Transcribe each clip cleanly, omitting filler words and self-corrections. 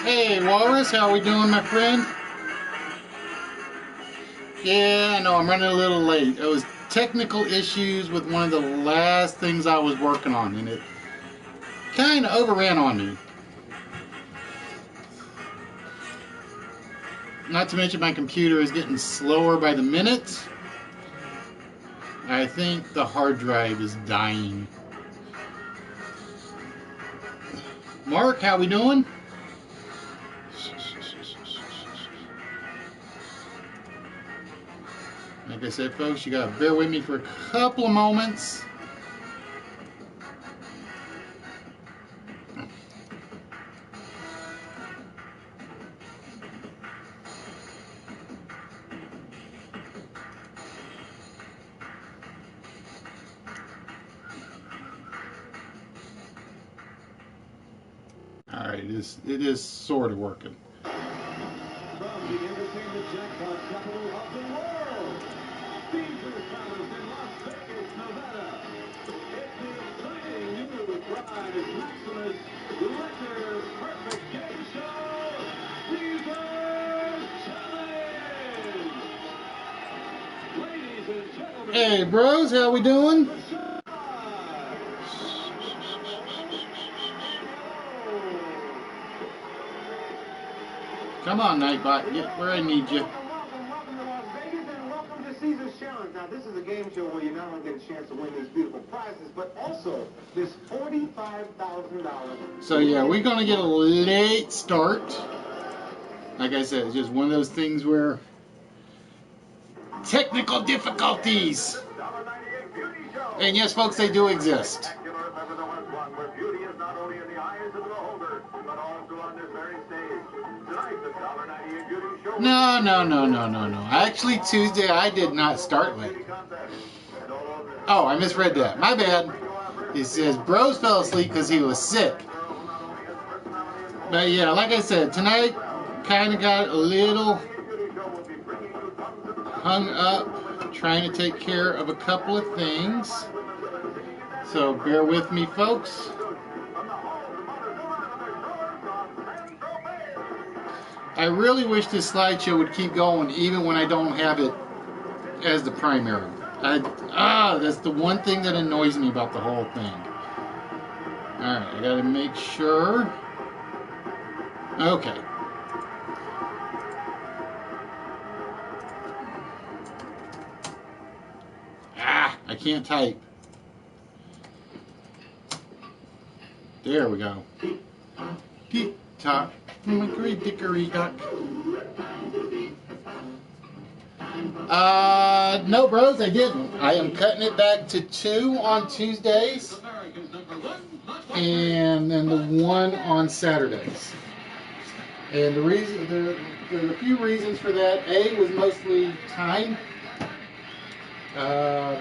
Hey Walrus, how we doing, my friend? Yeah, I know I'm running a little late. It was technical issues with one of the last things I was working on, and it kind of overran on me. Not to mention my computer is getting slower by the minute. I think the hard drive is dying. Mark, how we doing? Like I said, folks, you gotta bear with me for a couple of moments. All right, it is sort of working. From the entertainment jackpot capital of the world, Caesar's Palace in Las Vegas, Nevada. It's the exciting new prize Maximus Record Perfect Game Show Caesar's Challenge. Ladies and gentlemen, Hey, bros, how we doing? Come on, Nightbot, get where I need you. Welcome to Las Vegas and welcome to Caesar's Challenge. Now, this is a game show where you not only get a chance to win these beautiful prizes, but also this $45,000. So yeah, we're gonna get a late start. Like I said, it's just one of those things where technical difficulties. And yes, folks, they do exist. No. Actually, Tuesday I did not start late. Oh, I misread that. My bad. He says Bros fell asleep because he was sick. But yeah, like I said, tonight kind of got a little hung up trying to take care of a couple of things. So bear with me, folks. I really wish this slideshow would keep going even when I don't have it as the primary. That's the one thing that annoys me about the whole thing. Alright, I gotta make sure. Okay. I can't type. There we go. Peep top. Hickory dickory dock. No, bros, I didn't. I am cutting it back to 2 on Tuesdays, and then the 1 on Saturdays. And the reason, there are a few reasons for that. A was mostly time.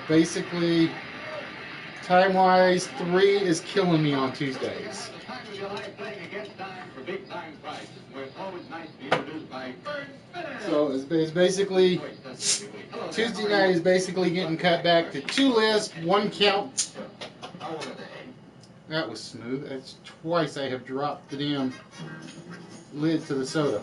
Basically, time-wise, 3 is killing me on Tuesdays. So it's basically, Tuesday night is basically getting cut back to 2 lists, 1 count. That was smooth. That's twice I have dropped the damn lid to the soda.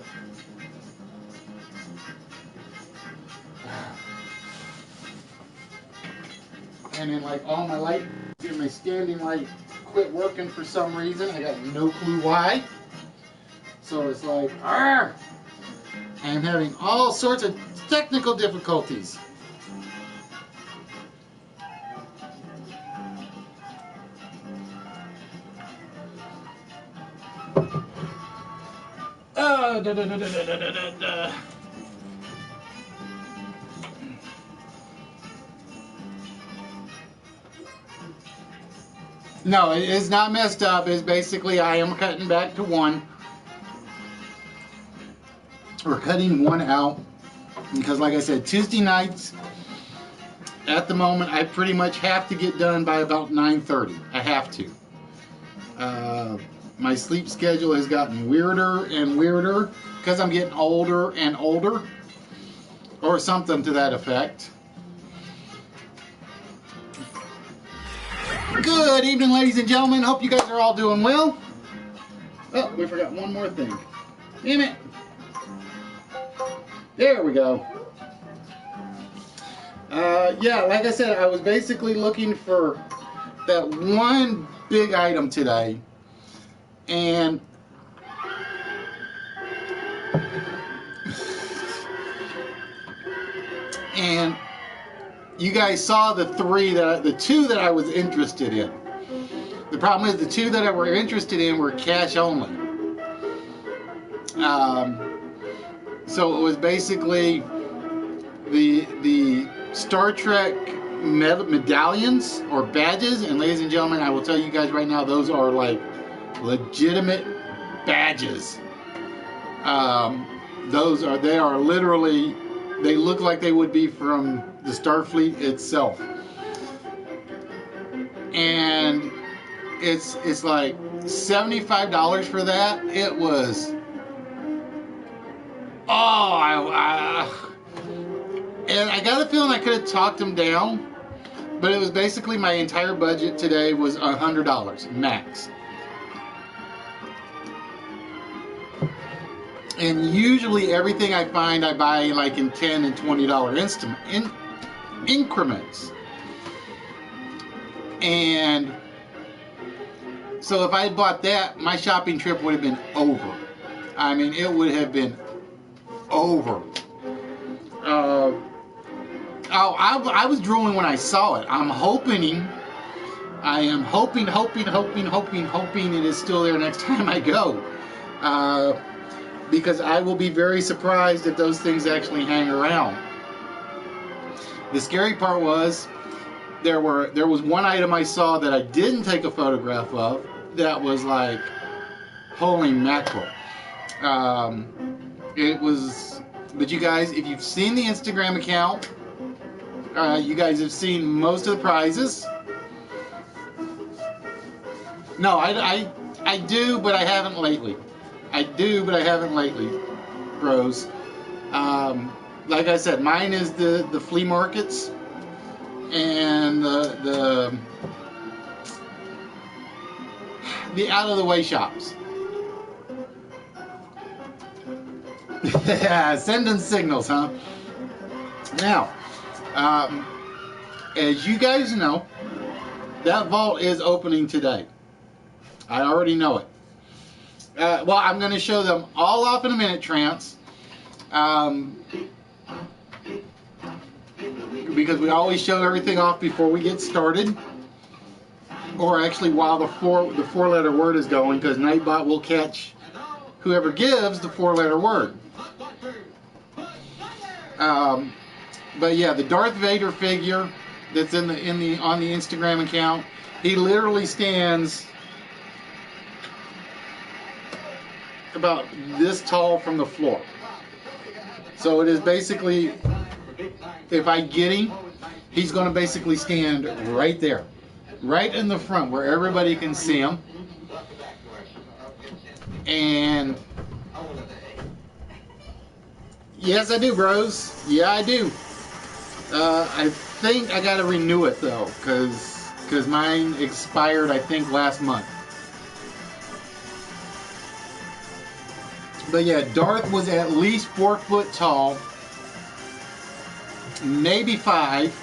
And then like all my lights and my standing light quit working for some reason. I got no clue why. So it's like, argh! I'm having all sorts of technical difficulties. No, it's not messed up. It's basically I am cutting back to one. We're cutting one out because, like I said, Tuesday nights, at the moment, I pretty much have to get done by about 9:30. I have to. My sleep schedule has gotten weirder and weirder because I'm getting older and older, or something to that effect. Good evening, ladies and gentlemen. Hope you guys are all doing well. Oh, we forgot one more thing. Damn it. There we go. Yeah, like I said, I was basically looking for that one big item today. And you guys saw the two that I was interested in. The problem is the two that I were interested in were cash only. So it was basically the Star Trek medallions or badges, and ladies and gentlemen, I will tell you guys right now, those are like legitimate badges. They are literally, they look like they would be from the Starfleet itself. And it's like $75 for that. It was, and I got a feeling I could have talked them down, but it was basically my entire budget today was $100 max. And usually everything I find I buy like in $10 and $20 increments. And so if I had bought that, my shopping trip would have been over. I mean, it would have been over. I was drooling when I saw it. I am hoping it is still there next time I go. Because I will be very surprised if those things actually hang around. The scary part was there was one item I saw that I didn't take a photograph of that was like, holy mackerel. It was, but you guys, if you've seen the Instagram account, you guys have seen most of the prizes. No, I do, but I haven't lately. Bros. Like I said, mine is the flea markets and the out of the way shops. Sending signals, huh? Now, as you guys know, that vault is opening today. I already know it. Well, I'm going to show them all off in a minute, Trance. Because we always show everything off before we get started. Or actually while the four-letter word is going, because Nightbot will catch whoever gives the four-letter word. But yeah, the Darth Vader figure that's on the Instagram account, he literally stands about this tall from the floor. So it is basically, if I get him, he's going to basically stand right there, right in the front where everybody can see him. And yes, I do, bros. Yeah, I do. I think I got to renew it though, because mine expired, I think, last month. But yeah, Darth was at least 4 foot tall, maybe 5.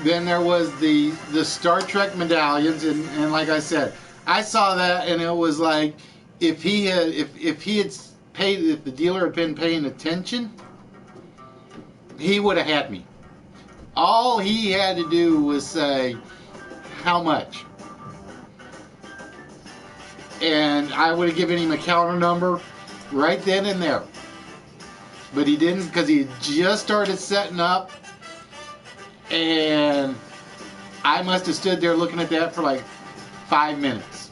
Then there was the Star Trek medallions, and like I said, I saw that and it was like, if the dealer had been paying attention, he would have had me. All he had to do was say, how much? And I would have given him a counter number right then and there. But he didn't, because he just started setting up. And I must have stood there looking at that for like 5 minutes.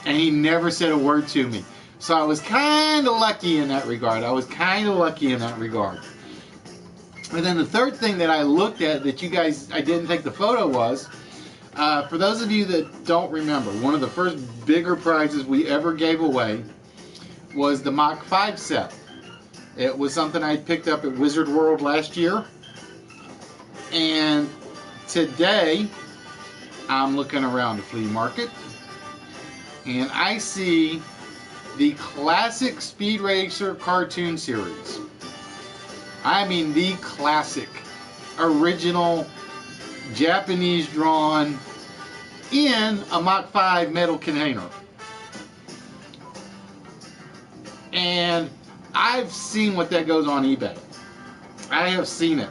And he never said a word to me. So I was kind of lucky in that regard. And then the third thing that I looked at that you guys, I didn't take the photo was, for those of you that don't remember, one of the first bigger prizes we ever gave away was the Mach 5 set. It was something I picked up at Wizard World last year. And today, I'm looking around the flea market, and I see the classic Speed Racer cartoon series. I mean the classic, original, Japanese drawn, in a Mach 5 metal container. And I've seen what that goes on eBay. I have seen it.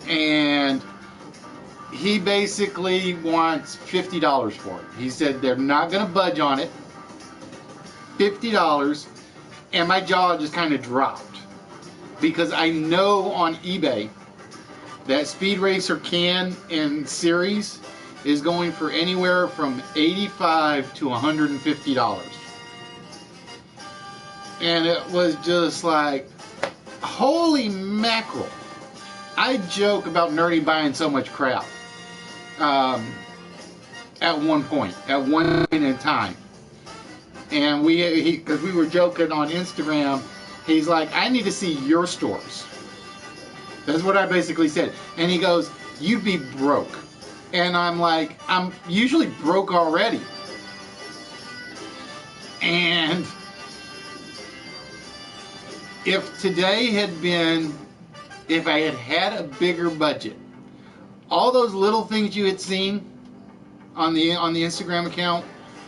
And he basically wants $50 for it. He said they're not going to budge on it. $50. And my jaw just kind of dropped. Because I know on eBay that Speed Racer can and series is going for anywhere from $85 to $150. And it was just like, holy mackerel. I joke about nerdy buying so much crap. At one point in time. And because we were joking on Instagram, he's like, I need to see your stores. That's what I basically said. And he goes, you'd be broke. And I'm like, I'm usually broke already. And if today had been, if I had had a bigger budget, all those little things you had seen on the Instagram account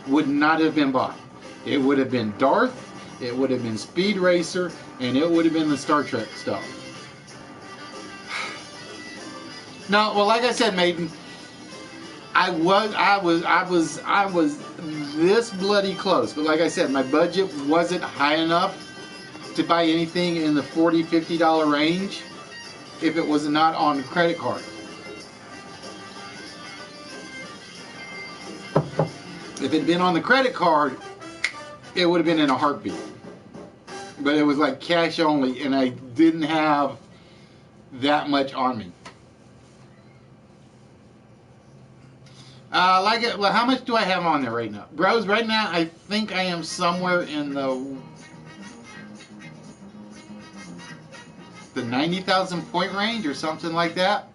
would not have been bought. It would have been Darth, it would have been Speed Racer, and it would have been the Star Trek stuff. Now, well, like I said, Maiden, I was this bloody close. But like I said, my budget wasn't high enough to buy anything in the $40, $50 range if it was not on credit card. If it had been on the credit card, it would have been in a heartbeat. But it was like cash only, and I didn't have that much on me. Well, how much do I have on there right now? Bros, right now, I think I am somewhere in the 90,000 point range or something like that.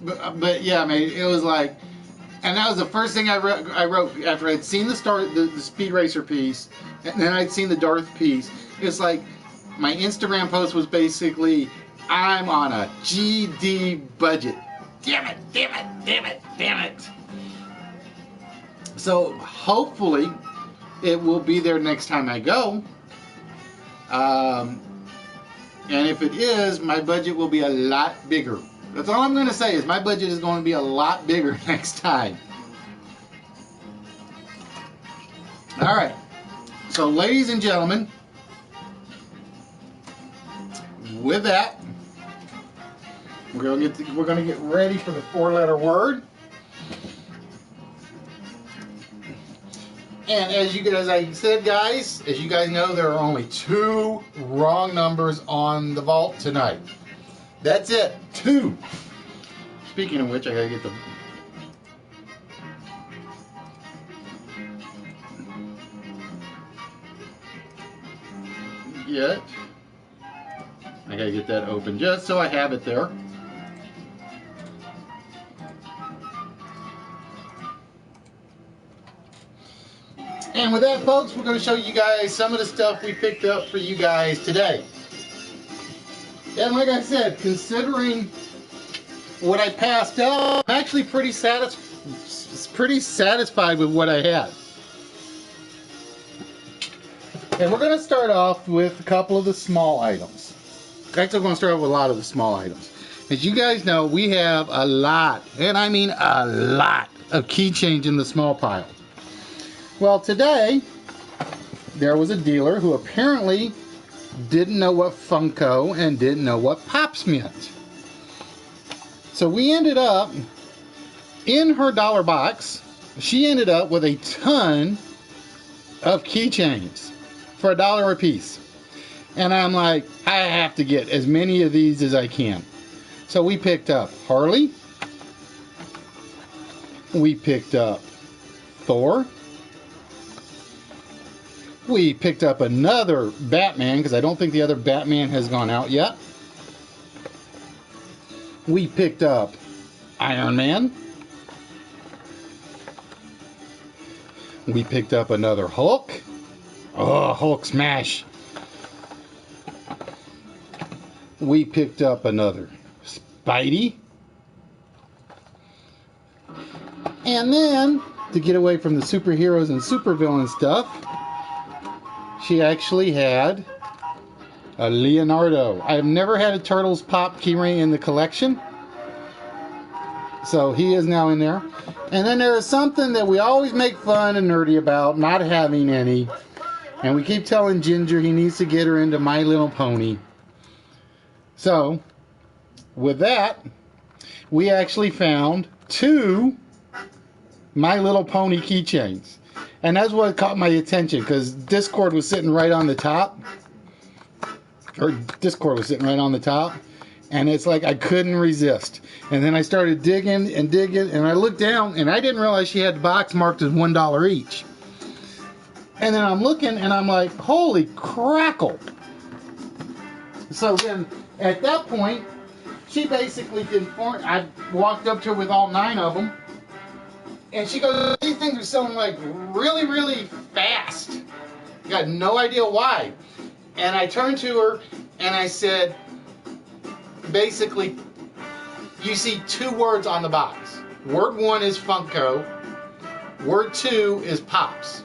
But yeah, man, it was like, and that was the first thing I wrote after I'd seen the Speed Racer piece, and then I'd seen the Darth piece. It's like, my Instagram post was basically, I'm on a GD budget. Damn it, damn it, damn it, damn it. So hopefully it will be there next time I go. And if it is, my budget will be a lot bigger. That's all I'm going to say, is my budget is going to be a lot bigger next time. All right. So ladies and gentlemen, with that, we're going to get ready for the 4-letter word. And as I said, guys, as you guys know, there are only 2 wrong numbers on the vault tonight. That's it, 2. Speaking of which, I gotta get the... I gotta get that open just so I have it there. And with that, folks, we're going to show you guys some of the stuff we picked up for you guys today. And like I said, considering what I passed out, I'm actually pretty satisfied with what I had. And we're going to start off with a couple of the small items. Actually, I'm going to start off with a lot of the small items. As you guys know, we have a lot, and I mean a lot, of keychains in the small pile. Well, today, there was a dealer who apparently didn't know what Funko and didn't know what Pops meant. So we ended up, in her dollar box, she ended up with a ton of keychains for $1 a piece. And I'm like, I have to get as many of these as I can. So we picked up Harley. We picked up Thor. We picked up another Batman, because I don't think the other Batman has gone out yet. We picked up Iron Man. We picked up another Hulk. Oh, Hulk smash. We picked up another Spidey. And then, to get away from the superheroes and supervillain stuff, she actually had a Leonardo. I've never had a Turtles Pop keyring in the collection. So he is now in there. And then there is something that we always make fun and nerdy about, not having any. And we keep telling Ginger he needs to get her into My Little Pony. So, with that, we actually found 2 My Little Pony keychains. And that's what caught my attention, because Discord was sitting right on the top. And it's like I couldn't resist. And then I started digging, and I looked down, and I didn't realize she had the box marked as $1 each. And then I'm looking, and I'm like, holy crackle. So then, at that point, she basically I walked up to her with all 9 of them. And she goes, these things are selling like really, really fast. Got no idea why. And I turned to her and I said, basically, you see 2 words on the box. Word 1 is Funko. Word 2 is Pops.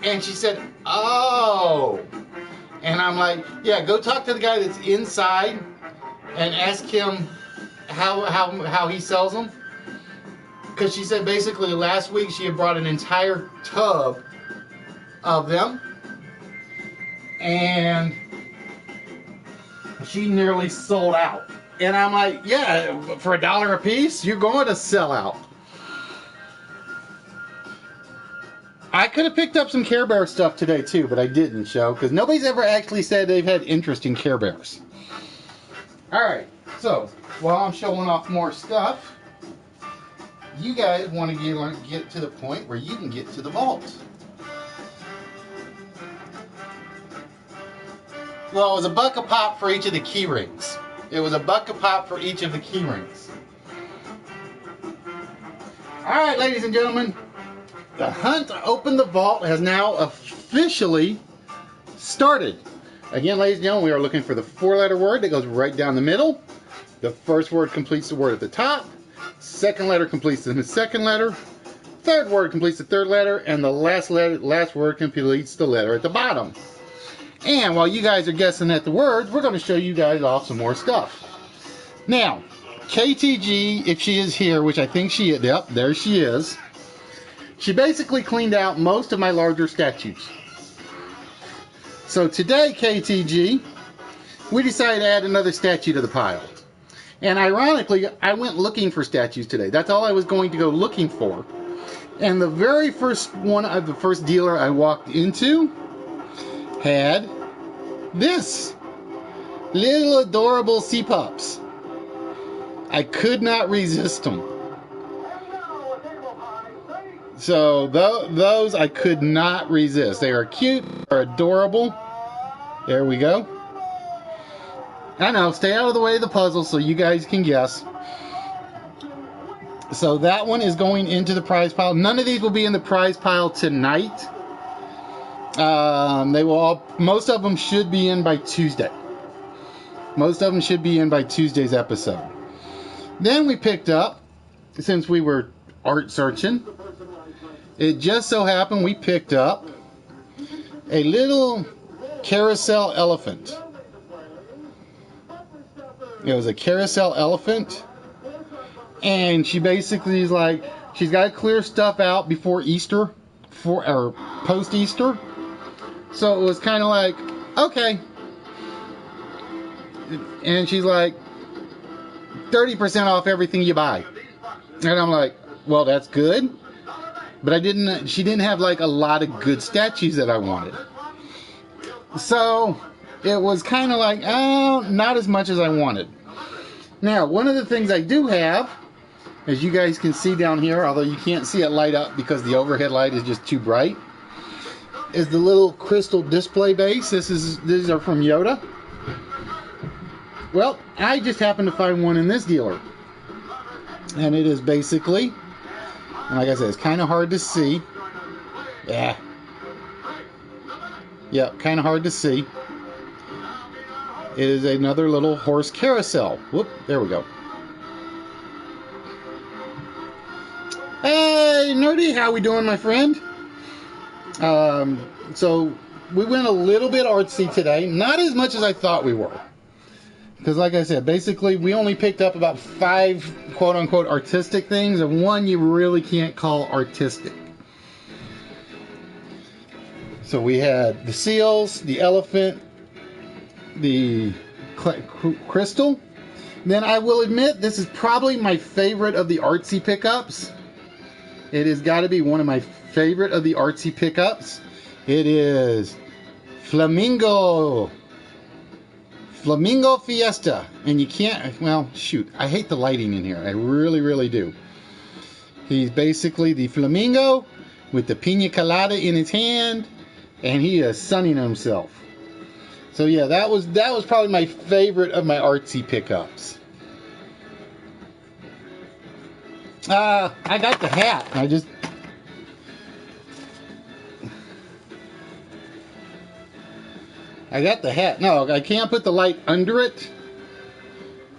And she said, oh. And I'm like, yeah, go talk to the guy that's inside and ask him how he sells them. Because she said basically last week she had brought an entire tub of them. And she nearly sold out. And I'm like, yeah, for $1 a piece, you're going to sell out. I could have picked up some Care Bear stuff today too, but I didn't, show, because nobody's ever actually said they've had interest in Care Bears. Alright, so while I'm showing off more stuff, you guys want to get to the point where you can get to the vault. Well, it was $1 a pop for each of the key rings. It was $1 a pop for each of the key rings. Alright, ladies and gentlemen, the hunt to open the vault has now officially started. Again, ladies and gentlemen, we are looking for the 4-letter word that goes right down the middle. The first word completes the word at the top. Second letter completes the second letter. Third word completes the third letter. And the last word completes the letter at the bottom. And while you guys are guessing at the words, we're going to show you guys off some more stuff. Now, KTG, if she is here, which I think she is, yep, there she is. She basically cleaned out most of my larger statues. So today, KTG, we decided to add another statue to the pile. And ironically, I went looking for statues today. That's all I was going to go looking for. And the very first one of the first dealer I walked into had this. Little adorable sea pups. I could not resist them. So those I could not resist. They are cute, they're adorable. There we go. I know, stay out of the way of the puzzle so you guys can guess. So that one is going into the prize pile. None of these will be in the prize pile tonight. They will all, most of them should be in by Tuesday. Most of them should be in by Tuesday's episode. Then we picked up, since we were art searching, it just so happened we picked up a little carousel elephant. It was a carousel elephant, and she basically is like, she's got to clear stuff out before Easter, or post Easter. So it was kind of like, okay. And she's like, 30% off everything you buy. And I'm like, well, that's good. But she didn't have like a lot of good statues that I wanted. So it was kind of like, oh, not as much as I wanted. Now, one of the things I do have, as you guys can see down here, although you can't see it light up because the overhead light is just too bright, is the little crystal display base. These are from Yoda. Well, I just happened to find one in this dealer. And it is basically, and like I said, it's kind of hard to see. Yeah. Yep, kind of hard to see. It is another little horse carousel. Whoop, there we go. Hey, Nerdy, how we doing, my friend? So we went a little bit artsy today. Not as much as I thought we were. Because like I said, basically we only picked up about 5 quote-unquote artistic things, and one you really can't call artistic. So we had the seals, the elephant, the crystal. Then I will admit, this is probably my favorite of the artsy pickups. It has got to be one of my favorite of the artsy pickups. It is Flamingo Fiesta. And you can't, well, shoot, I hate the lighting in here. I really, really do. He's basically the flamingo with the pina colada in his hand, and he is sunning himself. So yeah, that was probably my favorite of my artsy pickups. I got the hat. I got the hat. No, I can't put the light under it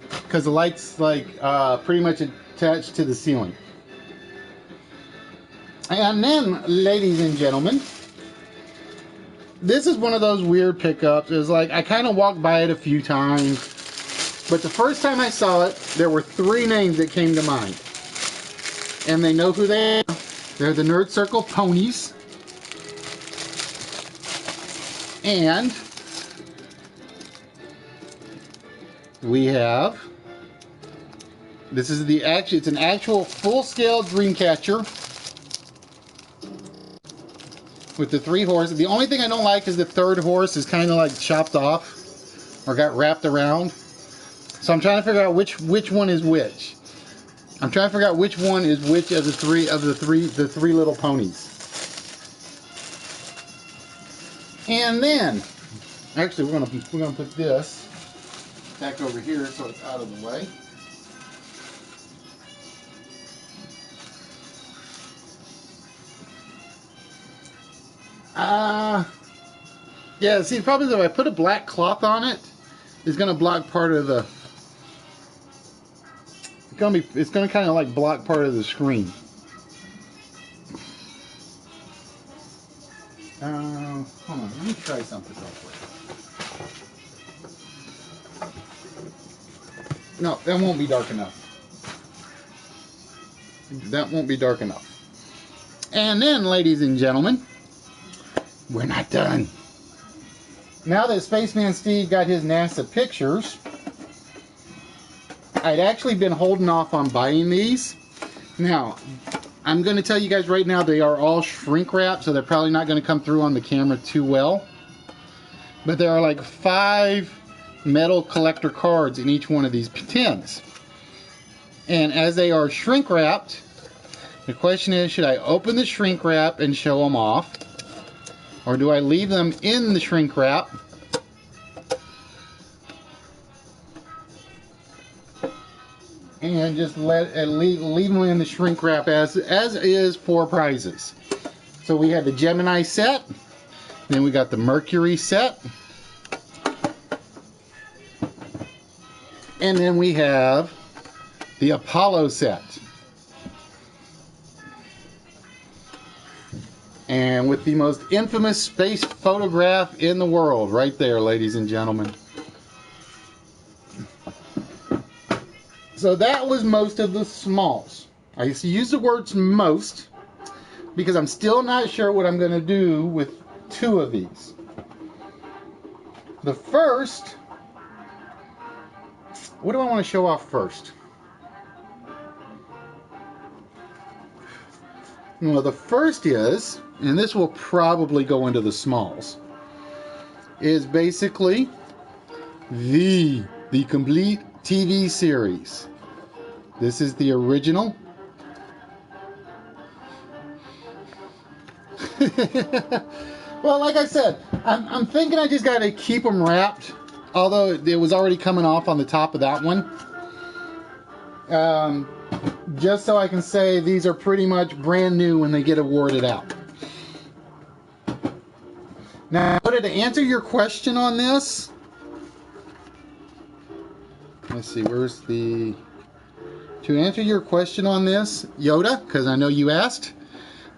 because the light's like pretty much attached to the ceiling. And then, ladies and gentlemen, this is one of those weird pickups. It's like I kind of walked by it a few times, but the first time I saw it, there were 3 names that came to mind. And they know who they are. They're the Nerd Circle ponies. And we have, this is it's an actual full-scale Dreamcatcher with the 3 horses. The only thing I don't like is the 3rd horse is kind of like chopped off or got wrapped around. So I'm trying to figure out which one is which. I'm trying to figure out which one is which of the three little ponies. And then, actually, we're gonna put this back over here so it's out of the way. Yeah. See, probably if I put a black cloth on it, it's gonna block part of the. It's gonna kind of like block part of the screen. Hold on, let me try something real quick. No, that won't be dark enough. That won't be dark enough. And then, ladies and gentlemen, we're not done. Now that Spaceman Steve got his NASA pictures, I'd actually been holding off on buying these. Now, I'm going to tell you guys right now, they are all shrink wrapped, so they're probably not going to come through on the camera too well. But there are like 5 metal collector cards in each one of these tins. And as they are shrink wrapped, the question is, should I open the shrink wrap and show them off? Or do I leave them in the shrink wrap and just leave them in the shrink wrap as is for prizes? So we have the Gemini set, then we got the Mercury set, and then we have the Apollo set. And with the most infamous space photograph in the world, right there, ladies and gentlemen. So that was most of the smalls. I used to use the words most because I'm still not sure what I'm going to do with 2 of these. The first What do I want to show off first? Well, the first is, and this will probably go into the smalls, is basically the complete TV series. This is the original. Well, like I said, I'm thinking I just got to keep them wrapped, although it was already coming off on the top of that one. Just so I can say these are pretty much brand new when they get awarded out. Now, to answer your question on this, let's see, where's the... To answer your question on this, Yoda, because I know you asked,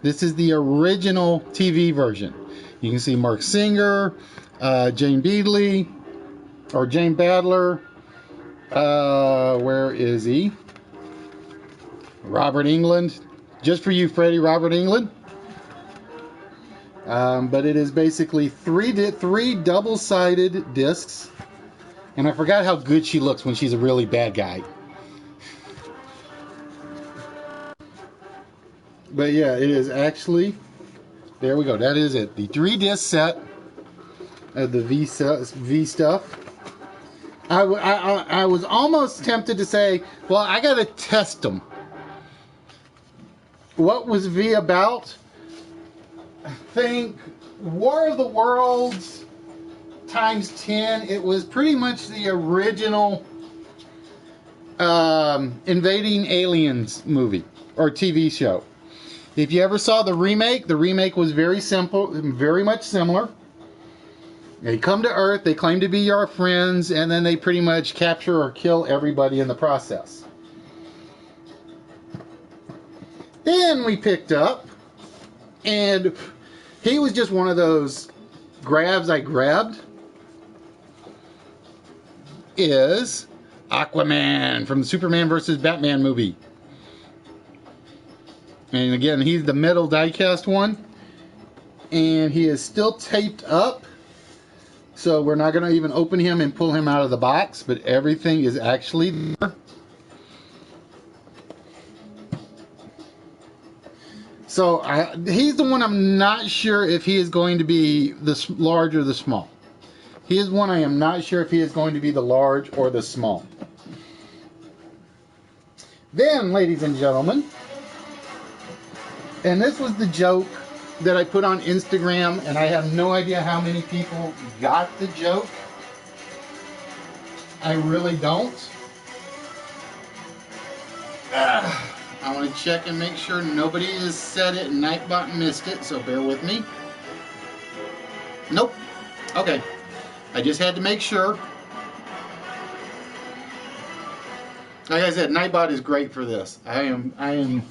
this is the original TV version. You can see Mark Singer, Jane Beadley, or Jane Badler. Where is he? Robert England. Just for you, Freddie, Robert England. But it is basically three double-sided discs. And I forgot how good she looks when she's a really bad guy. But yeah, it is actually... There we go. That is it. The 3-disc set of the V stuff. I was almost tempted to say, well, I got to test them. What was V about? I think War of the Worlds times 10. It was pretty much the original Invading Aliens movie or TV show. If you ever saw the remake was very simple, very much similar. They come to Earth, they claim to be your friends, and then they pretty much capture or kill everybody in the process. Then we picked up, and he was just one of those grabs I grabbed, is Aquaman from the Superman vs. Batman movie. And again, he's the metal diecast one. And he is still taped up. So we're not going to even open him and pull him out of the box. But everything is actually there. So he's the one I'm not sure if he is going to be the large or the small. He is one I am not sure if he is going to be the large or the small. Then, ladies and gentlemen, and this was the joke that I put on Instagram, and I have no idea how many people got the joke. I really don't. I want to check and make sure nobody has said it and Nightbot missed it, so bear with me. Nope. Okay. I just had to make sure. Like I said, Nightbot is great for this. I am.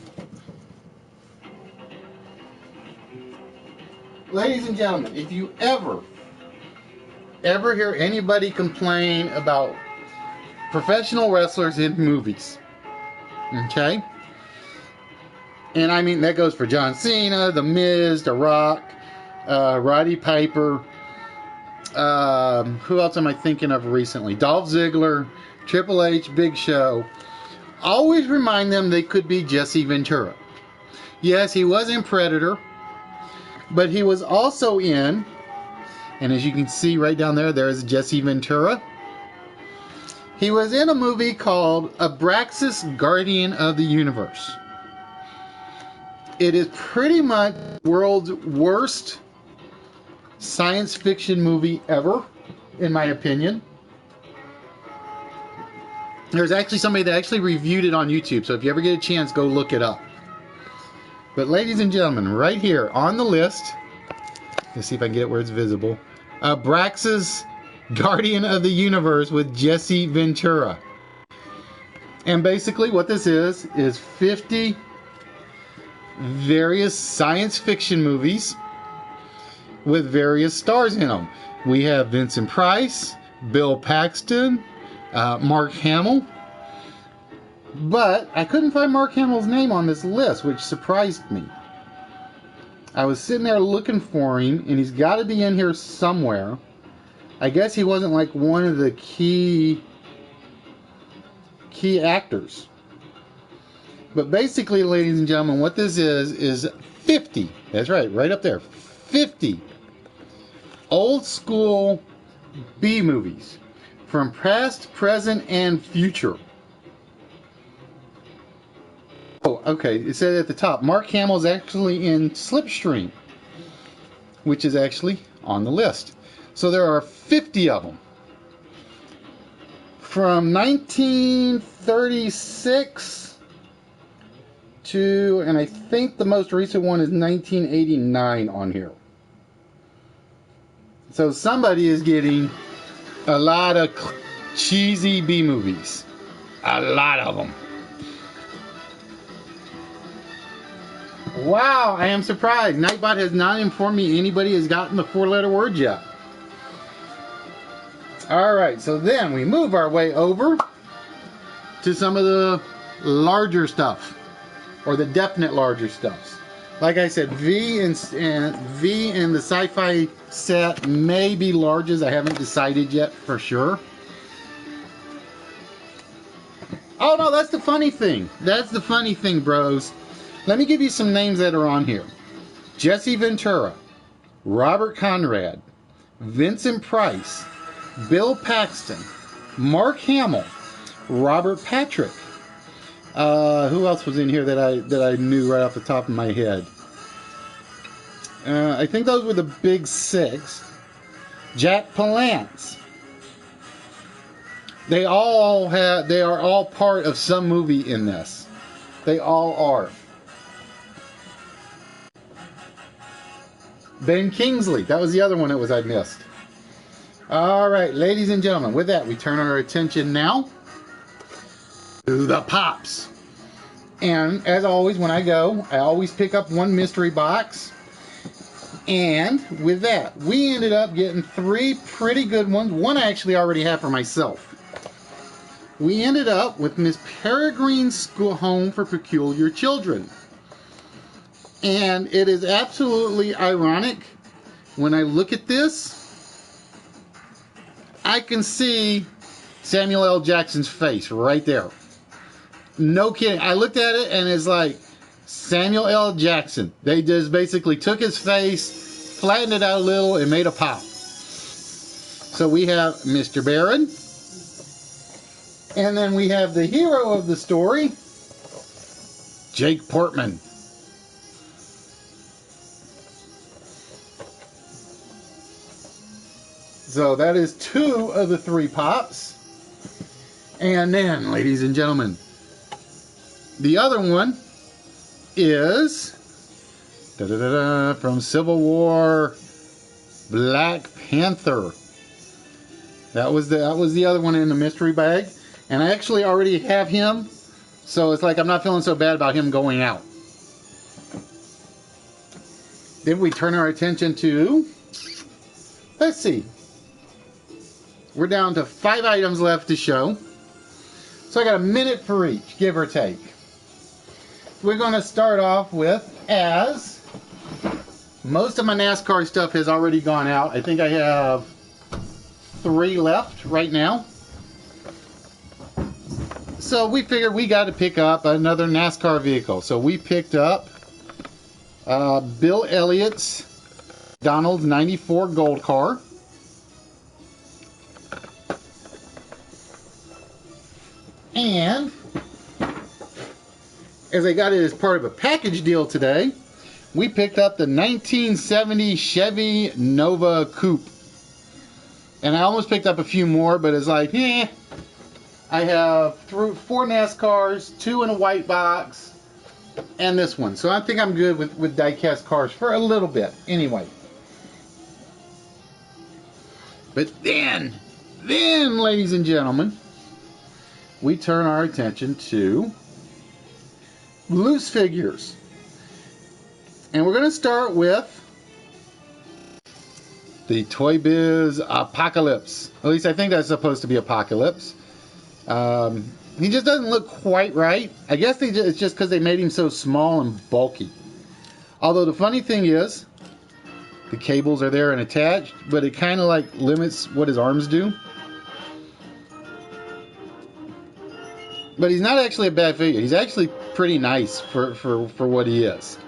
Ladies and gentlemen, if you ever hear anybody complain about professional wrestlers in movies, okay? And I mean, that goes for John Cena, The Miz, The Rock, Roddy Piper. Who else am I thinking of recently? Dolph Ziggler, Triple H, Big Show. Always remind them they could be Jesse Ventura. Yes, he was in Predator, but he was also in, and as you can see right down there, there's Jesse Ventura. He was in a movie called Abraxas, Guardian of the Universe. It is pretty much the world's worst science fiction movie ever, in my opinion. There's actually somebody that actually reviewed it on YouTube, so if you ever get a chance, go look it up. But ladies and gentlemen, right here on the list, let's see if I can get it where it's visible, Abraxas, Guardian of the Universe with Jesse Ventura. And basically what this is 50 various science fiction movies with various stars in them. We have Vincent Price, Bill Paxton, Mark Hamill. But I couldn't find Mark Hamill's name on this list, which surprised me. I was sitting there looking for him, and he's got to be in here somewhere. I guess he wasn't like one of the key key actors. But basically, ladies and gentlemen, what this is 50. That's right, right up there. 50 old school B movies from past, present, and future. Oh, okay. It said at the top, Mark Hamill is actually in Slipstream, which is actually on the list. So there are 50 of them. From 1936 to, and I think the most recent one is 1989 on here. So somebody is getting a lot of cheesy B movies. A lot of them. Wow, I am surprised. Nightbot has not informed me anybody has gotten the 4-letter word yet. Alright, so then we move our way over to some of the larger stuff. Or the definite larger stuffs. Like I said, V and the sci-fi set may be larges. I haven't decided yet for sure. Oh no, that's the funny thing. That's the funny thing, bros. Let me give you some names that are on here. Jesse Ventura, Robert Conrad, Vincent Price, Bill Paxton, Mark Hamill, Robert Patrick. Who else was in here that I knew right off the top of my head? I think those were the big 6. Jack Palance. They are all part of some movie in this. They all are. Ben Kingsley. That was the other one I missed. Alright, ladies and gentlemen, with that, we turn our attention now to the pops. And as always, when I go, I always pick up one mystery box. And with that, we ended up getting 3 pretty good ones. One I actually already have for myself. We ended up with Miss Peregrine's School Home for Peculiar Children. And it is absolutely ironic. When I look at this, I can see Samuel L. Jackson's face right there. No kidding. I looked at it and it's like Samuel L. Jackson. They just basically took his face, flattened it out a little, and made a pop. So we have Mr. Barron. And then we have the hero of the story, Jake Portman. So that is 2 of the 3 pops. And then, ladies and gentlemen, the other one is from Civil War, Black Panther. That was the other one in the mystery bag. And I actually already have him. So it's like I'm not feeling so bad about him going out. Then we turn our attention to, let's see. We're down to 5 items left to show. So I got a minute for each, give or take. We're going to start off with, as most of my NASCAR stuff has already gone out. I think I have 3 left right now. So we figured we got to pick up another NASCAR vehicle. So we picked up Bill Elliott's Donald's 94 Gold Car. And as I got it as part of a package deal today, we picked up the 1970 Chevy Nova Coupe. And I almost picked up a few more, but it's like, I have 4 NASCARs, 2 in a white box, and this one. So I think I'm good with die-cast cars for a little bit, anyway. But then, ladies and gentlemen, we turn our attention to loose figures. And we're going to start with the Toy Biz Apocalypse. At least I think that's supposed to be Apocalypse. He just doesn't look quite right. I guess it's just because they made him so small and bulky. Although the funny thing is, the cables are there and attached, but it kind of like limits what his arms do. But he's not actually a bad figure. He's actually pretty nice for what he is.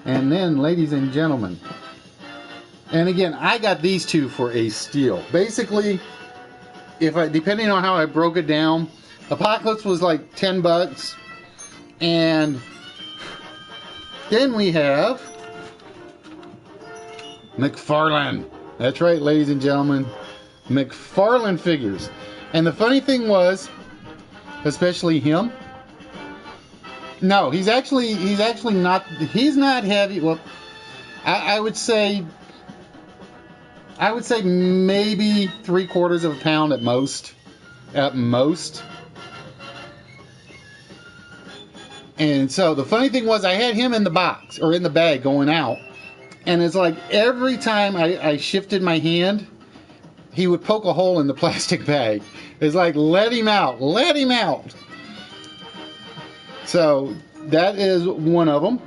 And then, ladies and gentlemen, and again, I got these two for a steal. Basically, depending on how I broke it down, Apocalypse was like $10, and then we have McFarlane. That's right, ladies and gentlemen, McFarlane figures. And the funny thing was, especially him. No, he's actually not. He's not heavy. Well, I would say maybe 3/4 of a pound at most. At most. And so the funny thing was, I had him in the box or in the bag going out, and it's like every time I shifted my hand, he would poke a hole in the plastic bag. It's like, let him out, let him out. So that is one of them.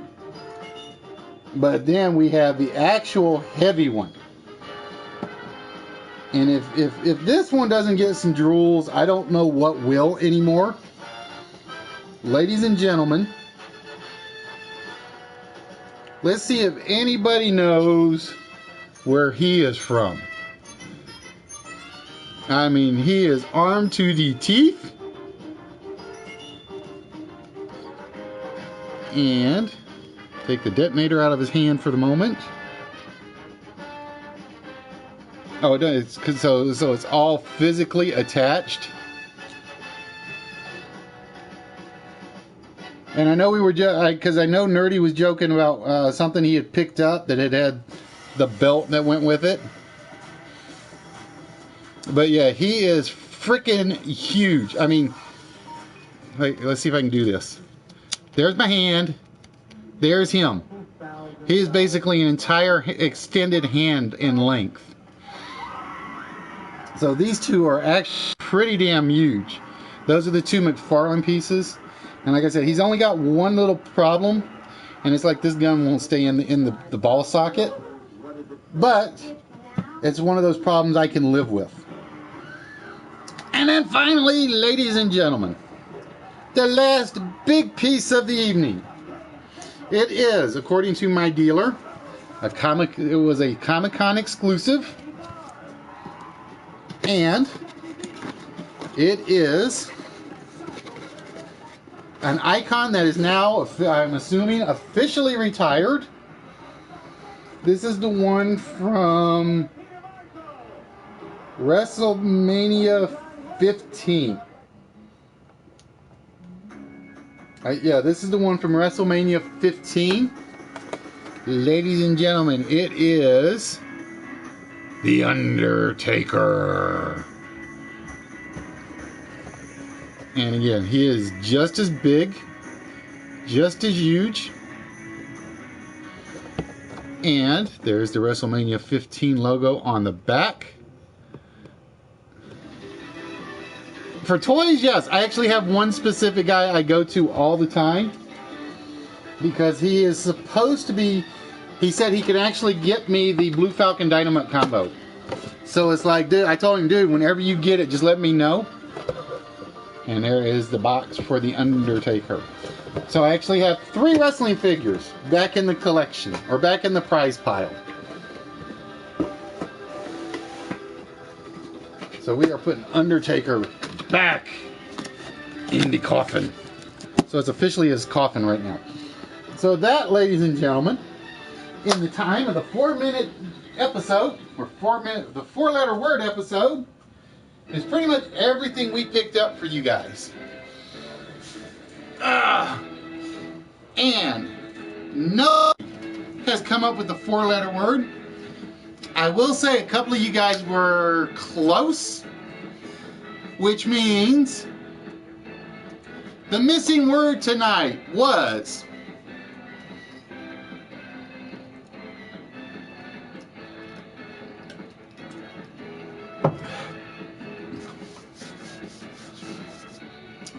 But then we have the actual heavy one. And if this one doesn't get some drools, I don't know what will anymore. Ladies and gentlemen, let's see if anybody knows where he is from. I mean, he is armed to the teeth. And take the detonator out of his hand for the moment. Oh, it does. So it's all physically attached. And I know we were because I know Nerdy was joking about something he had picked up that had the belt that went with it. But yeah, he is freaking huge. I mean, wait, let's see if I can do this. There's my hand. There's him. He is basically an entire extended hand in length. So these two are actually pretty damn huge. Those are the two McFarlane pieces. And like I said, he's only got one little problem. And it's like this gun won't stay in the ball socket. But it's one of those problems I can live with. And then finally, ladies and gentlemen, the last big piece of the evening. It is, according to my dealer, it was a Comic-Con exclusive. And it is an icon that is now, I'm assuming, officially retired. This is the one from WrestleMania 15. Yeah, this is the one from WrestleMania 15. Ladies and gentlemen, it is The Undertaker. And again, he is just as big, just as huge. And there's the WrestleMania 15 logo on the back. For toys, yes, I actually have one specific guy I go to all the time. Because he is supposed to be, he said he can actually get me the Blue Falcon Dynamite combo. So it's like, dude, I told him, dude, whenever you get it, just let me know. And there is the box for The Undertaker. So I actually have 3 wrestling figures back in the collection, or back in the prize pile. So we are putting Undertaker back in the coffin. So it's officially his coffin right now. So that, ladies and gentlemen, in the time of the 4-minute episode, or the 4-letter word episode, is pretty much everything we picked up for you guys. And nobody has come up with the 4-letter word. I will say a couple of you guys were close, which means the missing word tonight was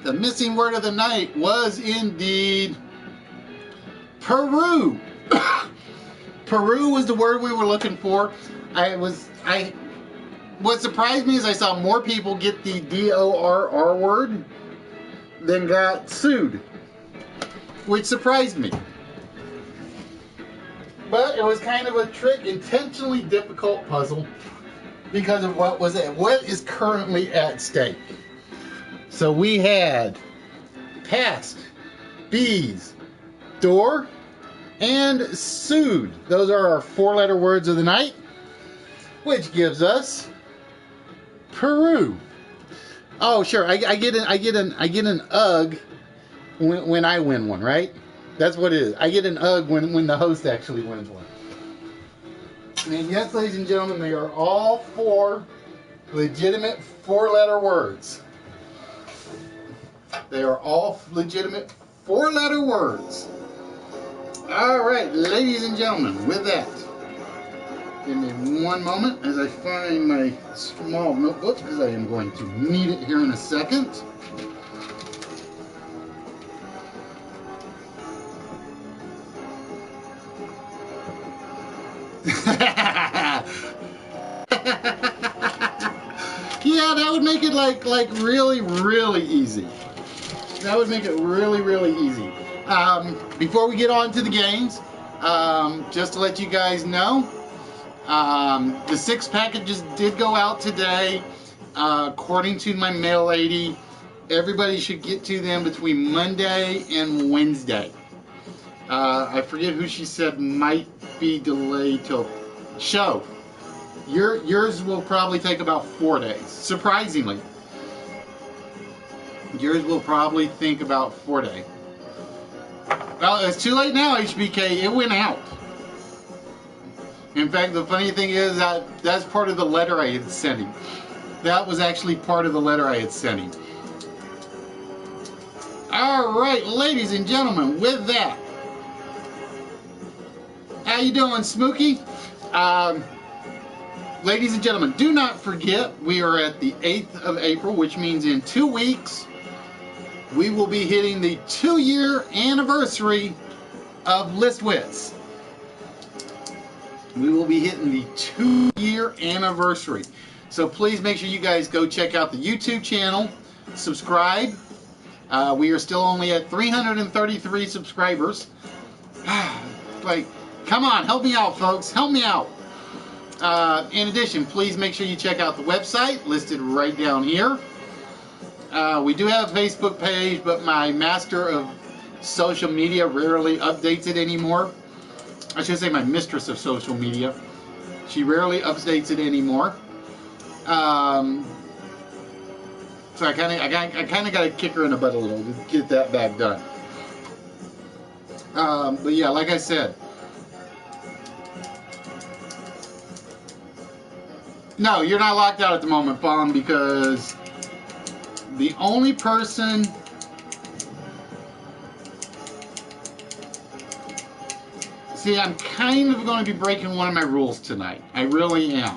the missing word of the night was indeed Peru. Peru was the word we were looking for. what surprised me is I saw more people get the DORR word than got sued, which surprised me. But it was kind of a trick, intentionally difficult puzzle because of what is currently at stake. So we had passed, bees, door, and sued. Those are our 4-letter words of the night, which gives us Peru. Oh, sure. I get an UGG when I win one, right? That's what it is. I get an UGG when the host actually wins one. And yes, ladies and gentlemen, they are all 4 legitimate 4-letter words. They are all legitimate 4-letter words. All right, ladies and gentlemen, with that, give me one moment as I find my small notebook because I am going to need it here in a second. Yeah, that would make it like really easy. That would make it really easy. Before we get on to the games, just to let you guys know, the 6 packages did go out today. According to my mail lady, everybody should get to them between Monday and Wednesday. I forget who she said might be delayed till show. Yours will probably take about 4 days. Surprisingly, yours will probably think about 4 days. Well, it's too late now, HBK. It went out. In fact, the funny thing is that that's part of the letter I had sent him. That was actually part of the letter I had sent him. All right, ladies and gentlemen, with that, how you doing, Smokey? Ladies and gentlemen, do not forget we are at the 8th of April, which means in 2 weeks we will be hitting the 2-year anniversary of List Wits. We will be hitting the 2-year anniversary. So please make sure you guys go check out the YouTube channel, subscribe. We are still only at 333 subscribers. Like, come on, help me out, folks. Help me out. In addition, please make sure you check out the website listed right down here. We do have a Facebook page, but my master of social media rarely updates it anymore. I should say my mistress of social media. She rarely updates it anymore. So I kind of got to kick her in the butt a little to get that back done. But yeah, like I said, no, you're not locked out at the moment, Fawn, because the only person see, I'm kind of going to be breaking one of my rules tonight. I really am.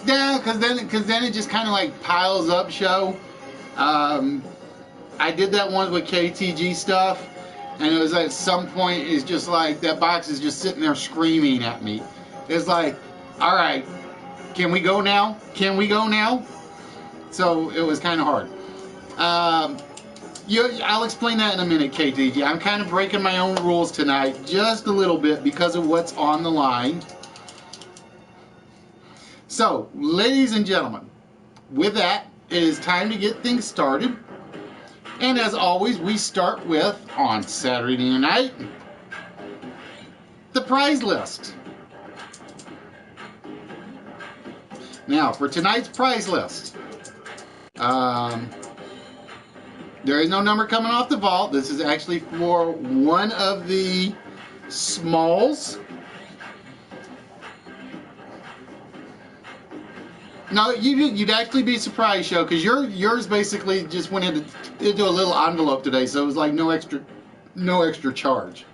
Yeah, because then it just kind of like piles up, show. I did that once with KTG stuff, and it was at some point, it's just like that box is just sitting there screaming at me. It's like, all right, can we go now? Can we go now? So it was kind of hard. I'll explain that in a minute, KTG. I'm kind of breaking my own rules tonight, just a little bit, because of what's on the line. So, ladies and gentlemen, with that, it is time to get things started. And as always, we start with, on Saturday night, the prize list. Now, for tonight's prize list, there is no number coming off the vault. This is actually for one of the smalls. No, you'd actually be surprised, show, because yours basically just went into a little envelope today, so it was like no extra charge.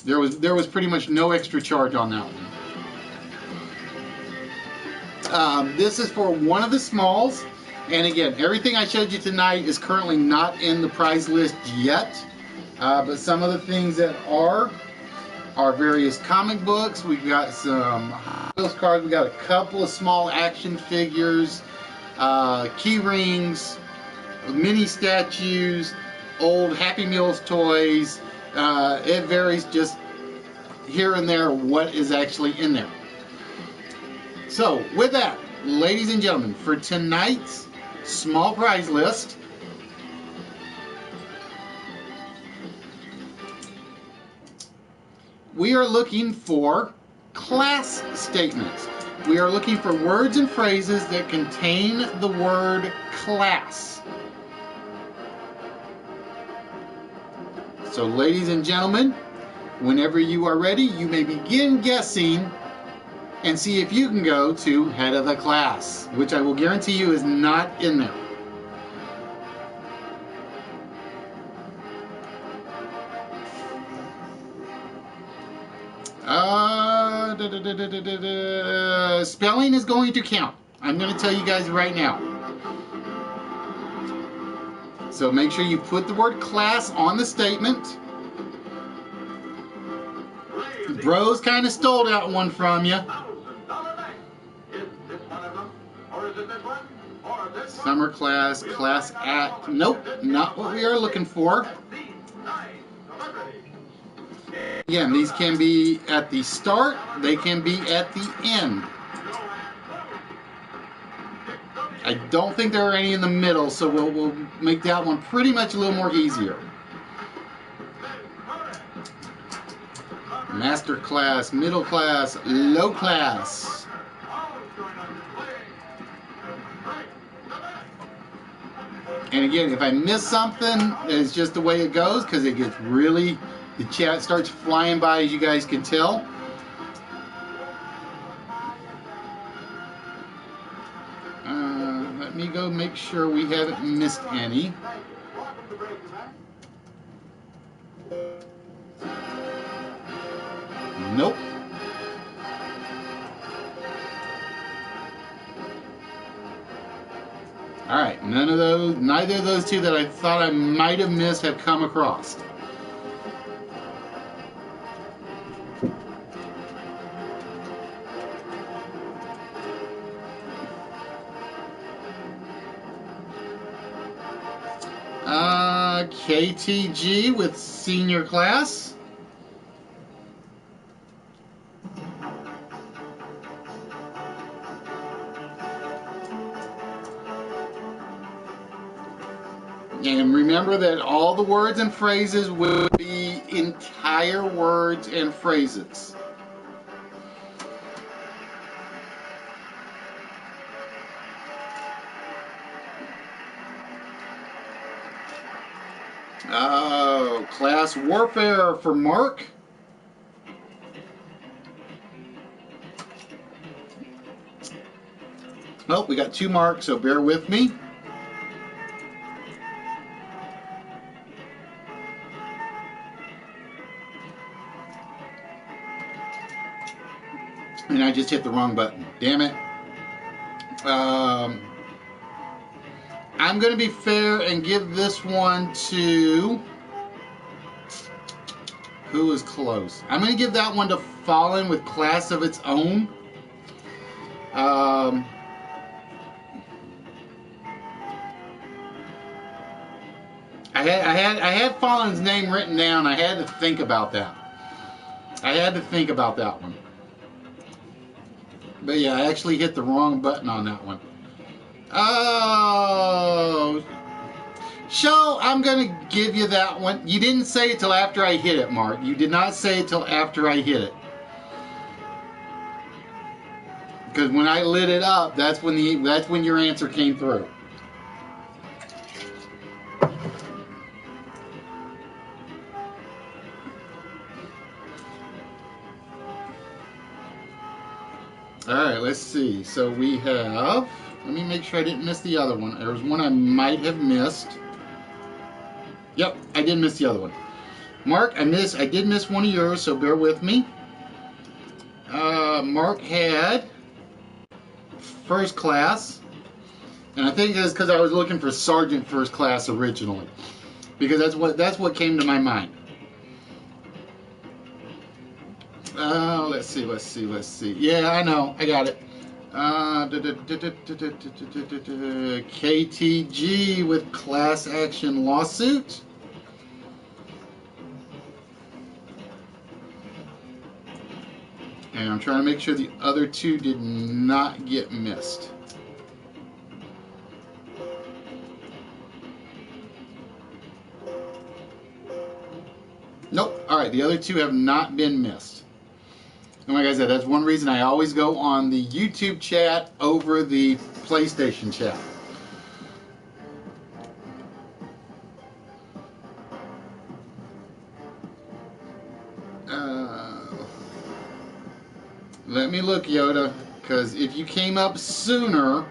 There was pretty much no extra charge on that one. This is for one of the smalls, And again, everything I showed you tonight is currently not in the prize list yet. But some of the things that are various comic books. We've got some Wheels cards. We got a couple of small action figures, key rings, mini statues, old Happy Meals toys. It varies just here and there what is actually in there. So with that, ladies and gentlemen, for tonight's small prize list, we are looking for class statements. We are looking for words and phrases that contain the word class. So ladies and gentlemen, whenever you are ready, you may begin guessing and see if you can go to head of the class, which I will guarantee you is not in there. Spelling is going to count. I'm going to tell you guys right now. So make sure you put the word class on the statement. Bros kind of stole that one from you. Summer class, class act. Nope, not what we are looking for. Again, these can be at the start, they can be at the end. I don't think there are any in the middle, so we'll make that one pretty much a little more easier. Master class, middle class, low class. And again, if I miss something, it's just the way it goes, because it gets really, the chat starts flying by, as you guys can tell. Let me go make sure we haven't missed any. Nope. Alright, none of those, neither of those two that I thought I might have missed have come across. KTG with senior class. And remember that all the words and phrases will be entire words and phrases. Oh, class warfare for Mark. Oh, we got 2 marks, so bear with me. And I just hit the wrong button. Damn it. I'm going to be fair and give this one to... Who was close? I'm going to give that one to Fallen with class of its own. I had Fallen's name written down. I had to think about that. One. But yeah, I actually hit the wrong button on that one. Oh, so I'm gonna give you that one. You didn't say it till after I hit it, Mark. You did not say it till after I hit it. Because when I lit it up, that's when your answer came through. All right, let's see. So we have. Let me make sure I didn't miss the other one. There was one I might have missed. Yep, I did miss the other one. Mark, I did miss one of yours, so bear with me. Mark had first class. And I think it's because I was looking for Sergeant First Class originally, because that's what came to my mind. Let's see. Yeah, I know, I got it. KTG with class action lawsuit. And I'm trying to make sure the other two did not get missed. Nope. All right, the other two have not been missed. And like I said, that's one reason I always go on the YouTube chat over the PlayStation chat. Let me look, Yoda, because if you came up sooner...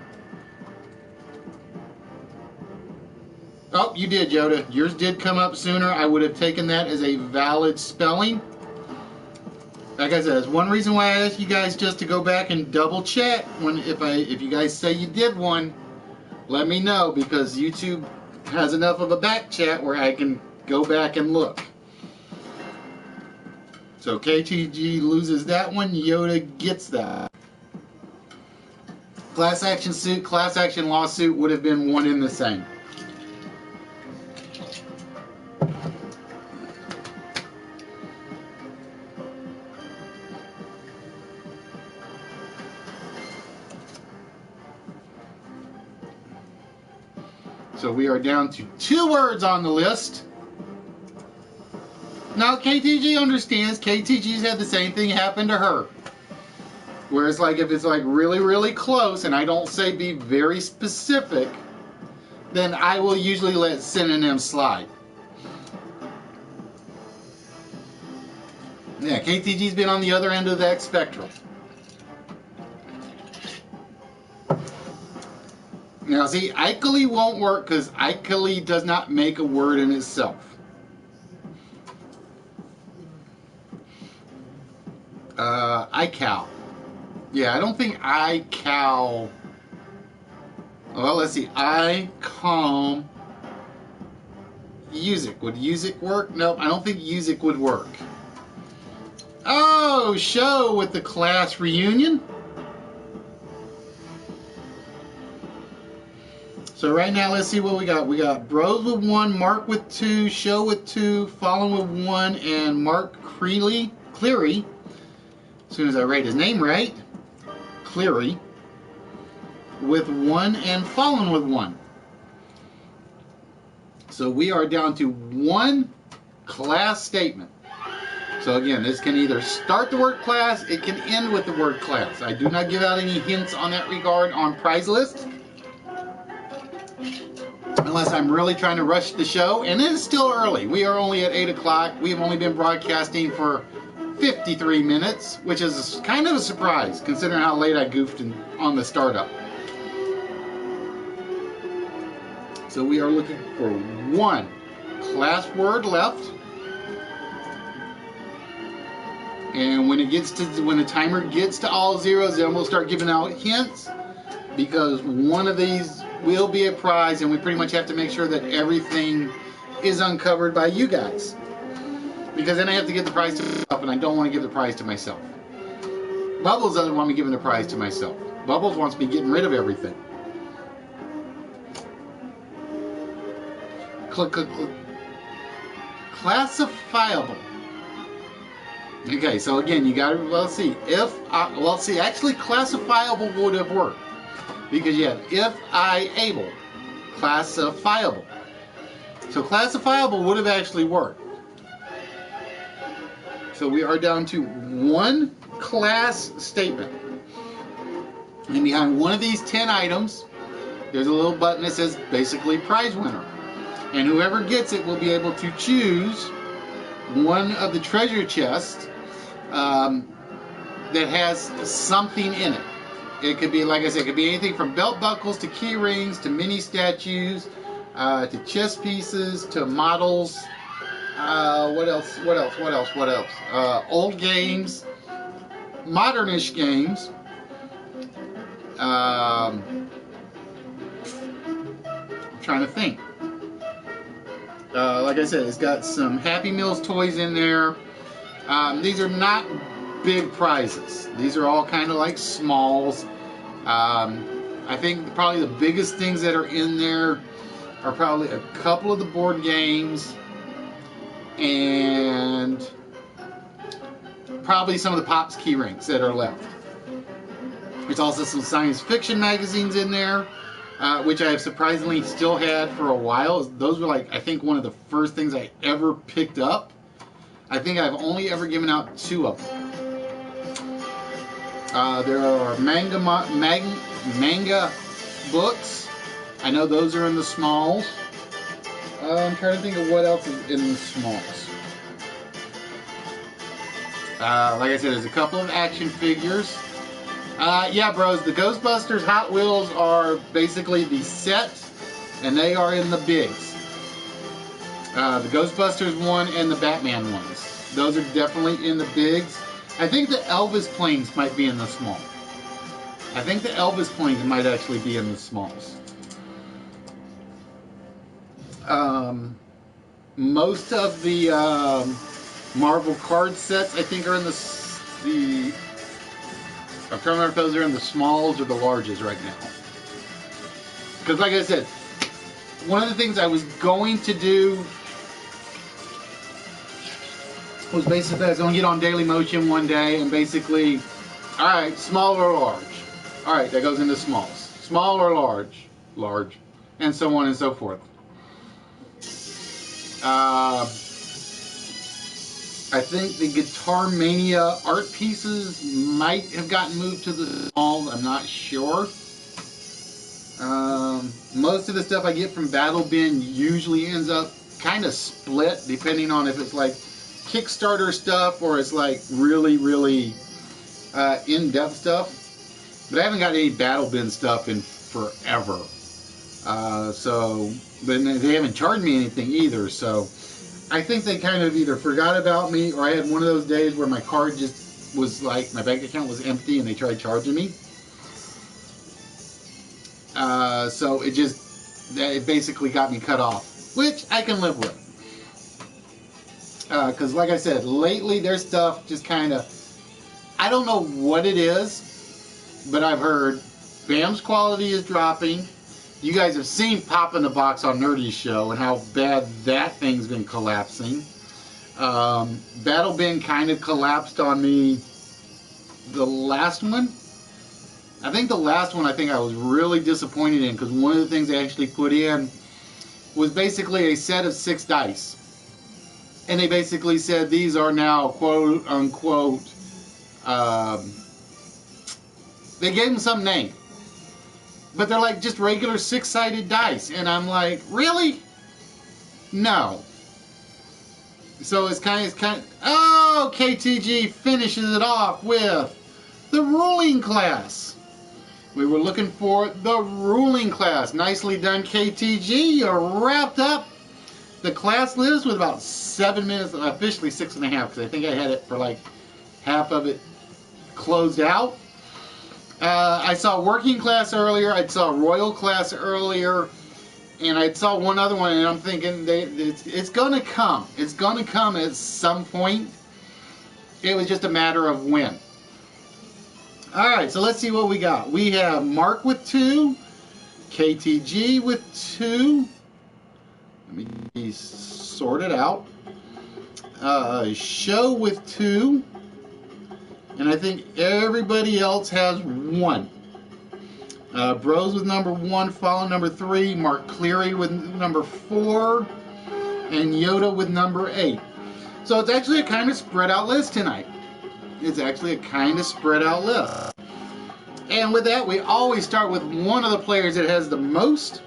Oh, you did, Yoda. Yours did come up sooner. I would have taken that as a valid spelling. Like I said, that's one reason why I asked you guys just to go back and double check if you guys say you did one, let me know, because YouTube has enough of a back chat where I can go back and look. So KTG loses that one, Yoda gets that. Class action suit, class action lawsuit would have been one in the same. So we are down to 2 words on the list. Now KTG understands. KTG's had the same thing happen to her. Whereas like if it's like really, really close and I don't say be very specific, then I will usually let synonym slide. Yeah, KTG's been on the other end of that spectrum. Now see, Ikely won't work because Ikely does not make a word in itself. iCal. Yeah, I don't think iCal. Well, let's see. iCalm. Music. Would music work? Nope, I don't think music would work. Oh, show with the class reunion. So right now, let's see what we got. We got Bros with 1, Mark with 2, Show with 2, Fallen with 1, and Mark Cleary. As soon as I write his name right, Cleary with 1 and Fallen with 1. So we are down to 1 class statement. So again, this can either start the word class, it can end with the word class. I do not give out any hints on that regard on prize list, unless I'm really trying to rush the show, and it is still early. We are only at 8 o'clock. We have only been broadcasting for 53 minutes, which is kind of a surprise considering how late I goofed on the startup. So we are looking for 1 class word left. And when the timer gets to all zeros, then we'll start giving out hints, because one of these will be a prize, and we pretty much have to make sure that everything is uncovered by you guys. Because then I have to give the prize to myself, and I don't want to give the prize to myself. Bubbles doesn't want me giving the prize to myself. Bubbles wants me getting rid of everything. Click, click, click. Classifiable. Okay, so again, you got to, let's see. Actually, classifiable would have worked. Because you have if I able. Classifiable. So classifiable would have actually worked. So we are down to 1 class statement. And behind one of these 10 items, there's a little button that says basically prize winner. And whoever gets it will be able to choose one of the treasure chests that has something in it. It could be, like I said, it could be anything from belt buckles to key rings to mini statues to chess pieces to models. What else? Old games, modernish games, trying to think. Like I said, it's got some Happy Meals toys in there. These are not big prizes. These are all kind of like smalls. I think probably the biggest things that are in there are probably a couple of the board games and probably some of the Pops key rings that are left. There's also some science fiction magazines in there, which I have surprisingly still had for a while. Those were like, I think, one of the first things I ever picked up. I think I've only ever given out 2 of them. There are manga books. I know those are in the smalls. I'm trying to think of what else is in the smalls. Like I said, there's a couple of action figures. Yeah, bros, the Ghostbusters Hot Wheels are basically the set, and they are in the bigs. The Ghostbusters one and the Batman ones. Those are definitely in the bigs. I think the Elvis planes might be in the small. I think the Elvis planes might actually be in the smalls. Most of the Marvel card sets, I think, are in the I'm trying to remember if those are in the smalls or the larges right now. Because like I said, one of the things I was going to do was basically I was going to get on Daily Motion one day and basically, alright, small or large. Alright, that goes into smalls. Small or large. Large. And so on and so forth. I think the Guitar Mania art pieces might have gotten moved to the small. I'm not sure. Most of the stuff I get from Battle Bin usually ends up kind of split, depending on if it's like Kickstarter stuff or it's like really, really in-depth stuff. But I haven't got any Battle Bin stuff in forever. But they haven't charged me anything either, so I think they kind of either forgot about me or I had one of those days where my card just was like, my bank account was empty and they tried charging me. So it basically got me cut off, which I can live with. Because like I said, lately their stuff just kind of, I don't know what it is, but I've heard BAM's quality is dropping. You guys have seen Pop in the Box on Nerdy's show and how bad that thing's been collapsing. Battle Bin kind of collapsed on me the last one. I think the last one I was really disappointed in because one of the things they actually put in was basically a set of 6 dice. And they basically said these are now quote unquote, they gave them some name. But they're like just regular 6-sided dice. And I'm like, really? No. So it's kind of, oh, KTG finishes it off with the ruling class. We were looking for the ruling class. Nicely done, KTG. You wrapped up the class list with about 7 minutes, officially 6.5, because I think I had it for like half of it closed out. I saw working class earlier, I saw royal class earlier, and I saw one other one, and I'm thinking it's going to come. It's going to come at some point. It was just a matter of when. Alright, so let's see what we got. We have Mark with 2, KTG with 2. Let me sort it out. Show with 2. And I think everybody else has 1. Bros with number 1, follow number 3, Mark Cleary with number 4, and Yoda with number 8. So it's actually a kind of spread out list tonight. It's actually a kind of spread out list. And with that, we always start with one of the players that has the most.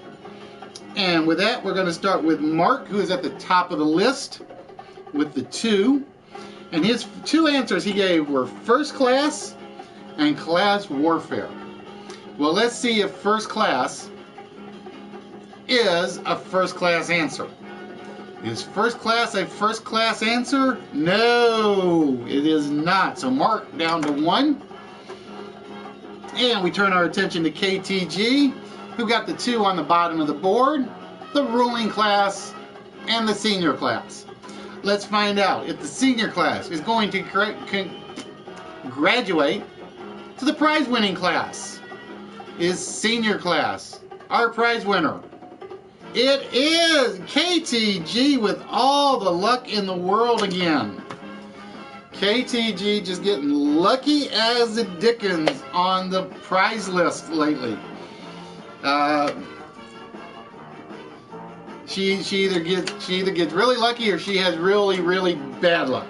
And with that, we're going to start with Mark, who is at the top of the list with the 2. And his 2 answers he gave were First Class and Class Warfare. Well, let's see if First Class is a First Class answer. Is First Class a First Class answer? No, it is not. So Mark down to 1. And we turn our attention to KTG, who got the 2 on the bottom of the board. the ruling class, and the senior class. Let's find out if the senior class is going to graduate to the prize winning class. Is senior class our prize winner? It is KTG with all the luck in the world again. KTG just getting lucky as the dickens on the prize list lately. She either gets really lucky or she has really bad luck.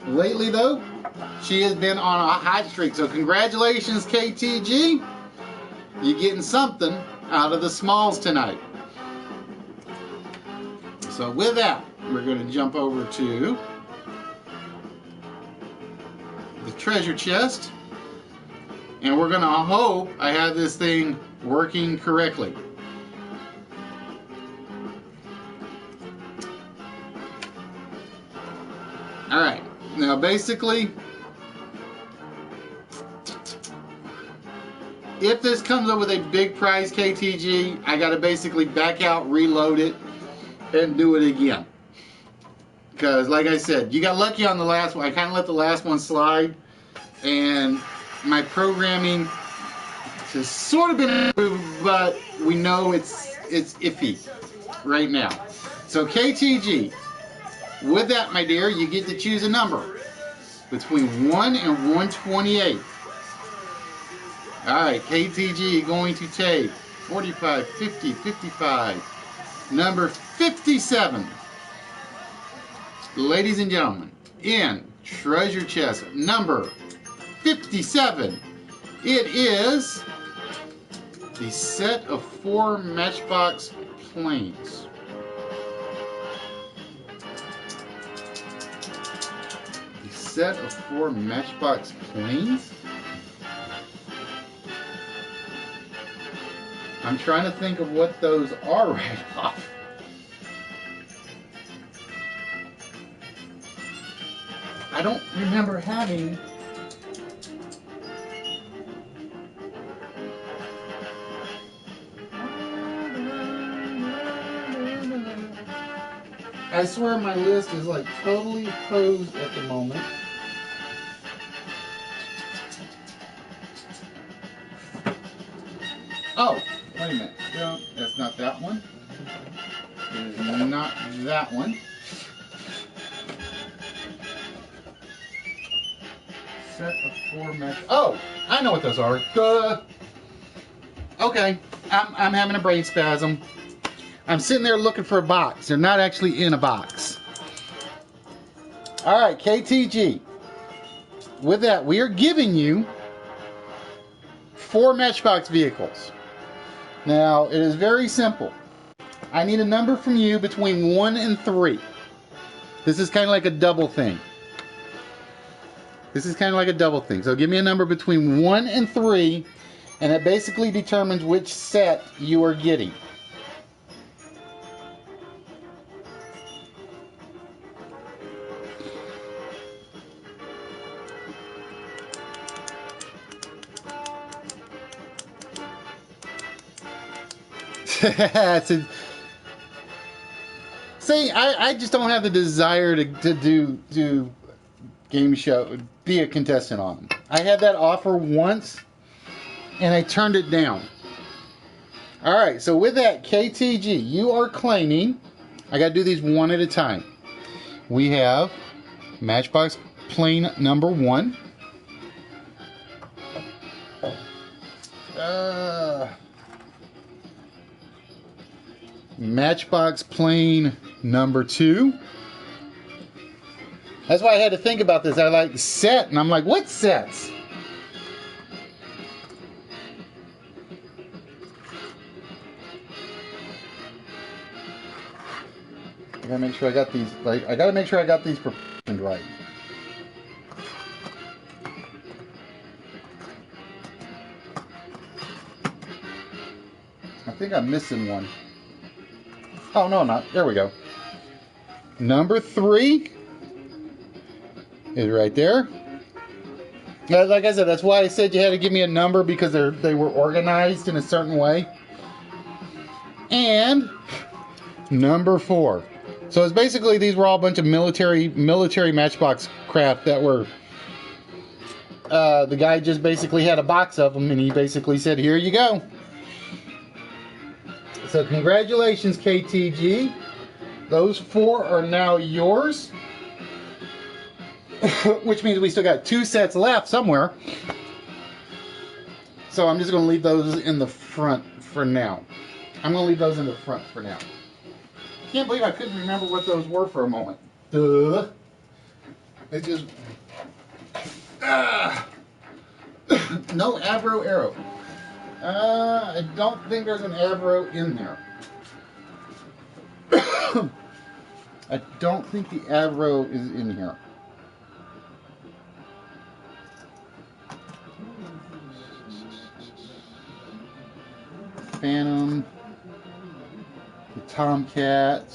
Lately though, she has been on a hot streak. So congratulations, KTG. You're getting something out of the smalls tonight. So with that, we're going to jump over to the treasure chest. And we're going to hope I have this thing working correctly. Alright, now basically, if this comes up with a big prize KTG, I got to basically back out, reload it, and do it again. Because like I said, you got lucky on the last one. I kind of let the last one slide, and my programming has sort of been improved, but we know it's iffy right now. So KTG, with that, my dear, you get to choose a number between 1 and 128. Alright, KTG going to take 45, 50, 55, number 57. Ladies and gentlemen, in treasure chest number 57, it is the set of 4 Matchbox planes. The set of 4 Matchbox planes? I'm trying to think of what those are right off. I don't remember having I swear my list is like totally posed at the moment. Oh, wait a minute. No, that's not that one. It is not that one. Set of 4 match. Oh, I know what those are. Duh. Okay, I'm having a brain spasm. I'm sitting there looking for a box. They're not actually in a box. All right, KTG. With that, we are giving you 4 Matchbox vehicles. Now, it is very simple. I need a number from you between 1 and 3. This is kind of like a double thing. So give me a number between 1 and 3, and it basically determines which set you are getting. See, I just don't have the desire to do game show, be a contestant on them. I had that offer once, and I turned it down. Alright, so with that, KTG, you are claiming, I got to do these one at a time. We have Matchbox plane number 1. Matchbox plane number 2. That's why I had to think about this. I like set, and I'm like, what sets? I gotta make sure I got these. Like, I gotta make sure I got these proportioned right. I think I'm missing one. Oh, no, I'm not. There we go. Number 3 is right there. Like I said, that's why I said you had to give me a number, because they were organized in a certain way. And Number 4. So it's basically, these were all a bunch of military Matchbox craft that were, the guy just basically had a box of them and he basically said, here you go. So congratulations, KTG. Those 4 are now yours. Which means we still got 2 sets left somewhere. So I'm just going to leave those in the front for now. Can't believe I couldn't remember what those were for a moment. Duh. It just... No Avro arrow. I don't think there's an Avro in there. I don't think the Avro is in here. Phantom, the Tomcat.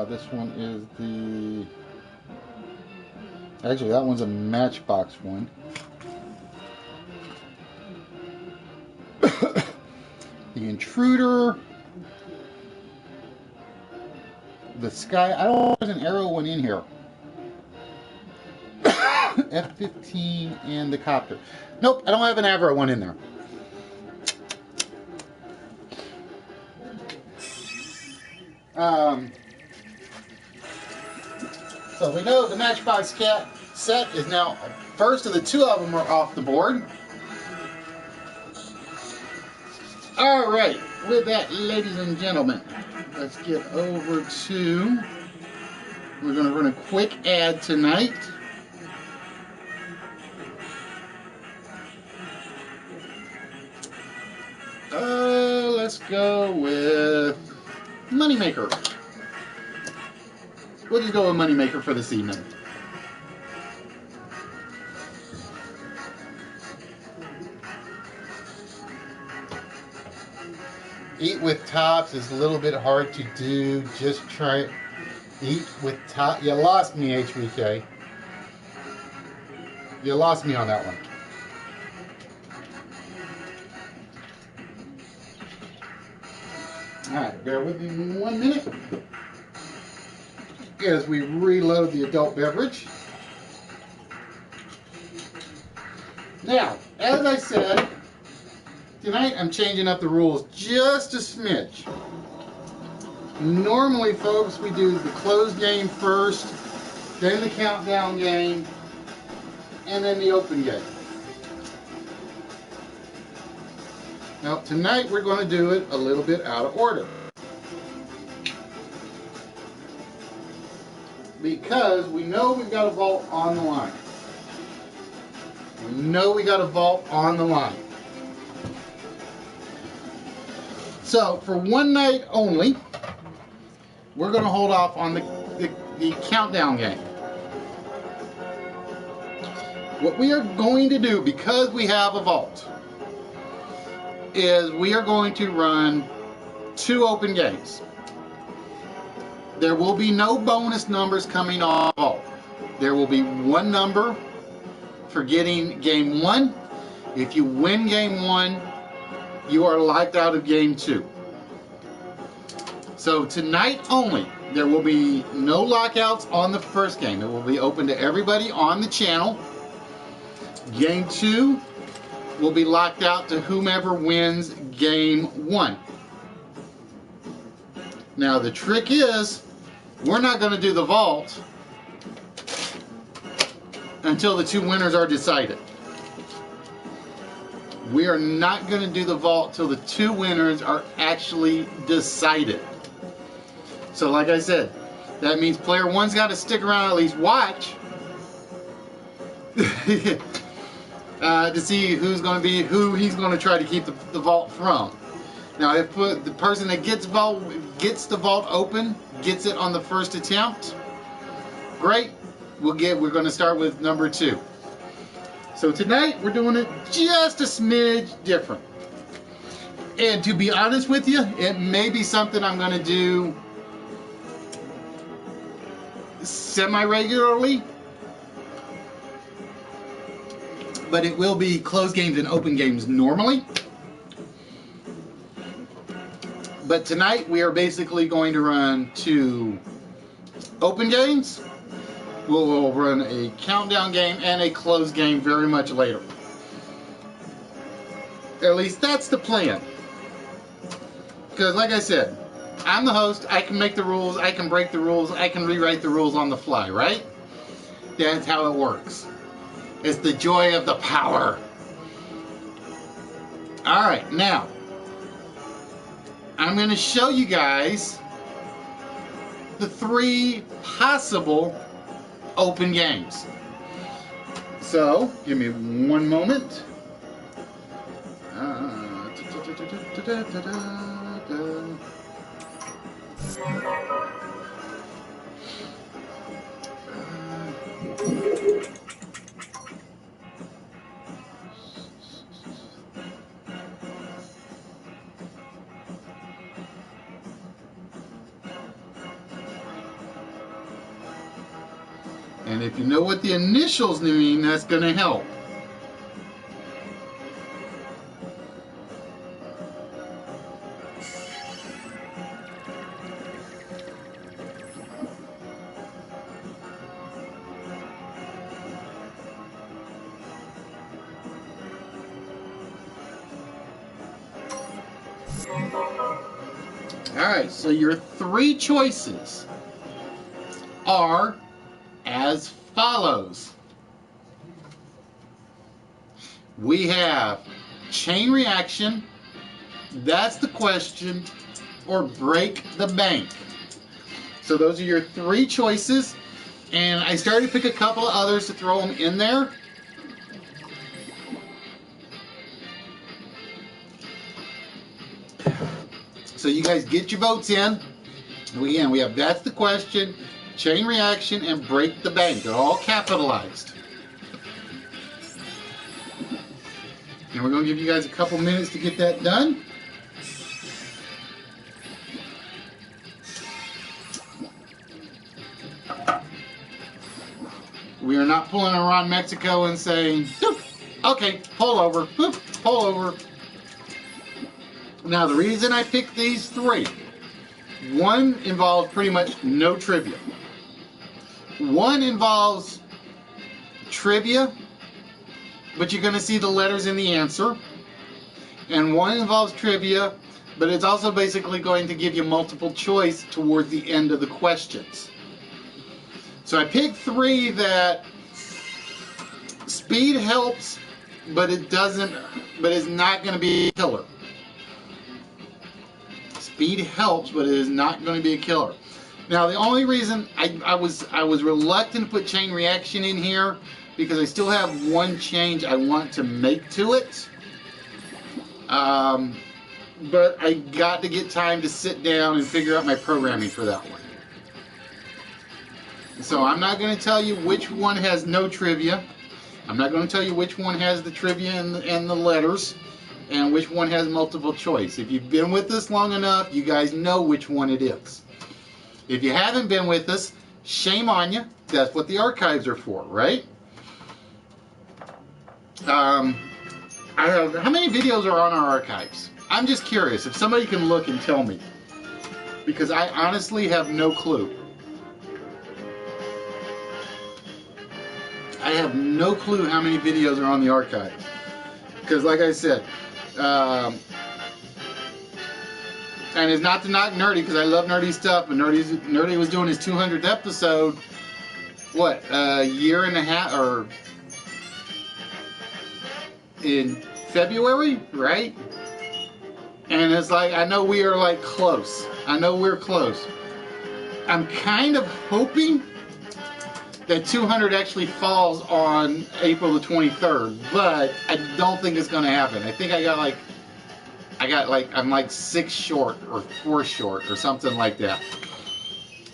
This one is the... Actually, that one's a Matchbox one. The Intruder. The Sky. I don't know if there's an Arrow one in here. F-15 and the Copter. Nope, I don't have an Avro one in there. So we know the Matchbox Cat set is now, first of the 2 of them are off the board. Alright, with that, ladies and gentlemen, let's get over to, we're going to run a quick ad tonight. Let's go with Moneymaker. We'll just go with Moneymaker for this evening. Eat with tops is a little bit hard to do. Just try it. Eat with top. You lost me, HBK. You lost me on that one. Alright, bear with me 1 minute as we reload the adult beverage. Now, as I said, tonight I'm changing up the rules just a smidge. Normally, folks, we do the closed game first, then the countdown game, and then the open game. Now, tonight we're going to do it a little bit out of order. Because we know we've got a vault on the line. So, for one night only, we're going to hold off on the countdown game. What we are going to do, because we have a vault, is we are going to run 2 open games. There will be no bonus numbers coming off. There will be 1 number for getting game 1. If you win game 1, you are locked out of game 2. So tonight only, there will be no lockouts on the first game. It will be open to everybody on the channel. Game 2 will be locked out to whomever wins game 1. Now the trick is, we're not going to do the vault until the 2 winners are decided. We are not going to do the vault till the 2 winners are actually decided. So like I said, that means player 1's got to stick around, at least watch, to see who he's going to try to keep the vault from. Now, if the person that gets the vault open, gets it on the first attempt, great. We're going to start with number 2. So tonight we're doing it just a smidge different. And to be honest with you, it may be something I'm going to do semi-regularly, but it will be closed games and open games normally. But tonight we are basically going to run 2 open games. We'll run a countdown game and a closed game very much later. At least that's the plan. Because like I said, I'm the host. I can make the rules. I can break the rules. I can rewrite the rules on the fly, right? That's how it works. It's the joy of the power. Alright, now I'm going to show you guys the 3 possible open games. So, give me one moment. And if you know what the initials mean, that's going to help. Alright, so your 3 choices are as follows. We have chain reaction, that's the question, or break the bank. So those are your 3 choices, and I started to pick a couple of others to throw them in there. So you guys get your votes in. Again, we have that's the question, chain reaction, and break the bank. They're all capitalized. And we're going to give you guys a couple minutes to get that done. We are not pulling around Mexico and saying, okay, pull over, pull over. Now, the reason I picked these 3, one involves pretty much no trivia. One involves trivia, but you're going to see the letters in the answer. And one involves trivia, but it's also basically going to give you multiple choice towards the end of the questions. So I picked 3 that speed helps, but it doesn't, but it's not going to be a killer. Speed helps, but it is not going to be a killer. Now, the only reason I was reluctant to put chain reaction in here because I still have one change I want to make to it. But I got to get time to sit down and figure out my programming for that one. So I'm not going to tell you which one has no trivia. I'm not going to tell you which one has the trivia and the letters, and which one has multiple choice. If you've been with us long enough, you guys know which one it is. If you haven't been with us, shame on you. That's what the archives are for, right? I have, how many videos are on our archives? I'm just curious if somebody can look and tell me, because I honestly have no clue. I have no clue how many videos are on the archive. Because like I said, and it's not to knock Nerdy, because I love Nerdy stuff, but Nerdy was doing his 200th episode, what, a year and a half, or in February, right? And it's like, I know we are like close. I know we're close. I'm kind of hoping that 200 actually falls on April the 23rd, but I don't think it's going to happen. I think I'm like 6 short or 4 short or something like that.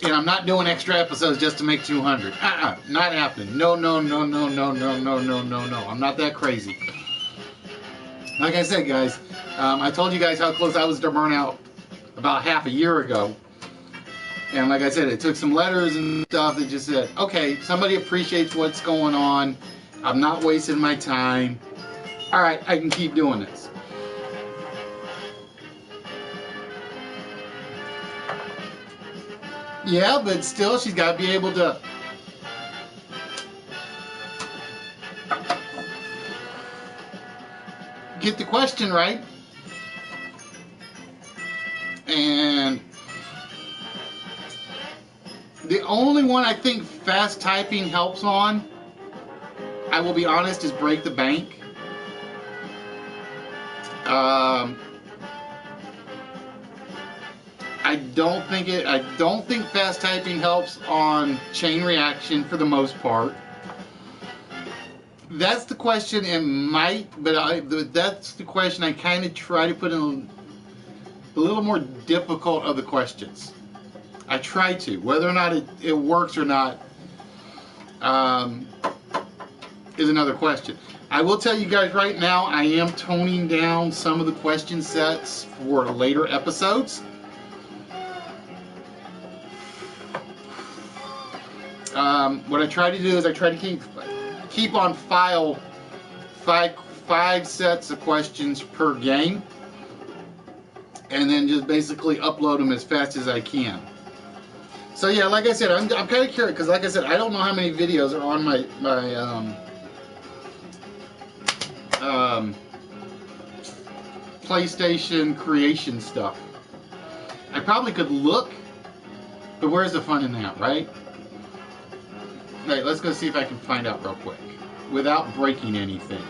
And I'm not doing extra episodes just to make 200. Not happening. No. I'm not that crazy. Like I said, guys, I told you guys how close I was to burnout about half a year ago. And like I said, it took some letters and stuff that just said, okay, somebody appreciates what's going on. I'm not wasting my time. All right, I can keep doing this. Yeah, but still, she's got to be able to get the question right. And the only one I think fast typing helps on, I will be honest, is break the bank. I don't think fast typing helps on chain reaction for the most part. That's the question it might, but that's the question I kind of try to put in a little more difficult of the questions. I try to. Whether or not it works or not is another question. I will tell you guys right now, I am toning down some of the question sets for later episodes. What I try to do is I try to keep on file five sets of questions per game, and then just basically upload them as fast as I can. So yeah, like I said, I'm kind of curious because, like I said, I don't know how many videos are on my PlayStation creation stuff. I probably could look, but where's the fun in that, right? Right, let's go see if I can find out real quick without breaking anything.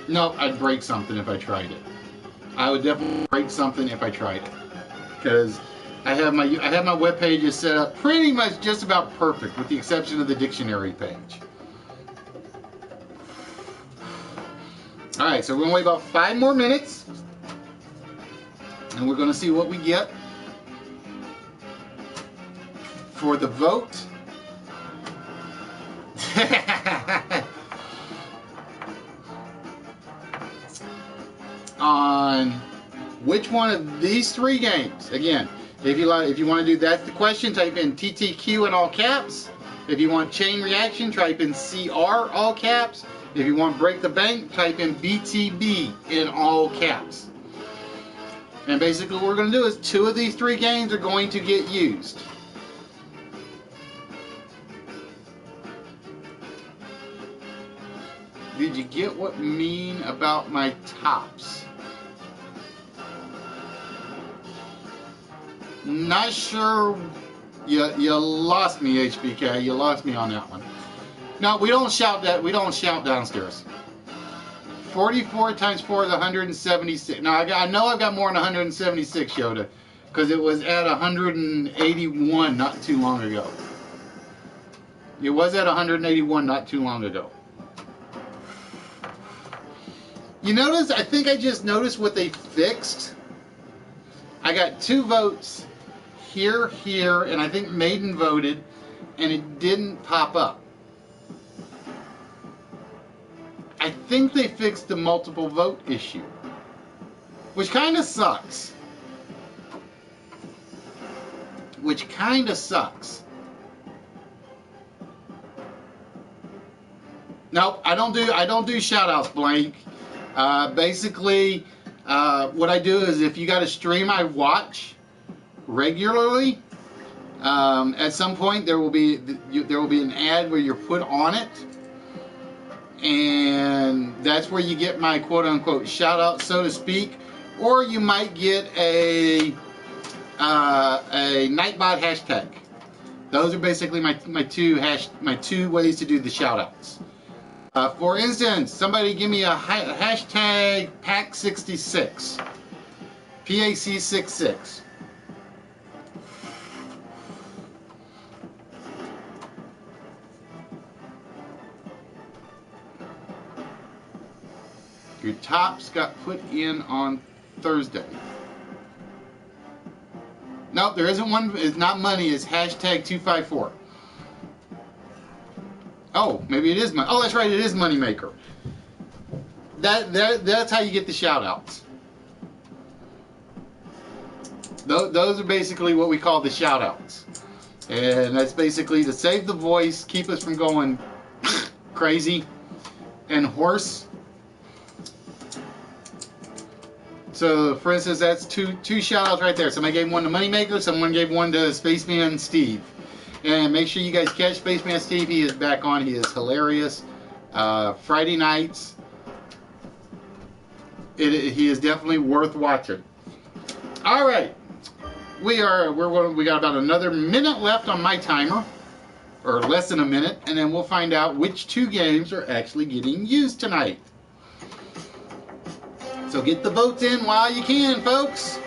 Nope, I'd break something if I tried it. I would definitely break something if I tried it, because I have my web pages set up pretty much just about perfect, with the exception of the dictionary page. All right, so we're gonna wait about 5 more minutes, and we're gonna see what we get for the vote. On which one of these 3 games. Again, if you want to do that's the question, type in TTQ in all caps. If you want chain reaction, type in CR all caps. If you want break the bank, type in BTB in all caps. And basically what we're going to do is 2 of these 3 games are going to get used. Did you get what I mean about my tops? Not sure. You lost me, HBK. You lost me on that one. No, we don't shout that. We don't shout downstairs. 44 times 4 is 176. Now I know I've got more than 176, Yoda, because it was at 181 not too long ago. It was at 181 not too long ago. You notice? I think I just noticed what they fixed. I got 2 votes here, and I think Maiden voted, and it didn't pop up. I think they fixed the multiple vote issue, which kind of sucks. Nope, I don't do shout outs, Blank. Basically, what I do is if you got a stream I watch regularly, at some point there will be an ad where you're put on it, and that's where you get my quote unquote shout out, so to speak, or you might get a Nightbot hashtag. Those are basically my two ways to do the shout outs. For instance, somebody give me a hashtag PAC66. PAC66. Your tops got put in on Thursday. Nope, there isn't one. It's not money. It's hashtag 254. Oh, maybe it is money. Oh, that's right. It is Moneymaker. That's how you get the shout outs. Those are basically what we call the shout outs. And that's basically to save the voice, keep us from going crazy and hoarse. So, for instance, that's two shout-outs right there. Somebody gave one to Moneymaker, someone gave one to Spaceman Steve. And make sure you guys catch Spaceman Steve. He is back on. He is hilarious. Friday nights. He is definitely worth watching. All right. We got about another minute left on my timer. Or less than a minute. And then we'll find out which 2 games are actually getting used tonight. So get the votes in while you can, folks.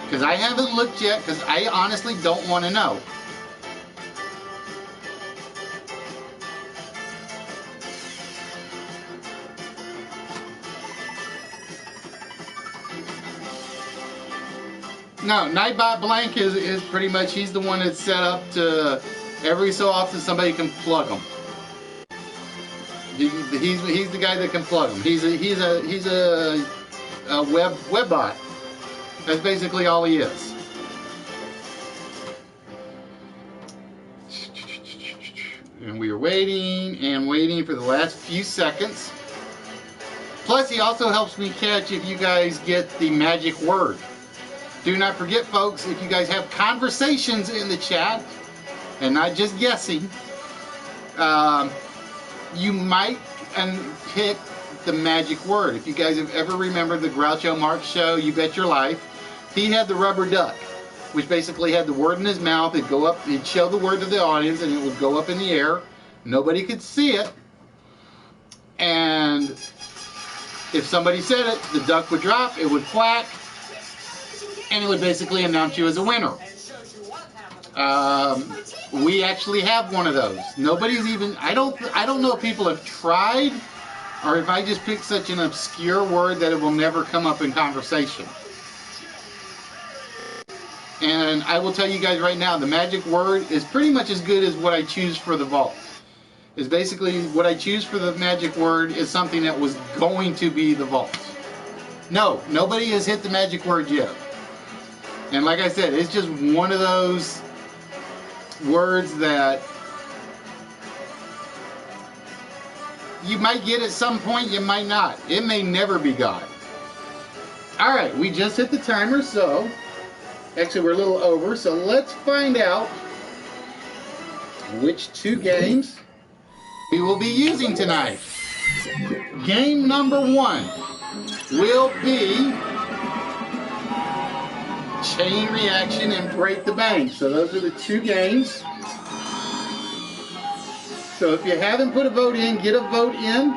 Because I haven't looked yet, because I honestly don't want to know. No, Nightbot Blank is pretty much, he's the one that's set up to every so often somebody can plug him. He's the guy that can plug him. He's a web bot. That's basically all he is. And we are waiting and waiting for the last few seconds. Plus, he also helps me catch if you guys get the magic word. Do not forget, folks, if you guys have conversations in the chat and not just guessing, you might pick the magic word. If you guys have ever remembered the Groucho Marx show, You Bet Your Life, he had the rubber duck, which basically had the word in his mouth. It'd go up, he'd show the word to the audience, and it would go up in the air. Nobody could see it. And if somebody said it, the duck would drop, it would quack, and it would basically announce you as a winner. We actually have one of those. Nobody's even, I don't know if people have tried, or if I just picked such an obscure word that it will never come up in conversation. And I will tell you guys right now, the magic word is pretty much as good as what I choose for the vault. Is basically what I choose for the magic word is something that was going to be the vault. No, nobody has hit the magic word yet. And like I said, it's just one of those words that you might get at some point, you might not. It may never be God. Alright, we just hit the timer, so actually we're a little over, so let's find out which 2 games we will be using tonight. Game number 1 will be Chain Reaction and Break the Bank. So those are the 2 games. So if you haven't put a vote in, get a vote in.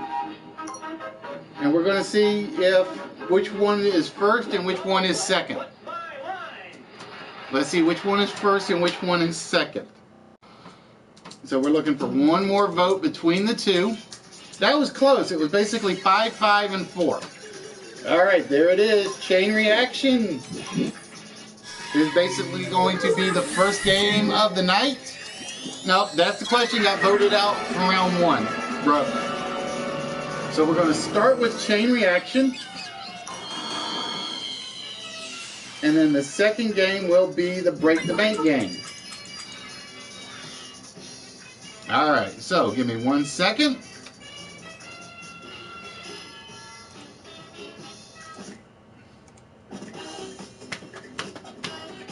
And we're going to see which one is first and which one is second. Let's see which one is first and which one is second. So we're looking for one more vote between the 2. That was close. It was basically 5, 5, and 4. All right, there it is. Chain Reaction is basically going to be the first game of the night. Nope, that's the question. Got voted out from round 1, bro. So we're going to start with Chain Reaction. And then the second game will be the Break the Bank game. Alright, so give me 1 second.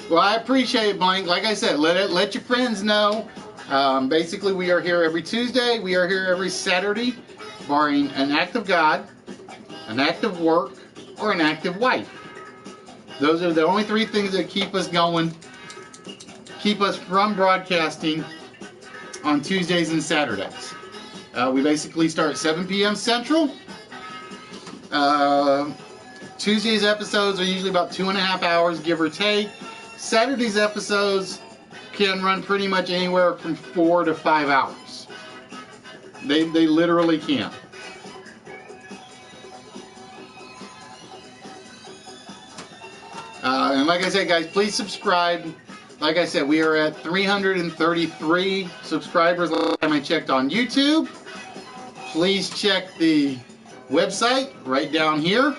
Well, I appreciate it, Blank. Like I said, let your friends know. Basically, we are here every Tuesday. We are here every Saturday, barring an act of God, an act of work, or an act of wife. Those are the only 3 things that keep us going, keep us from broadcasting on Tuesdays and Saturdays. We basically start at 7 p.m. Central. Tuesdays episodes are usually about 2.5 hours, give or take. Saturday's episodes can run pretty much anywhere from 4 to 5 hours. They literally can. And like I said, guys, please subscribe. Like I said, we are at 333 subscribers last time I checked on YouTube. Please check the website right down here.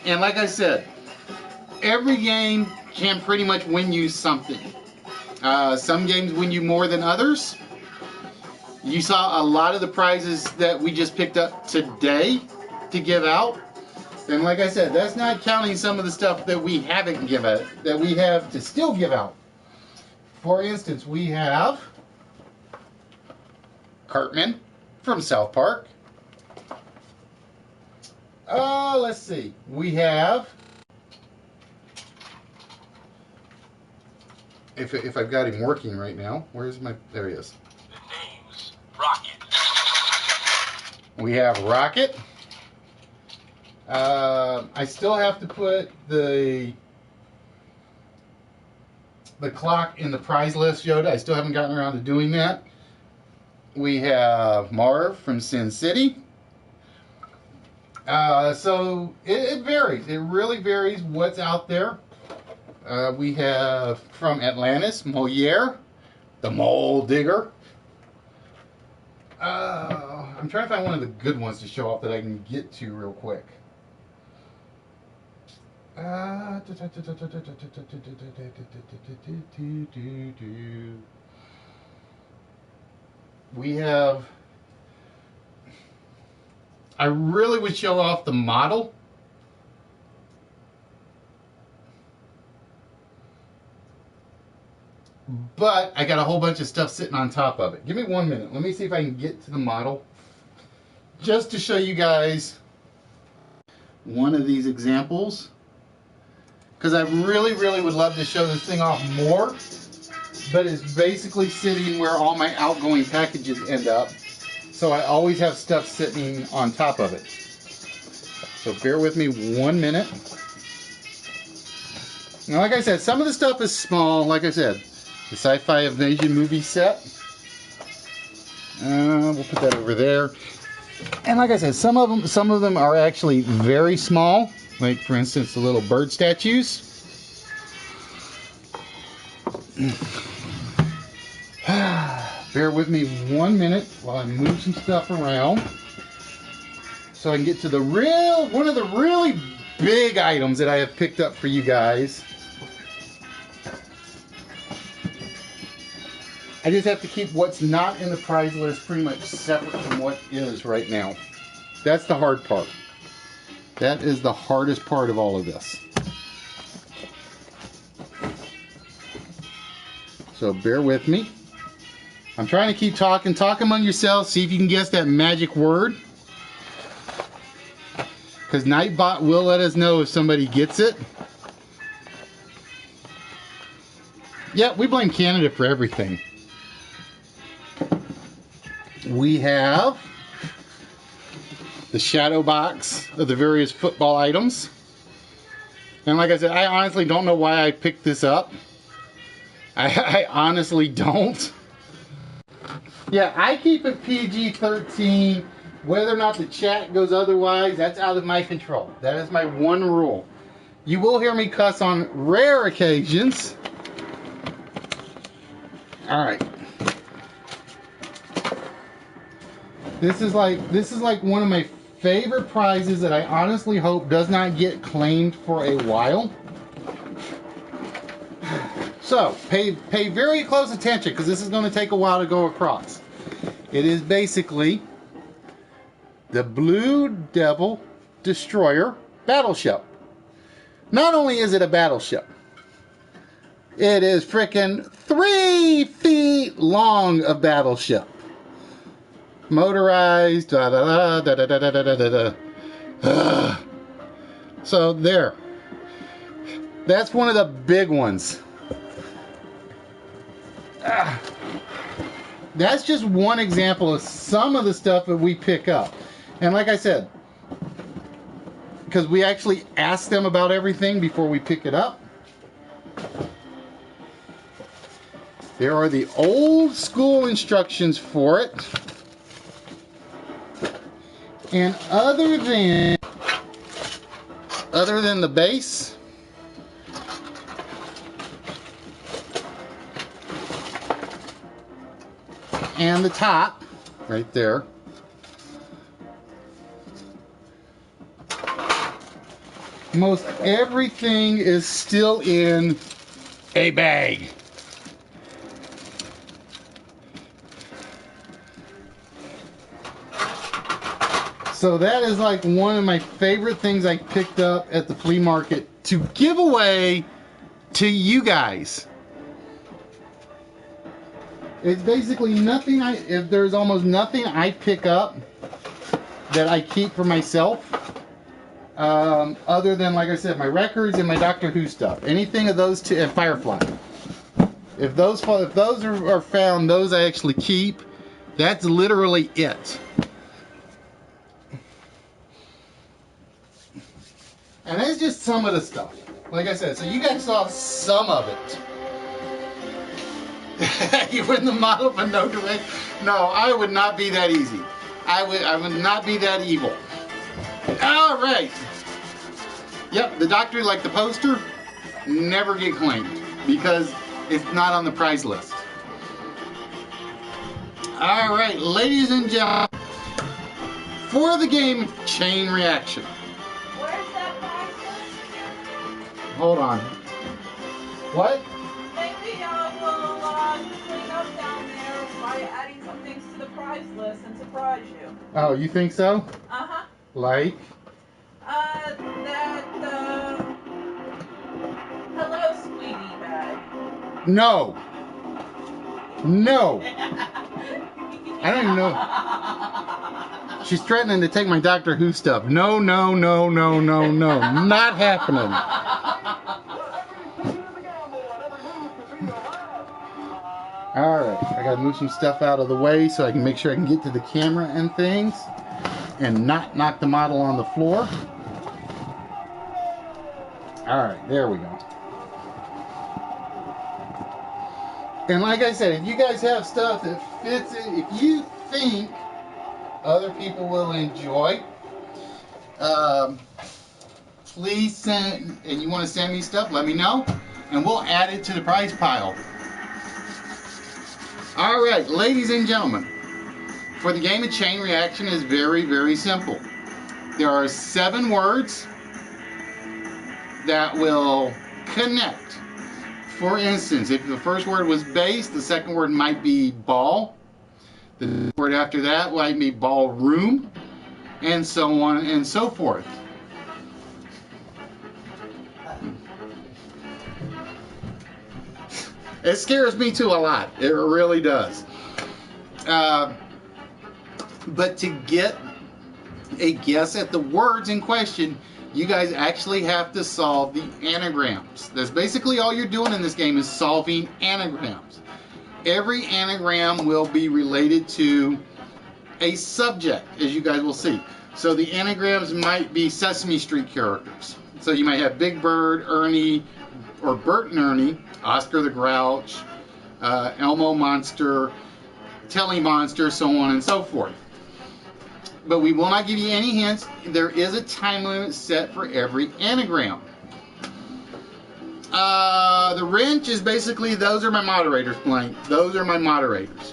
And like I said, every game can pretty much win you something. Some games win you more than others. You saw a lot of the prizes that we just picked up today to give out. And like I said, that's not counting some of the stuff that we haven't given, that we have to still give out. For instance, we have Cartman from South Park. Let's see. We have, if I've got him working right now, where's my, there he is. The name's Rocket. We have Rocket. I still have to put the clock in the prize list, Yoda. I still haven't gotten around to doing that. We have Marv from Sin City. So it varies. It really varies what's out there. We have from Atlantis, Moliere, the Mole Digger. I'm trying to find one of the good ones to show off that I can get to real quick. We have, I really would show off the model. But I got a whole bunch of stuff sitting on top of it. Give me 1 minute. Let me see if I can get to the model. Just to show you guys one of these examples. Because I really, really would love to show this thing off more. But it's basically sitting where all my outgoing packages end up. So I always have stuff sitting on top of it. So bear with me 1 minute. Now, like I said, some of the stuff is small. Like I said, the Sci-Fi Invasion movie set. We'll put that over there. And like I said, some of them are actually very small. Like, for instance, the little bird statues. Bear with me 1 minute while I move some stuff around so I can get to the one of the really big items that I have picked up for you guys. I just have to keep what's not in the prize list pretty much separate from what is right now. That's the hard part. That is the hardest part of all of this. So bear with me. I'm trying to keep talking. Talk among yourselves. See if you can guess that magic word. Because Nightbot will let us know if somebody gets it. Yeah, we blame Canada for everything. We have the shadow box of the various football items. And like I said, I honestly don't know why I picked this up. I honestly don't. Yeah, I keep it PG-13. Whether or not the chat goes otherwise, that's out of my control. That is my one rule. You will hear me cuss on rare occasions. Alright. This is like one of my favorite prizes that I honestly hope does not get claimed for a while. So, pay very close attention because this is going to take a while to go across. It is basically the Blue Devil Destroyer battleship. Not only is it a battleship, it is frickin' 3 feet long of battleship. Motorized, da da da da da da da da da. So there. That's one of the big ones. That's just one example of some of the stuff that we pick up. And like I said, because we actually ask them about everything before we pick it up. There are the old school instructions for it. And other than the base, and the top, right there, most everything is still in a bag. So that is like one of my favorite things I picked up at the flea market to give away to you guys. It's basically nothing there's almost nothing I pick up that I keep for myself. Other than, like I said, my records and my Doctor Who stuff. Anything of those two, and Firefly. If those are found, those I actually keep. That's literally it. And that's just some of the stuff. Like I said, so you guys saw some of it. You win the model for no direct. No, I would not be that easy. I would not be that evil. All right. Yep, the Doctor, like the poster, never get claimed because it's not on the prize list. All right, ladies and gentlemen, for the game Chain Reaction. Where's that prize list? Hold on. What? Maybe we'll clean up down there by adding some things to the prize list and surprise you. Oh, you think so? Uh-huh. Like? That, Hello, Sweetie bag. No. No. I don't even know. She's threatening to take my Doctor Who stuff. No, no, no, no, no, no. Not happening. Alright, I gotta move some stuff out of the way so I can make sure I can get to the camera and things and not knock the model on the floor. Alright, there we go. And like I said, if you guys have stuff that fits it, if you think other people will enjoy, please send, and you want to send me stuff, let me know, and we'll add it to the prize pile. Alright, ladies and gentlemen, for the game of Chain Reaction is very, very simple. There are 7 words that will connect. For instance, if the first word was base, the second word might be ball. The word after that might be ballroom, and so on and so forth. It scares me too a lot. It really does. But to get a guess at the words in question, you guys actually have to solve the anagrams. That's basically all you're doing in this game is solving anagrams. Every anagram will be related to a subject, as you guys will see. So the anagrams might be Sesame Street characters. So you might have Big Bird, Ernie, or Bert and Ernie, Oscar the Grouch, Elmo Monster, Telly Monster, so on and so forth. But we will not give you any hints. There is a time limit set for every anagram. The wrench is basically, those are my moderators, blank. Those are my moderators.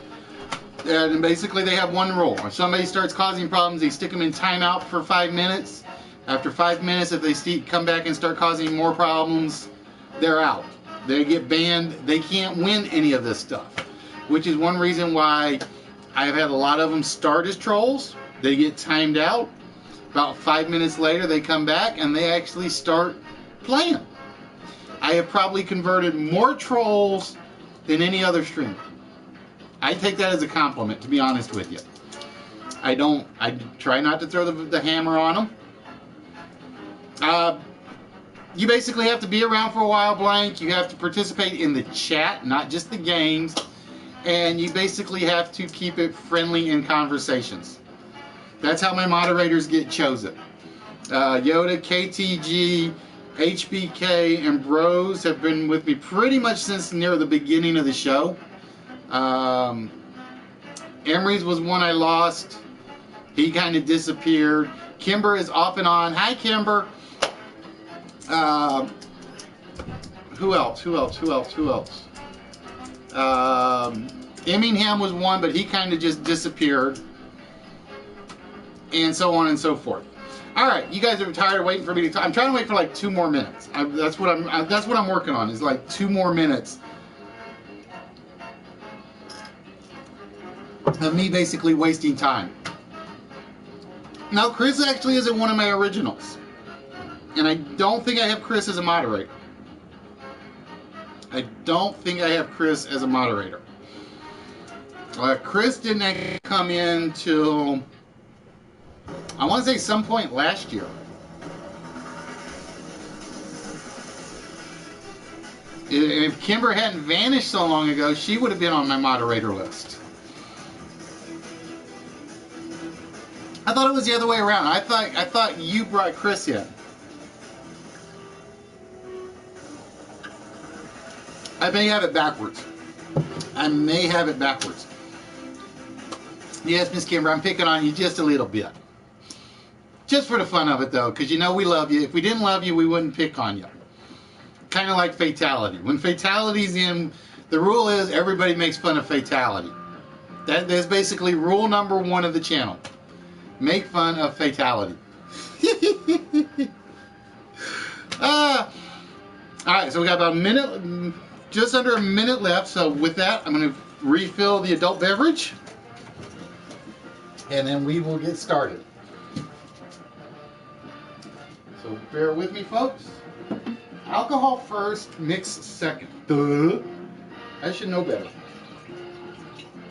And basically they have one rule. If somebody starts causing problems, they stick them in timeout for 5 minutes. After 5 minutes, if they come back and start causing more problems, they're out. They get banned. They can't win any of this stuff. Which is one reason why I've had a lot of them start as trolls. They get timed out. About 5 minutes later, they come back and they actually start playing. I have probably converted more trolls than any other streamer. I take that as a compliment, to be honest with you. I try not to throw the hammer on them. You basically have to be around for a while, blank. You have to participate in the chat, not just the games. And you basically have to keep it friendly in conversations. That's how my moderators get chosen. Yoda, KTG, HBK, and Bros have been with me pretty much since near the beginning of the show. Emery's was one I lost. He kind of disappeared. Kimber is off and on. Hi, Kimber. Who else? Emmingham was one, but he kind of just disappeared. And so on and so forth. All right, you guys are tired of waiting for me to talk. I'm trying to wait for like 2 more minutes. That's what I'm working on. Is like 2 more minutes of me basically wasting time. Now, Chris actually isn't one of my originals. And I don't think I have Chris as a moderator. I don't think I have Chris as a moderator. Chris didn't actually come in till, I want to say, some point last year. If Kimber hadn't vanished so long ago, she would have been on my moderator list. I thought it was the other way around. I thought you brought Chris in. I may have it backwards. I may have it backwards. Yes, Miss Kimber, I'm picking on you just a little bit. Just for the fun of it, though, because you know we love you. If we didn't love you, we wouldn't pick on you. Kind of like Fatality. When Fatality's in, the rule is everybody makes fun of Fatality. That's basically rule number 1 of the channel. Make fun of Fatality. Alright, so we got about a minute, just under a minute left. So with that, I'm going to refill the adult beverage. And then we will get started. So bear with me, folks. Alcohol first, mix second. Duh. I should know better.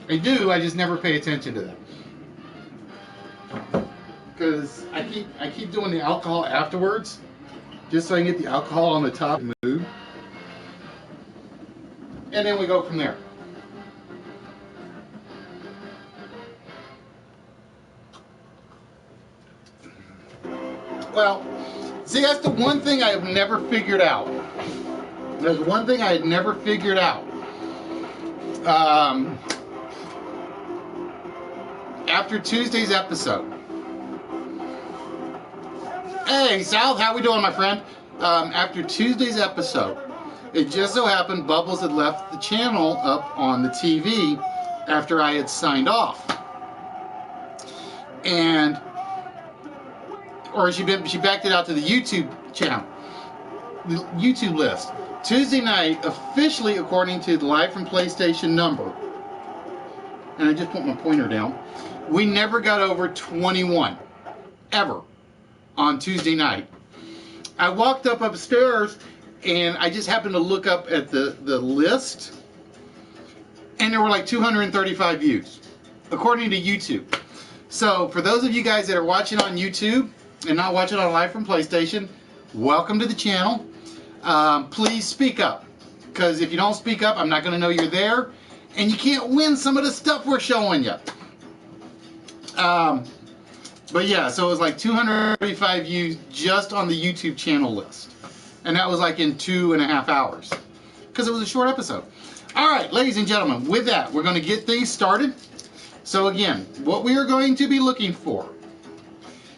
I do, I just never pay attention to that. Because I keep doing the alcohol afterwards, just so I can get the alcohol on the top mood. And then we go from there. Well, see, that's the one thing I have never figured out. There's one thing I had never figured out. After Tuesday's episode. Hey, South, how we doing, my friend? After Tuesday's episode, it just so happened Bubbles had left the channel up on the TV after I had signed off. Or she backed it out to the YouTube channel, the YouTube list. Tuesday night, officially according to the Live from PlayStation number, and I just put my pointer down, we never got over 21, ever, on Tuesday night. I walked upstairs, and I just happened to look up at the list, and there were like 235 views, according to YouTube. So, for those of you guys that are watching on YouTube, and not watching on Live from PlayStation, welcome to the channel. Please speak up, because if you don't speak up, I'm not going to know you're there, and you can't win some of the stuff we're showing you. But yeah, so it was like 235 views just on the YouTube channel list, and that was like in 2.5 hours, because it was a short episode. Alright, ladies and gentlemen, with that, we're going to get things started. So again, what we are going to be looking for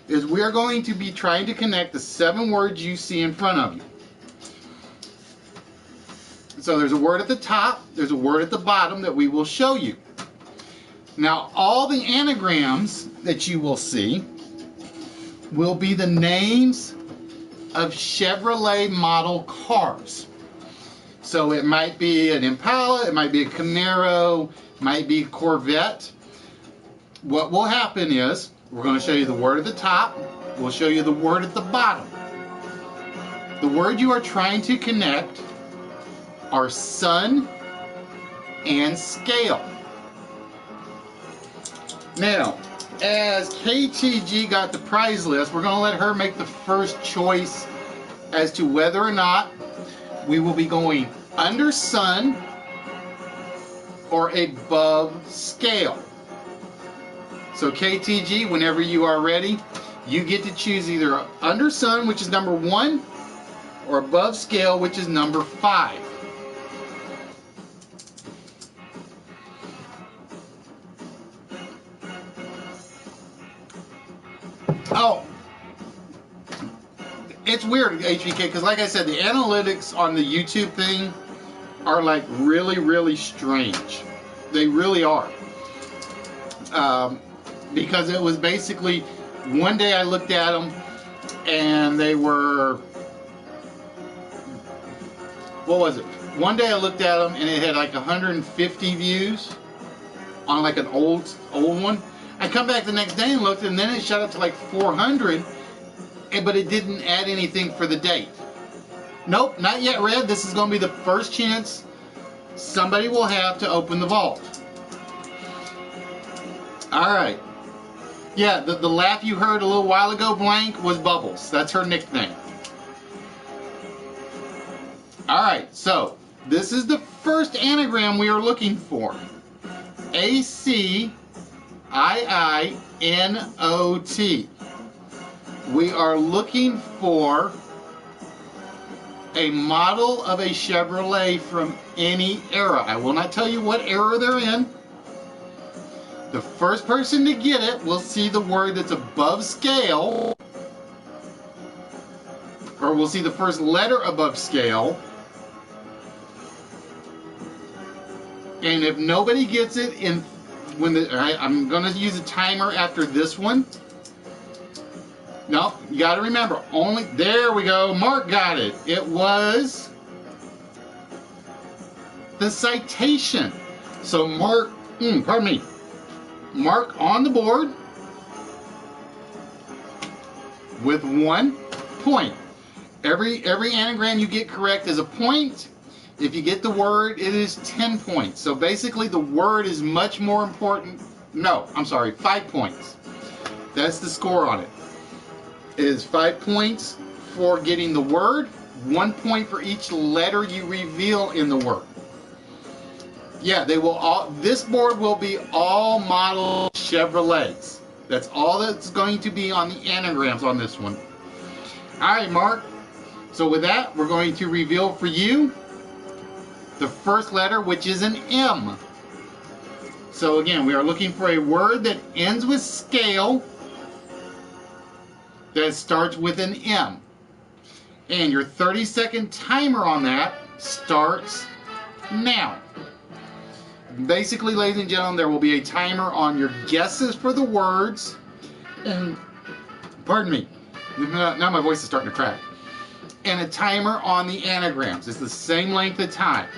is we are going to be trying to connect the 7 words you see in front of you. So there's a word at the top, there's a word at the bottom that we will show you. Now all the anagrams that you will see will be the names of Chevrolet model cars. So it might be an Impala, it might be a Camaro, it might be a Corvette. What will happen is, we're going to show you the word at the top. We'll show you the word at the bottom. The word you are trying to connect are sun and scale. Now, as KTG got the prize list, we're going to let her make the first choice as to whether or not we will be going under sun or above scale. So KTG, whenever you are ready, you get to choose either under sun, which is number 1, or above scale, which is number 5. Oh, it's weird, HBK, because like I said, the analytics on the YouTube thing are like really, really strange. They really are. Because it was basically, one day I looked at them and they were, what was it? One day I looked at them and it had like 150 views on like an old one. I come back the next day and looked, and then it shot up to like 400, but it didn't add anything for the date. Nope, not yet, Red. This is going to be the first chance somebody will have to open the vault. Alright. Yeah, the laugh you heard a little while ago, Blank, was Bubbles. That's her nickname. Alright, so this is the first anagram we are looking for. ACIINOT. We are looking for a model of a Chevrolet from any era. I will not tell you what era they're in. The first person to get it will see the word that's above scale, or we'll see the first letter above scale. And if nobody gets it I'm going to use a timer after this one. No, you got to remember, there we go, Mark got it. It was the citation. So Mark, pardon me, Mark on the board with 1 point. Every anagram you get correct is a point. If you get the word, it is 10 points. So basically the word is much more important. No, I'm sorry, 5 points. That's the score on it. It is 5 points for getting the word, 1 point for each letter you reveal in the word. Yeah, they will all. This board will be all model Chevrolets. That's all that's going to be on the anagrams on this one. All right, Mark. So with that, we're going to reveal for you the first letter, which is an M. So again, we are looking for a word that ends with scale, that starts with an M. And your 30-second timer on that starts now. Basically, ladies and gentlemen, there will be a timer on your guesses for the words. And, pardon me, now my voice is starting to crack. And a timer on the anagrams. It's the same length of time.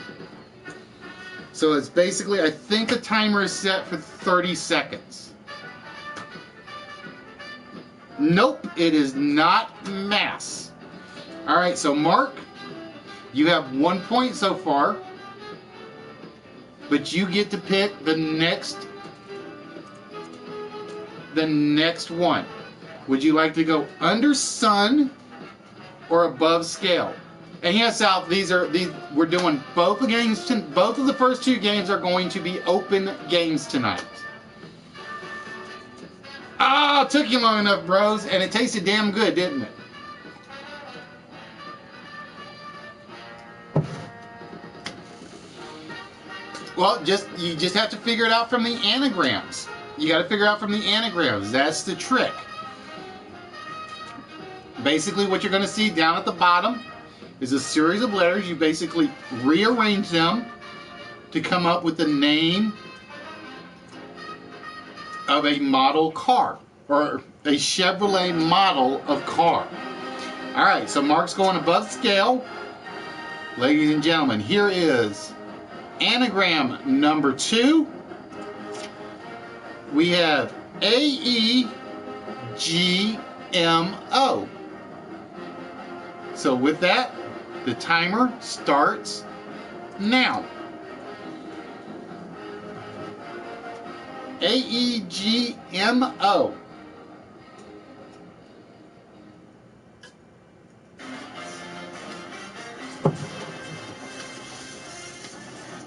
So it's basically, I think the timer is set for 30 seconds. Nope, it is not mass. Alright, so Mark, you have 1 point so far. But you get to pick the next one. Would you like to go under sun or above scale? And yes, Al, we're doing both the games. Both of the first 2 games are going to be open games tonight. Ah, it took you long enough, bros, and it tasted damn good, didn't it? Well, you just have to figure it out from the anagrams. You got to figure out from the anagrams. That's the trick. Basically, what you're going to see down at the bottom is a series of letters. You basically rearrange them to come up with the name of a model car, or a Chevrolet model of car. All right, so Mark's going above scale. Ladies and gentlemen, here is anagram number 2. We have AEGMO. So with that, the timer starts now. AEGMO.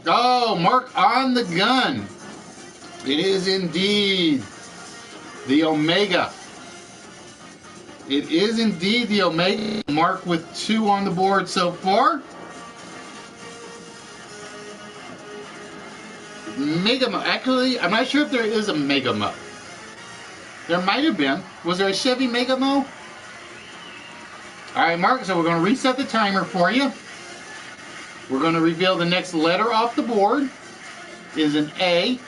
Oh, Mark on the gun. It is indeed the Omega. It is indeed the Omega. Mark with 2 on the board so far. Megamo. Actually, I'm not sure if there is a Megamo. There might have been. Was there a Chevy Megamo? Alright, Mark, so we're going to reset the timer for you. We're going to reveal the next letter off the board is an A,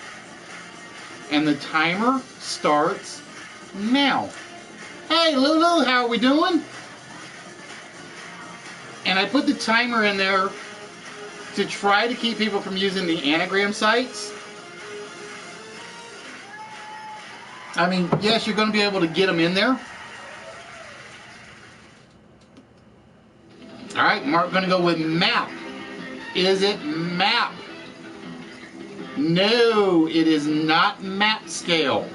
and the timer starts now. Hey Lulu, how are we doing? And I put the timer in there to try to keep people from using the anagram sites. I mean, yes, you're going to be able to get them in there. All right, Mark, going to go with map. Is it map? No, it is not map scale.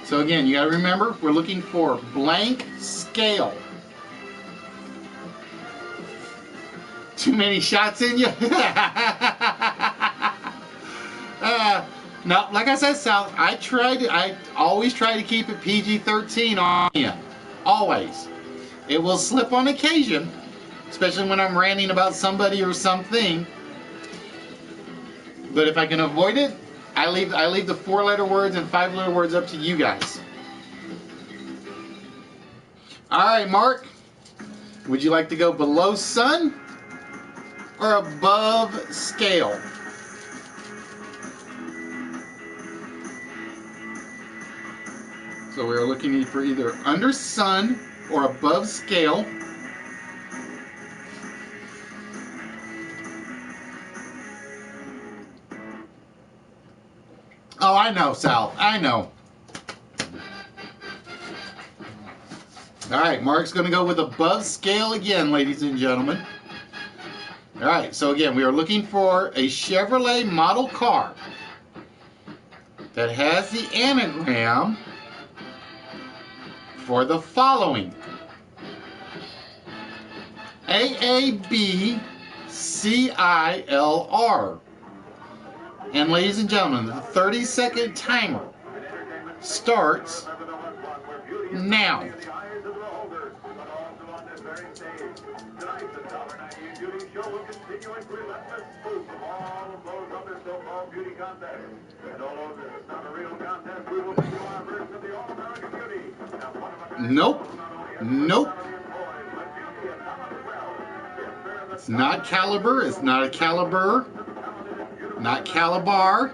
So again, you got to remember, we're looking for blank scale. Too many shots in you? No, like I said, Sal, I always try to keep it PG-13 on you. Always. It will slip on occasion, especially when I'm ranting about somebody or something. But if I can avoid it, I leave the 4-letter words and 5-letter words up to you guys. All right, Mark. Would you like to go below sun or above scale? So we are looking for either under sun or above scale. Oh, I know, Sal. I know. All right, Mark's going to go with above scale again, ladies and gentlemen. All right, so again, we are looking for a Chevrolet model car that has the anagram for the following: AABCILR. And ladies and gentlemen, the 30-second timer starts now. Nope. Nope. It's not caliber. It's not a caliber. Not calibar.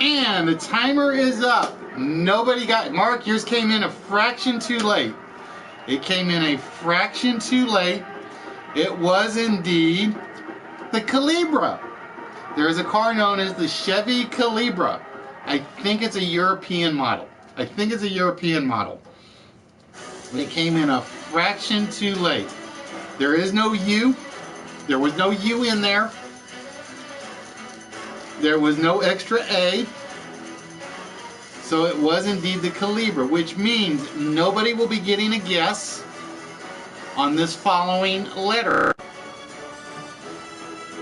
And the timer is up. Nobody got... Mark, yours came in a fraction too late. It came in a fraction too late. It was indeed the Calibra. There is a car known as the Chevy Calibra. I think it's a European model. It came in a fraction too late. There is no U. There was no U in there. There was no extra A. So it was indeed the Calibra, which means nobody will be getting a guess on this following letter.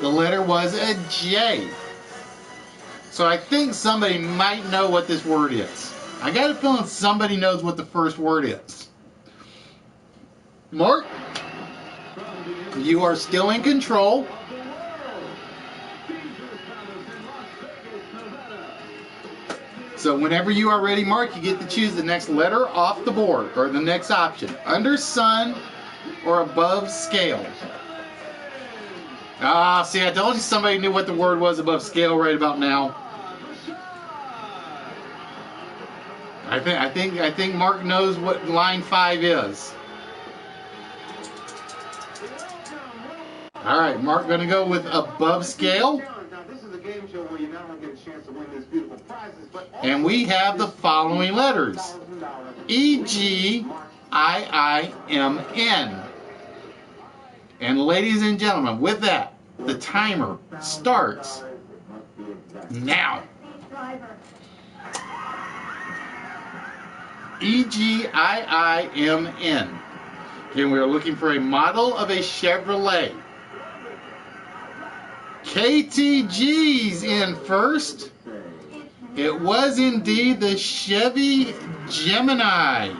The letter was a J. So I think somebody might know what this word is. I got a feeling somebody knows what the first word is. Mark, you are still in control. So whenever you are ready, Mark, you get to choose the next letter off the board, or the next option. Under sun or above scale. Ah, see, I told you somebody knew what the word was above scale right about now. I think Mark knows what line 5 is. All right, Mark going to go with above scale. And we have the following letters: E-G-I-I-M-N. And ladies and gentlemen, with that, the timer starts now. E-G-I-I-M-N. Again, we are looking for a model of a Chevrolet. KTG's in first. It was indeed the Chevy Gemini.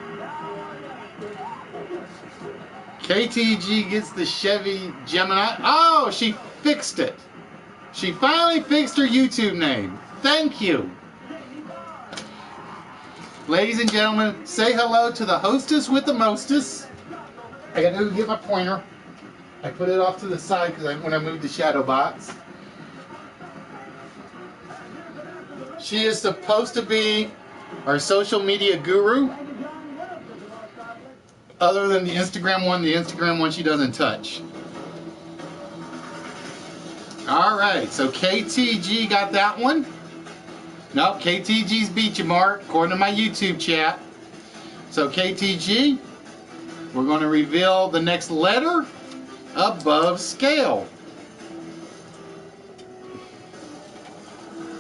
KTG gets the Chevy Gemini. Oh, she fixed it. She finally fixed her YouTube name. Thank you. Ladies and gentlemen, say hello to the hostess with the mostest. I gotta go get my pointer. I put it off to the side because when I moved the shadow box. She is supposed to be our social media guru. Other than the Instagram one she doesn't touch. All right, so KTG got that one. Nope, KTG's beat you, Mark, according to my YouTube chat. So KTG, we're going to reveal the next letter above scale.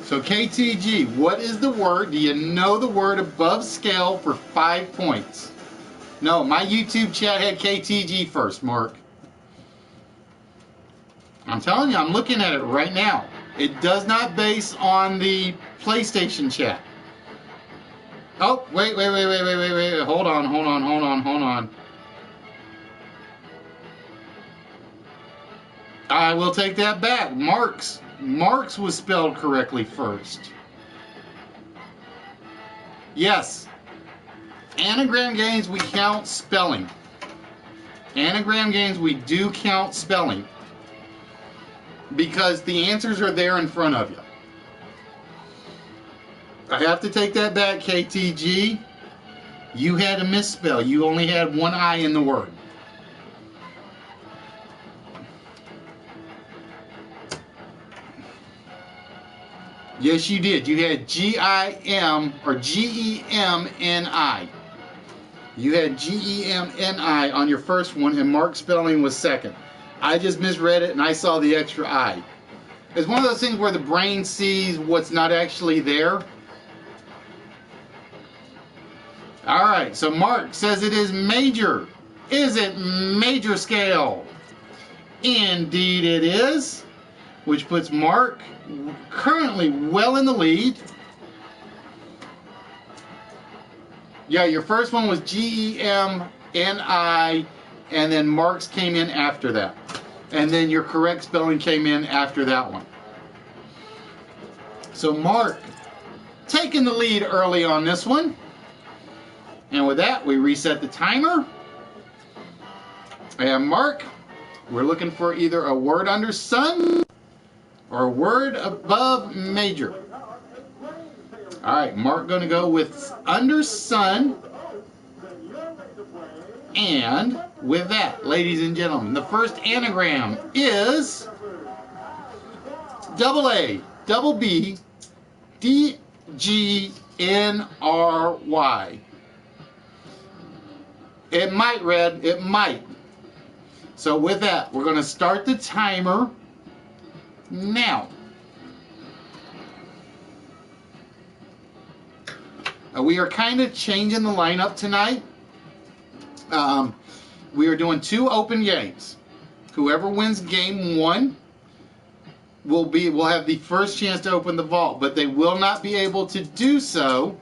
So KTG, what is the word? Do you know the word above scale for 5 points? No, my YouTube chat had KTG first, Mark. I'm telling you, I'm looking at it right now. It does not base on the PlayStation chat. Oh, wait. Hold on. I will take that back. Mark's was spelled correctly first. Yes. Anagram games, we count spelling. Anagram games, we do count spelling. Because the answers are there in front of you. I have to take that back, KTG. You had a misspell. You only had one I in the word. Yes, you did. You had G-I-M or G-E-M-N-I. You had G-E-M-N-I on your first one, and Mark's spelling was second. I just misread it, and I saw the extra I. It's one of those things where the brain sees what's not actually there. All right, so Mark says it is major. Is it major scale? Indeed it is, which puts Mark currently well in the lead. Yeah, your first one was G-E-M-N-I, and then Mark's came in after that. And then your correct spelling came in after that one. So Mark taking the lead early on this one. And with that, we reset the timer. And Mark, we're looking for either a word under sun or a word above major. All right, Mark going to go with under sun. And with that, ladies and gentlemen, the first anagram is double A, double B, D, G, N, R, Y. It might, Red. It might. So with that, we're going to start the timer now. We are kind of changing the lineup tonight. We are doing 2 open games. Whoever wins game 1 will have the first chance to open the vault, but they will not be able to do so.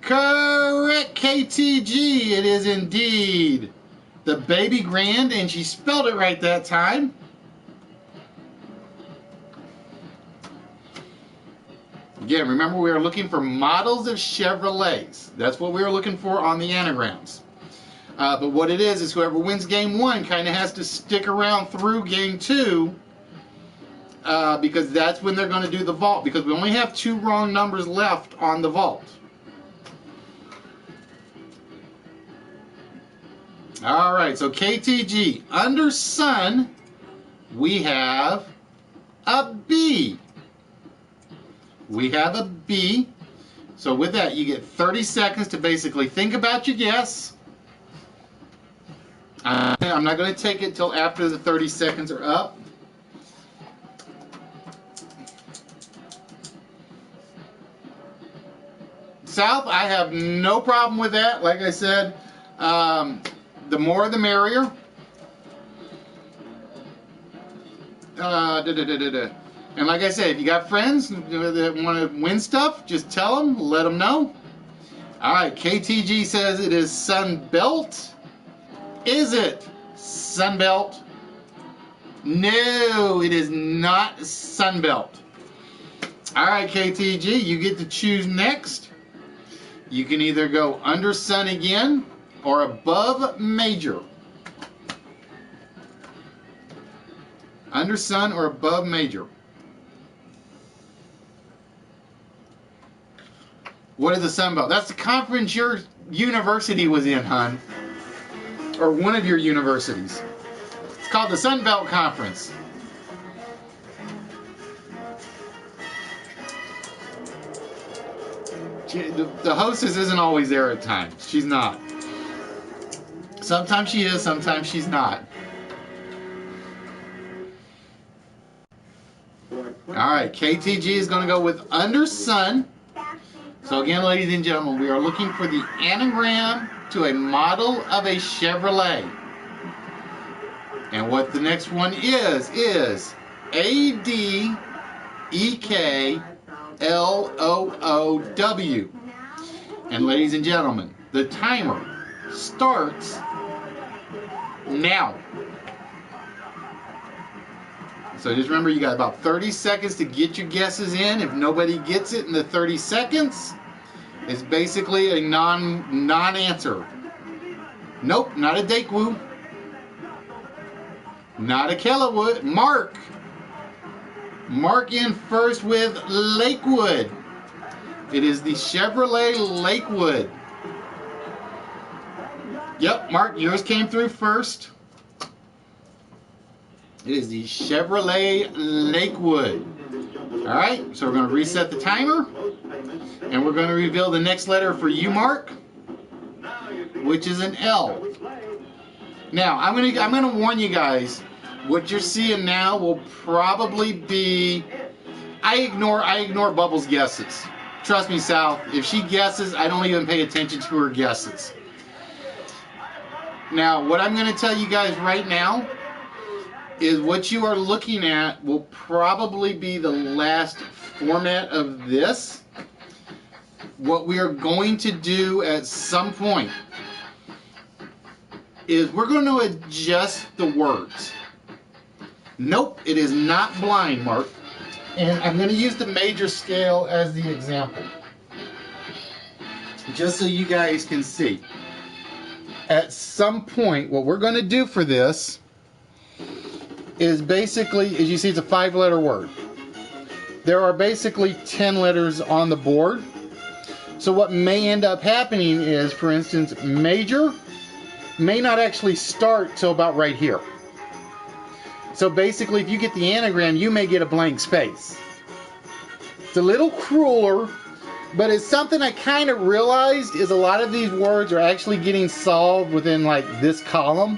Correct, KTG. It is indeed the Baby Grand, and she spelled it right that time. Again, remember we are looking for models of Chevrolets. That's what we are looking for on the anagrams. But what it is whoever wins game 1 kind of has to stick around through game 2 because that's when they're going to do the vault, because we only have 2 wrong numbers left on the vault. All right, so KTG, under sun, we have a B. We have a B. So with that, you get 30 seconds to basically think about your guess. I'm not going to take it till after the 30 seconds are up. South, I have no problem with that. Like I said, the more the merrier. And like I said, if you got friends that want to win stuff, just tell them, let them know. All right, KTG says it is Sunbelt. Is it Sunbelt? No, it is not Sunbelt. All right, KTG, you get to choose next. You can either go under sun again or above major. Under sun or above major. What is the Sunbelt? That's the conference you're university was in, hon. Or one of your universities. It's called the Sun Belt Conference. The hostess isn't always there at times. She's not. Sometimes she is, sometimes she's not. Alright, KTG is going to go with under sun. So again, ladies and gentlemen, we are looking for the anagram to a model of a Chevrolet. And what the next one is ADEKLOOW. And ladies and gentlemen, the timer starts now. So just remember, you got about 30 seconds to get your guesses in. If nobody gets it in the 30 seconds, it's basically a non-answer. Nope, not a Dakewu. Not a Kellawood. Mark in first with Lakewood. It is the Chevrolet Lakewood. Yep, Mark, yours came through first. It is the Chevrolet Lakewood. Alright, so we're going to reset the timer. And we're going to reveal the next letter for you, Mark, which is an L. Now, I'm going to warn you guys, what you're seeing now will probably be... I ignore Bubbles' guesses. Trust me, Sal, if she guesses, I don't even pay attention to her guesses. Now, what I'm going to tell you guys right now is what you are looking at will probably be the last format of this. What we are going to do at some point is we're going to adjust the words. Nope, it is not blind, Mark. And I'm going to use the major scale as the example, just so you guys can see. At some point, what we're going to do for this is basically, as you see, it's a 5-letter word. There are basically 10 letters on the board. So what may end up happening is, for instance, major may not actually start till about right here. So basically, if you get the anagram, you may get a blank space. It's a little crueler, but it's something I kind of realized is a lot of these words are actually getting solved within like this column.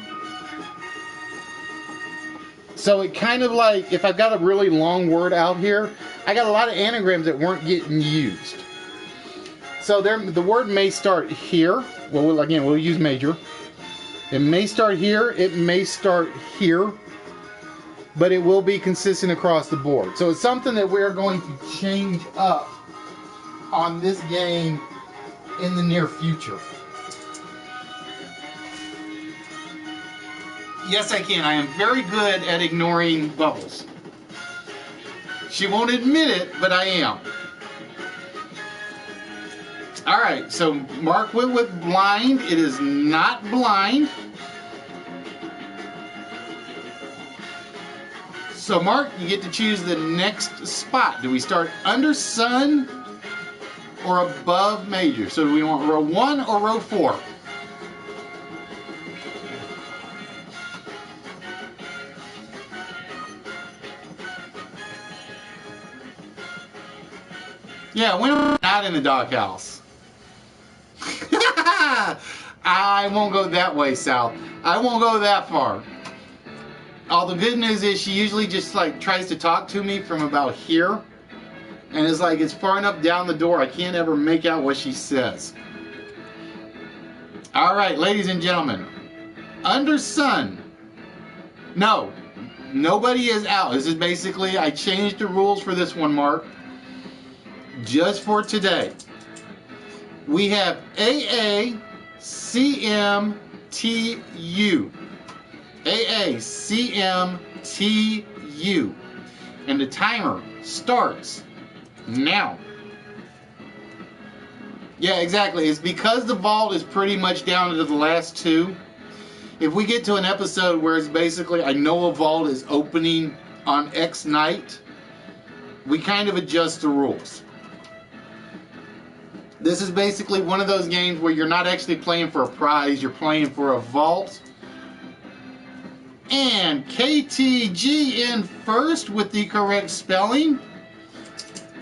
So it kind of like, if I've got a really long word out here, I got a lot of anagrams that weren't getting used. So the word may start here. Well, again, we'll use major. It may start here. It may start here. But it will be consistent across the board. So it's something that we're going to change up on this game in the near future. Yes, I can. I am very good at ignoring Bubbles. She won't admit it, but I am. Alright, so Mark went with blind. It is not blind. So Mark, you get to choose the next spot. Do we start under sun or above major? So do we want row 1 or row 4? Yeah, when we're not in the doghouse. I won't go that way, Sal. I won't go that far. All the good news is she usually just like tries to talk to me from about here. And it's like it's far enough down the door I can't ever make out what she says. Alright, ladies and gentlemen. Under sun. No. Nobody is out. This is basically, I changed the rules for this one, Mark. Just for today. We have AACMTU. AACMTU. And the timer starts now. Yeah, exactly. It's because the vault is pretty much down to the last two. If we get to an episode where it's basically, I know a vault is opening on X night, we kind of adjust the rules. This is basically one of those games where you're not actually playing for a prize, you're playing for a vault. And KTG in first with the correct spelling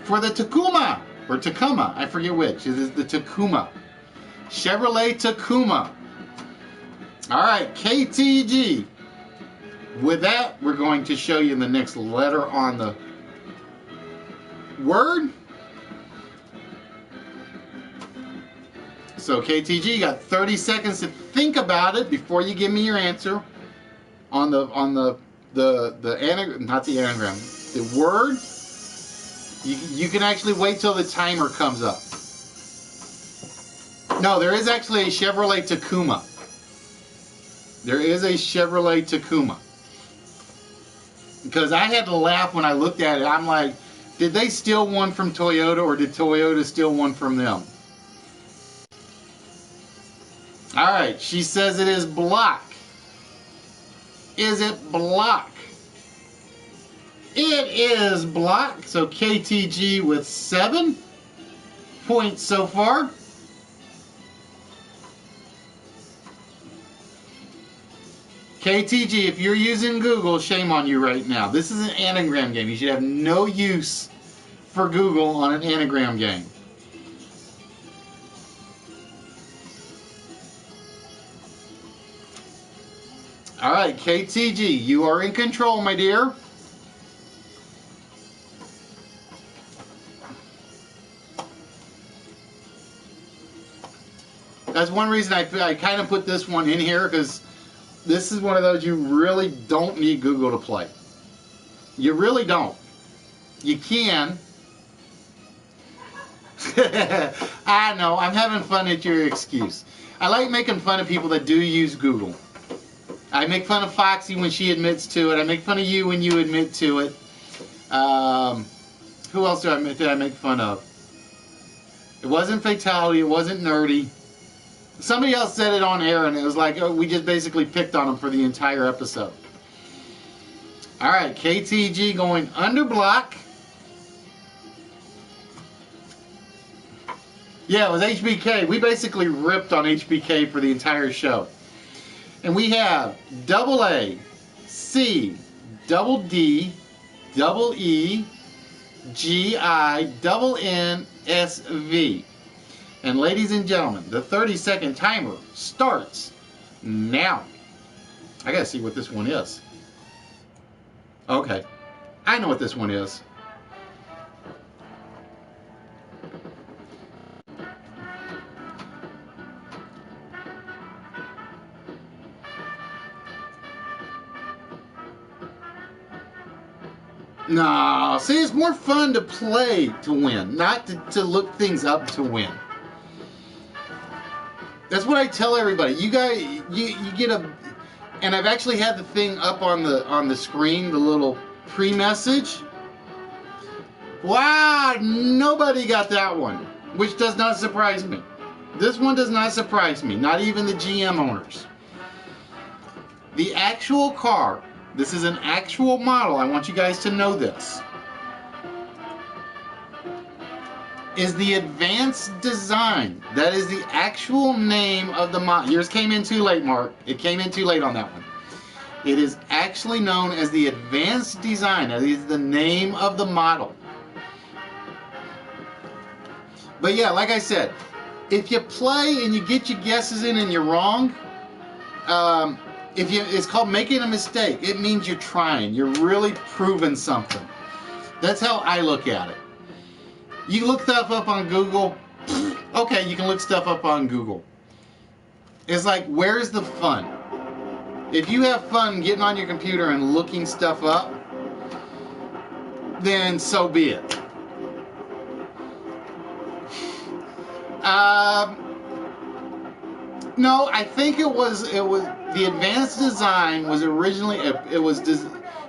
for the Tacoma, or Tacoma, I forget which. It is the Tacoma. Chevrolet Tacoma. Alright, KTG. With that, we're going to show you the next letter on the word. So KTG, you got 30 seconds to think about it before you give me your answer on the anagram, not the anagram, the word. You can actually wait till the timer comes up. No, there is actually a Chevrolet Tacoma. There is a Chevrolet Tacoma. Because I had to laugh when I looked at it. I'm like, did they steal one from Toyota, or did Toyota steal one from them? Alright, she says it is block. Is it block? It is block. So KTG with 7 points so far. KTG, if you're using Google, shame on you right now. This is an anagram game. You should have no use for Google on an anagram game. Alright, KTG, you are in control, my dear. That's one reason I kind of put this one in here, because this is one of those you really don't need Google to play. You really don't. You can. I know, I'm having fun at your excuse. I like making fun of people that do use Google. I make fun of Foxy when she admits to it. I make fun of you when you admit to it. Who else did I make fun of? It wasn't Fatality. It wasn't Nerdy. Somebody else said it on air, and it was like, oh, we just basically picked on them for the entire episode. All right, KTG going under block. Yeah, it was HBK. We basically ripped on HBK for the entire show. And we have double A, C, double D, double E, G, I, double N, S, V. And ladies and gentlemen, the 30-second timer starts now. I gotta see what this one is. Okay, I know what this one is. No, see, it's more fun to play to win, not to look things up to win. That's what I tell everybody. You guys, you get a, and I've actually had the thing up on the screen, the little pre-message. Wow, nobody got that one, which does not surprise me. This one does not surprise me, not even the GM owners. The actual car, this is an actual model, I want you guys to know this, is the Advanced Design. That is the actual name of the model. Yours came in too late, Mark. It came in too late on that one. It is actually known as the Advanced Design. That is the name of the model. But yeah, like I said, if you play and you get your guesses in and you're wrong, it's called making a mistake. It means you're trying. You're really proving something. That's how I look at it. You look stuff up on Google. Okay, you can look stuff up on Google. It's like, where's the fun? If you have fun getting on your computer and looking stuff up, then so be it. No, I think it was the Advanced Design was originally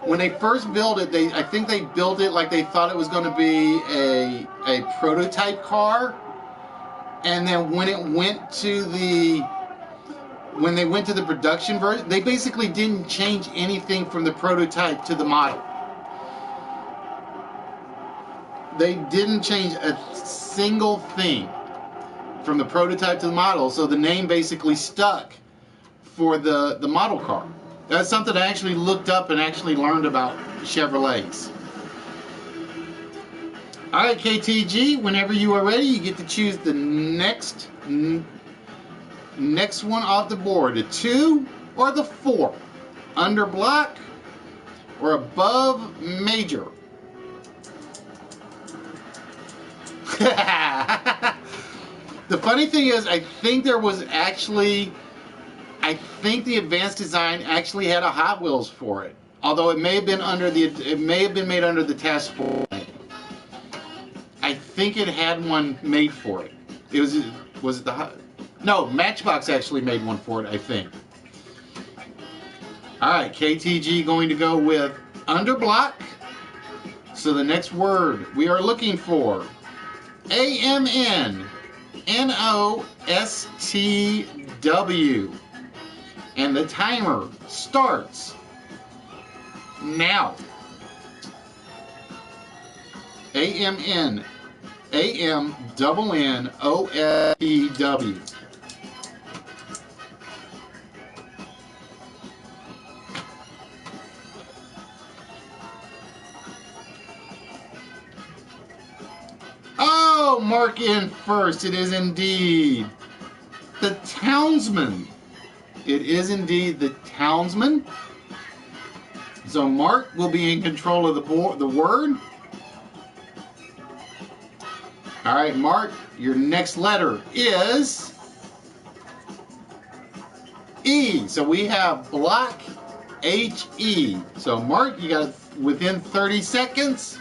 when they first built it. I think they built it like they thought it was going to be a prototype car, and then when they went to the production version, they basically didn't change anything from the prototype to the model. They didn't change a single thing. from the prototype to the model, so the name basically stuck for the model car. That's something I actually looked up and actually learned about Chevrolets. Alright, KTG, whenever you are ready, you get to choose the next one off the board. The 2 or the 4. Under block or above major. The funny thing is, I think the advanced design actually had a Hot Wheels for it. Although it may have been made under the Task Force. I think it had one made for it. Was it the No, Matchbox actually made one for it, I think. Alright, KTG going to go with under block. So the next word we are looking for, AMNNOSTW. And the timer starts now. AMNNOSTW. Oh, mark in first. It is indeed the Townsman. It is indeed the Townsman. So Mark will be in control of the word. All right, Mark, your next letter is E. So we have block HE. So Mark, you got within 30 seconds.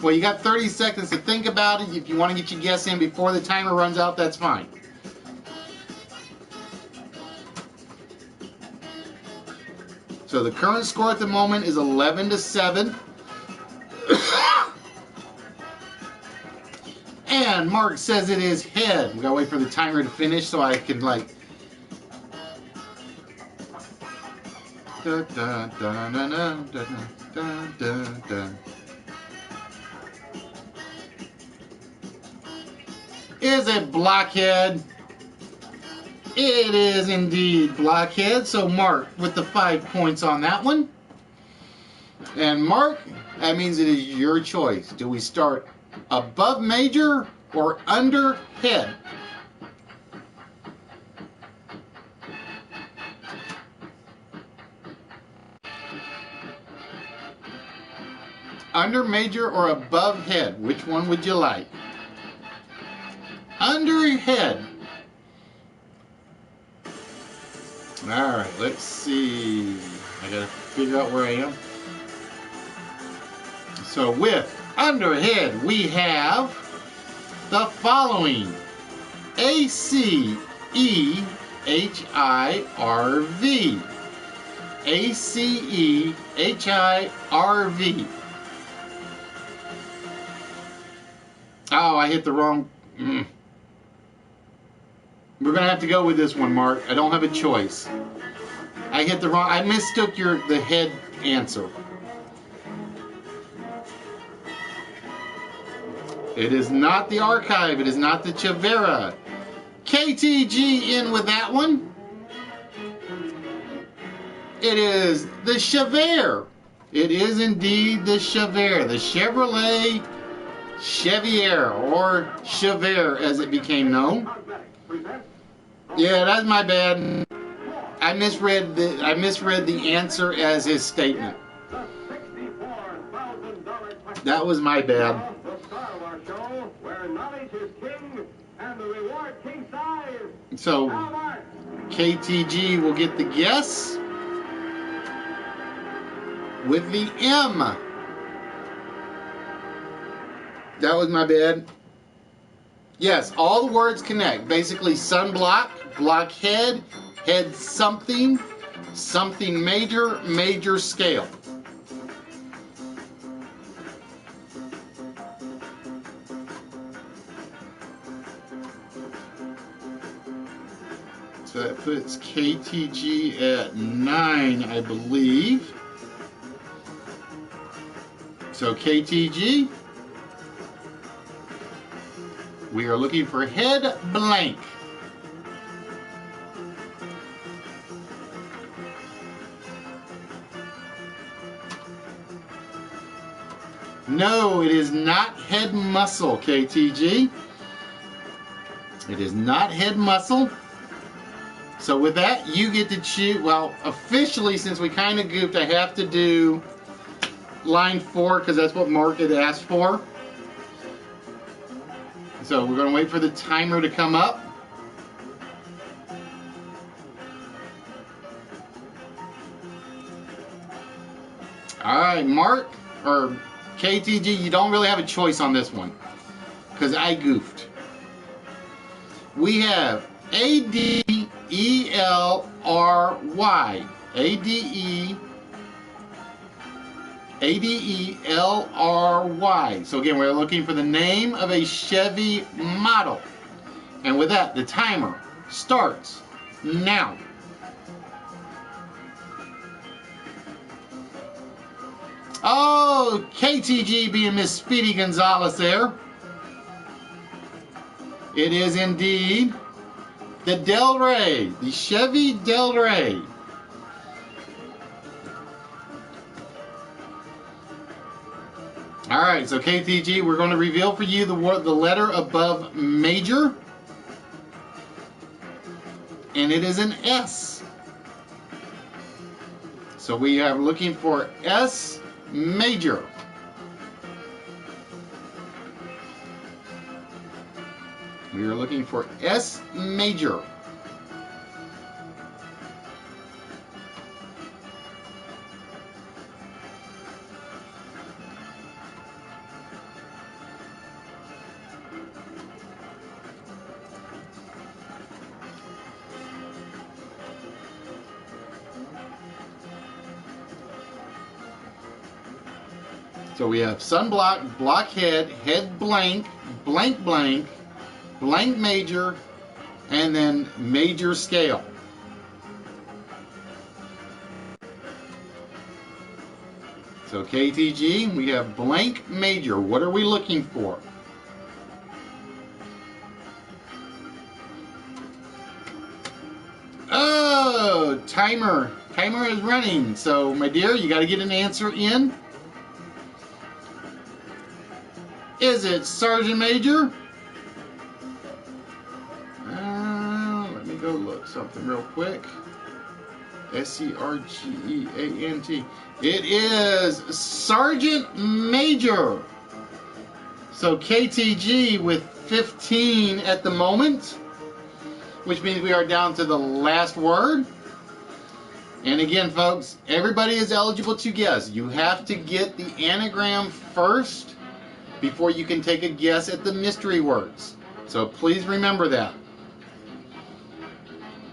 Well, you got 30 seconds to think about it. If you want to get your guess in before the timer runs out, that's fine. So the current score at the moment is 11-7. And Mark says it is head. We gotta wait for the timer to finish so I can like. Da, da, da, da, da, da, da, da, da. Is it blockhead? It is indeed blockhead. So Mark with the 5 points on that one. And Mark, that means it is your choice. Do we start above major or under head? Under major or above head? Which one would you like? Under head. Alright, let's see. I gotta figure out where I am. So with under head, we have the following. ACEHIRV. ACEHIRV. Oh, I hit the wrong. We're gonna have to go with this one, Mark. I don't have a choice. I hit the wrong. I mistook the head answer. It is not the Archive. It is not the Chavera. KTG in with that one. It is the Chevere. It is indeed the Chevere. The Chevrolet Chevier, or Chevere as it became known. Yeah, that's my bad. I misread the answer as his statement. That was my bad. So KTG will get the guess with the M. That was my bad. Yes, all the words connect. Basically, sunblock, blockhead, head something, something major, major scale. So that puts KTG at 9, I believe. So KTG, We are looking for head blank. No, it is not head muscle, KTG. It is not head muscle. So with that, you get to choose. Well, officially, since we kind of goofed, I have to do line 4 because that's what Mark had asked for. So we're going to wait for the timer to come up. All right, Mark, or KTG, you don't really have a choice on this one because I goofed. We have ADELRY. ADELRY. So again, we're looking for the name of a Chevy model. And with that, the timer starts now. Oh, KTG being Miss Speedy Gonzalez there. It is indeed the Del Rey, the Chevy Del Rey. All right, so KTG, we're going to reveal for you the letter above major, and it is an S. So we are looking for S major. We are looking for S major. So we have sunblock, blockhead, head blank, blank blank, blank major, and then major scale. So KTG, we have blank major. What are we looking for? Oh, timer is running. So my dear, you got to get an answer in. Is it Sergeant Major? Let me go look something real quick. SERGEANT. It is Sergeant Major. So KTG with 15 at the moment, which means we are down to the last word. And again, folks, everybody is eligible to guess. You have to get the anagram first before you can take a guess at the mystery words. So please remember that.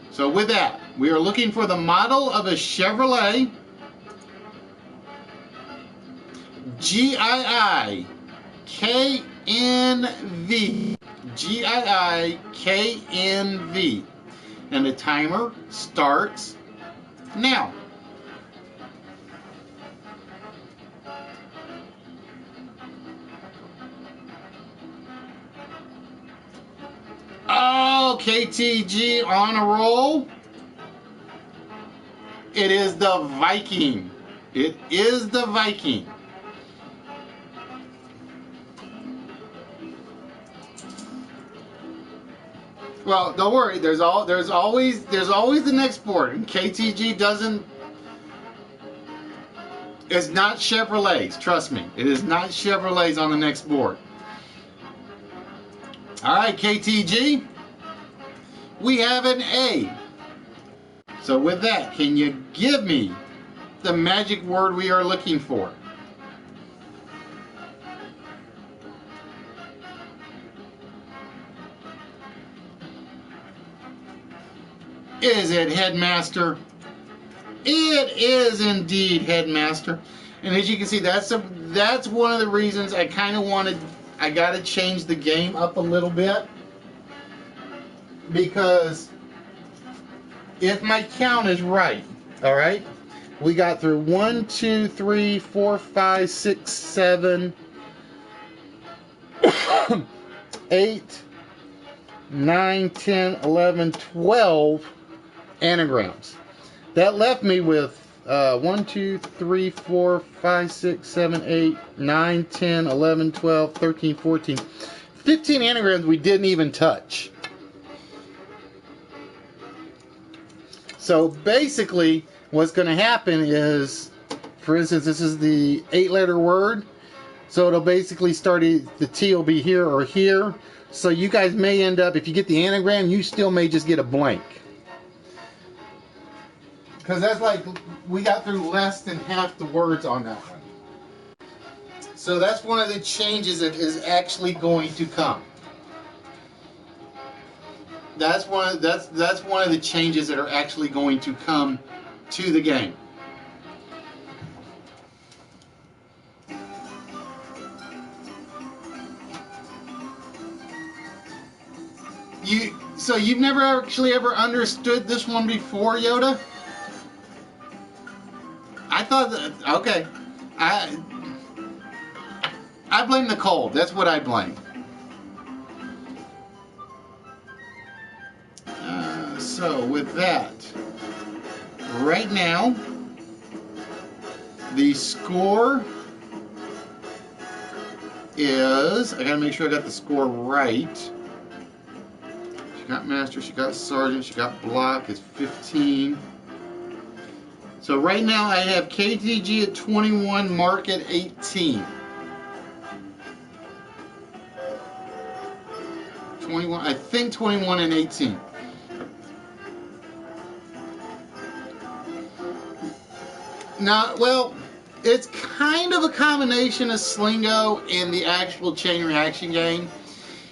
So with that, we are looking for the model of a Chevrolet GII KNV. GII KNV. And the timer starts now. Oh, KTG on a roll. It is the Viking. It is the Viking. Well, don't worry. There's always the next board. And KTG doesn't. It's not Chevrolets. Trust me. It is not Chevrolets on the next board. All right, KTG, we have an A. So with that, can you give me the magic word we are looking for? Is it Headmaster? It is indeed Headmaster. And as you can see, that's one of the reasons I kind of wanted. I got to change the game up a little bit, because if my count is right, all right, we got through 1, 2, 3, 4, 5, 6, 7, 8, 9, 10, 11, 12 anagrams. That left me with 1, 2, 3, 4, 5, 6, 7, 8, 9, 10, 11, 12, 13, 14, 15 anagrams we didn't even touch. So basically, what's going to happen is, for instance, this is the 8-letter word. So it'll basically start, the T will be here or here. So you guys may end up, if you get the anagram, you still may just get a blank. Because that's like, we got through less than half the words on that one. So that's one of the changes that is actually going to come. That's one of the changes that are actually going to come to the game. So you've never actually ever understood this one before, Yoda? I thought that, okay. I blame the cold. That's what I blame. So with that, right now, the score is, I gotta make sure I got the score right. She got master, she got sergeant, she got block, it's 15. So right now I have KTG at 21, Mark at 18. 21, I think 21 and 18. Now, well, it's kind of a combination of Slingo and the actual chain reaction game.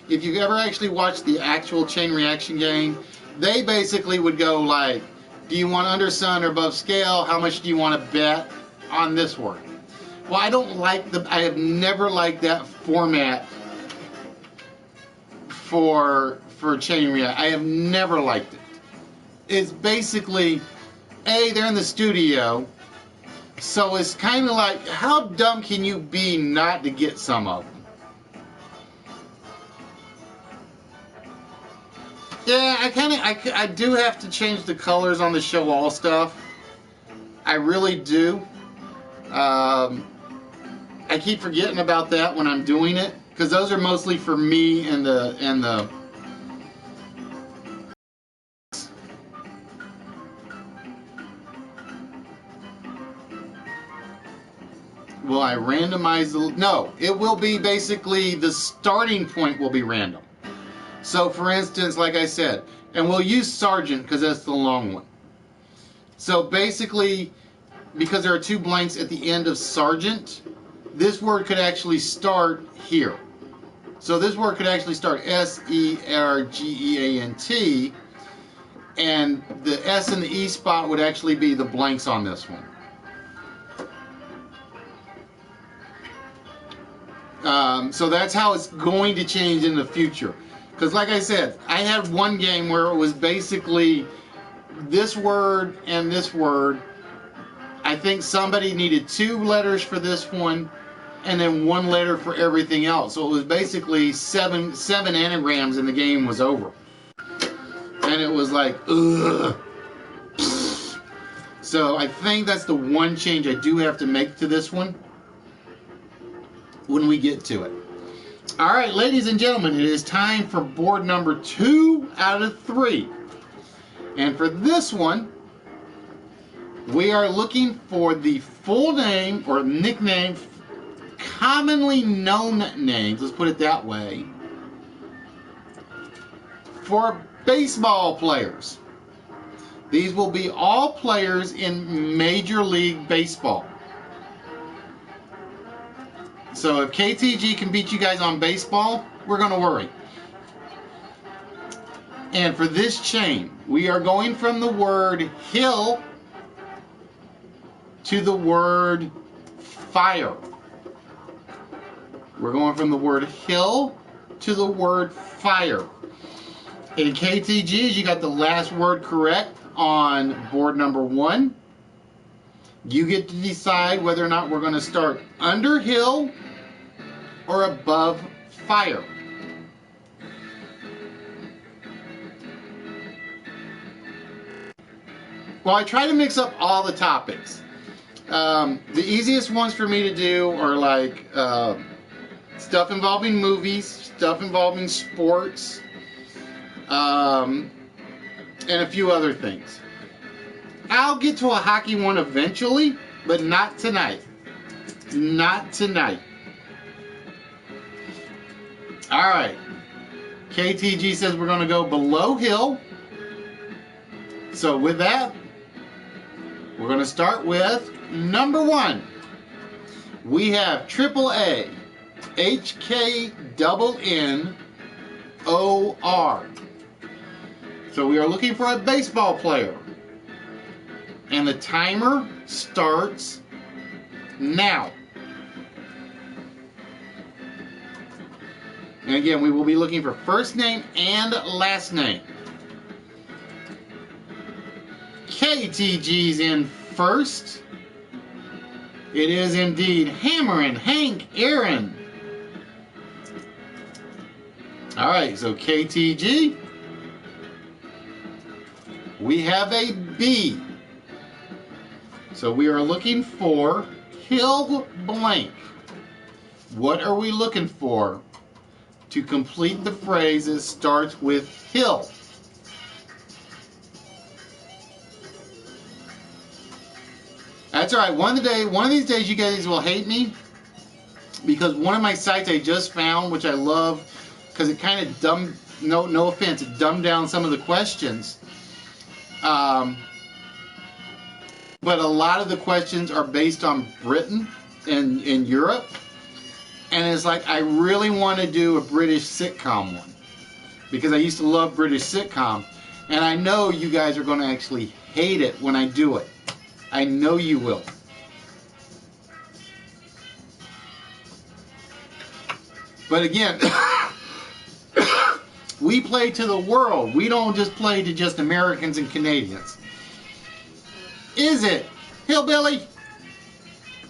If you've ever actually watched the actual chain reaction game, they basically would go like, do you want under sun or above scale? How much do you want to bet on this word? Well, I have never liked that format for chain reaction. I have never liked it. It's basically, they're in the studio. So it's kind of like, how dumb can you be not to get some of them? Yeah, I do have to change the colors on the show all stuff. I really do. I keep forgetting about that when I'm doing it, because those are mostly for me and the Will I randomize the... No, it will be basically the starting point will be random. So for instance, like I said, and we'll use sergeant because that's the long one. So basically, because there are 2 blanks at the end of sergeant, this word could actually start here. So this word could actually start S-E-R-G-E-A-N-T, and the S and the E spot would actually be the blanks on this one. So that's how it's going to change in the future. Because like I said, I had one game where it was basically this word and this word. I think somebody needed 2 letters for this one and then 1 letter for everything else. So it was basically seven anagrams and the game was over. And it was like, ugh. So I think that's the one change I do have to make to this one when we get to it. All right, ladies and gentlemen, it is time for board number 2 out of 3. And for this one, we are looking for the full name or nickname, commonly known names, let's put it that way, for baseball players. These will be all players in Major League Baseball. So if KTG can beat you guys on baseball, we're going to worry. And for this chain, we are going from the word hill to the word fire. We're going from the word hill to the word fire. In KTGs, you got the last word correct on board number 1. You get to decide whether or not we're going to start under hill or above fire. Well, I try to mix up all the topics. The easiest ones for me to do are like stuff involving movies, stuff involving sports, and a few other things. I'll get to a hockey one eventually, but not tonight. Not tonight. Alright. KTG says we're going to go below hill. So with that, we're going to start with number 1. We have AAA HKNNOR. So we are looking for a baseball player. And the timer starts now. And again, we will be looking for first name and last name. KTG's in first. It is indeed Hammerin' Hank Aaron. Alright, so KTG. We have a B. So we are looking for Hill blank. What are we looking for to complete the phrase that starts with Hill? That's alright. One of these days you guys will hate me because one of my sites I just found, which I love because it kind of no offense, it dumbed down some of the questions. But a lot of the questions are based on Britain and in Europe. And it's like, I really want to do a British sitcom one. Because I used to love British sitcom. And I know you guys are going to actually hate it when I do it. I know you will. But again, we play to the world. We don't just play to just Americans and Canadians. Is it Hillbilly?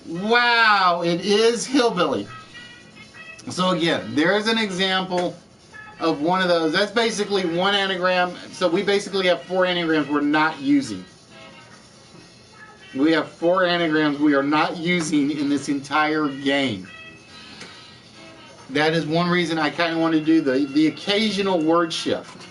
Wow, it is Hillbilly. So again, there's an example of one of those. That's basically one anagram. So we basically have 4 anagrams we're not using. We have 4 anagrams we are not using in this entire game. That is one reason I kind of want to do the occasional word shift.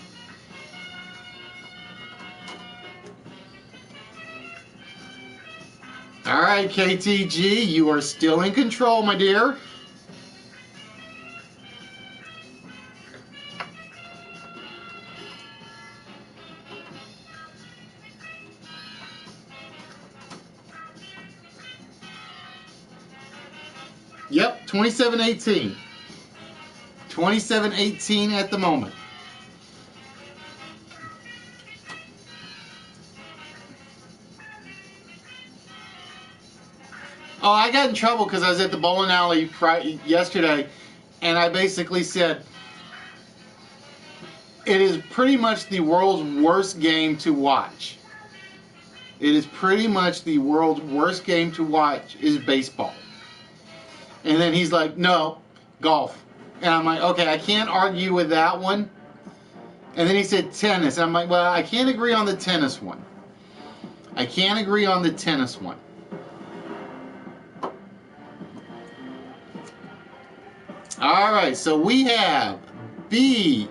Alright, KTG, you are still in control, my dear. Yep, 27-18. 27-18 at the moment. Oh, I got in trouble because I was at the bowling alley yesterday, and I basically said, it is pretty much the world's worst game to watch. It is pretty much the world's worst game to watch is baseball. And then he's like, no, golf. And I'm like, okay, I can't argue with that one. And then he said tennis. And I'm like, well, I can't agree on the tennis one. I can't agree on the tennis one. All right, so we have BEGHNOORRSY.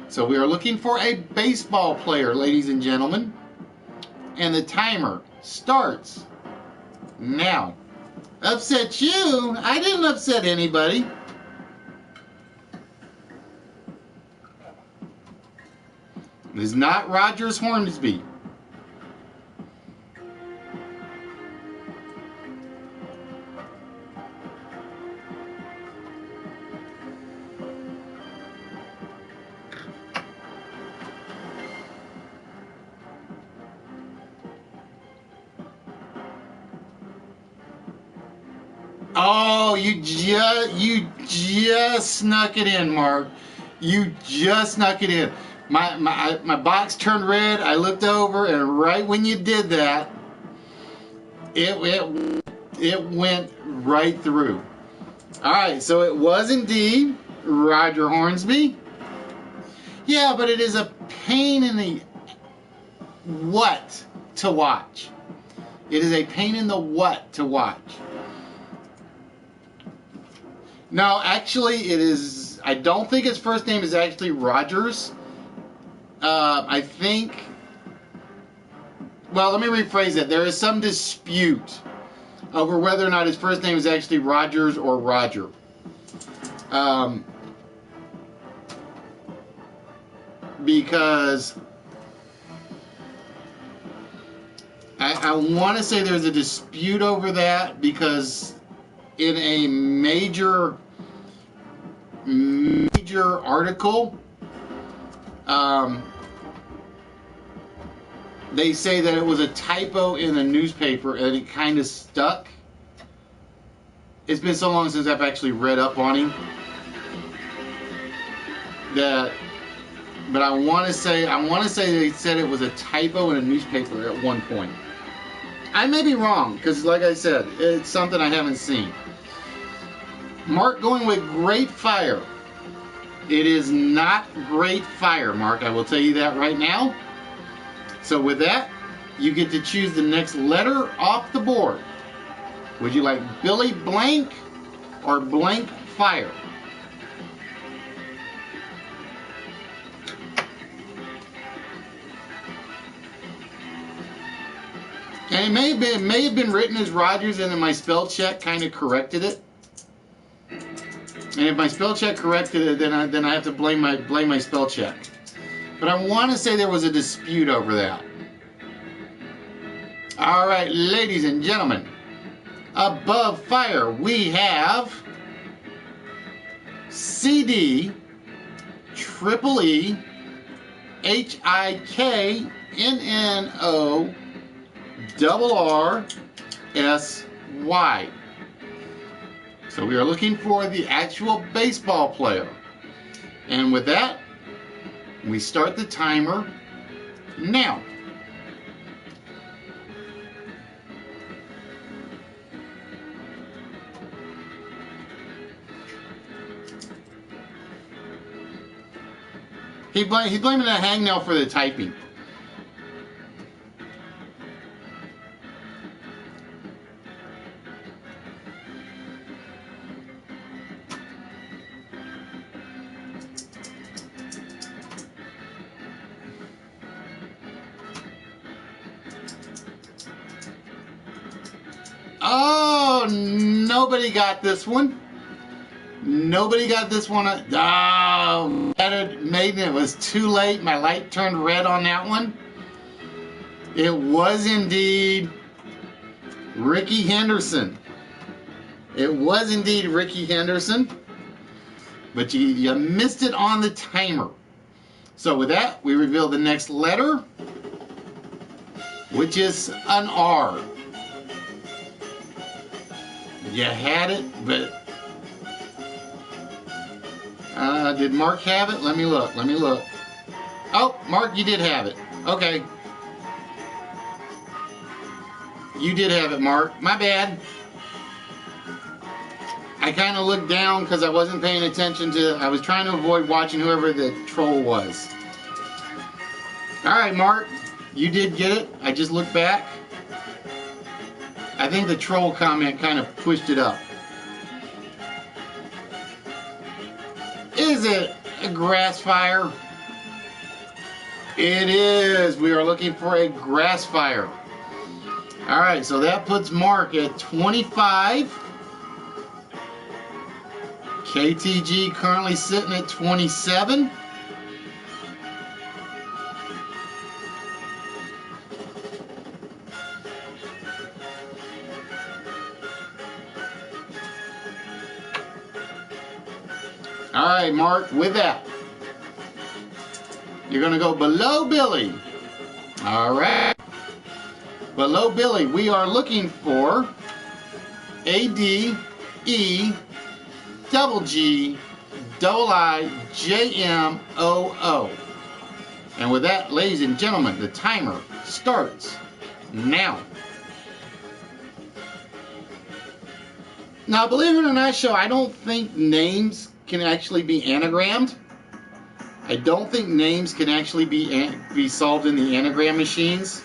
So we are looking for a baseball player, ladies and gentlemen. And the timer starts now. Upset you? I didn't upset anybody. It is not Rogers Hornsby. Oh, you just snuck it in, Mark. You just snuck it in. My box turned red. I looked over, and right when you did that, it went right through. Alright, so it was indeed Roger Hornsby. Yeah, but it is a pain in the what to watch. It is a pain in the what to watch. No, actually, it is. I don't think his first name is actually Rogers. I think. Well, let me rephrase it. There is some dispute over whether or not his first name is actually Rogers or Roger. Because I want to say there's a dispute over that because in a major article, they say that it was a typo in the newspaper and it kind of stuck. It's been so long since I've actually read up on him that, but I want to say they said it was a typo in a newspaper at one point. I may be wrong because, like I said, it's something I haven't seen. Mark going with Great Fire. It is not Great Fire, Mark. I will tell you that right now. So with that, you get to choose the next letter off the board. Would you like Billy Blank or Blank Fire? And it may have been written as Rogers, and then my spell check kind of corrected it. And if my spell check corrected it, then I have to blame my spell check. But I want to say there was a dispute over that. All right, ladies and gentlemen, above fire we have CD triple E HIKNNO RRSY. So we are looking for the actual baseball player. And with that, we start the timer now. He's blaming the hangnail for the typing. Oh, nobody got this one. Nobody got this one. Oh, Maiden, it was too late. My light turned red on that one. It was indeed Ricky Henderson. It was indeed Ricky Henderson. But you missed it on the timer. So with that, we reveal the next letter, which is an R. You had it, but did Mark have it? Let me look. Oh, Mark, you did have it. Okay. You did have it, Mark. My bad. I kind of looked down because I wasn't paying attention to... I was trying to avoid watching whoever the troll was. Alright, Mark. You did get it. I just looked back. I think the troll comment kind of pushed it up. Is it a grass fire? It is. We are looking for a grass fire. Alright, so that puts Mark at 25. KTG currently sitting at 27. All right, Mark, with that, you're going to go below Billy. All right. Below Billy, we are looking for ADEGGIJMOO. And with that, ladies and gentlemen, the timer starts now. Now, believe it or not, show, I don't think names can actually be anagrammed. I don't think names can actually be solved in the anagram machines.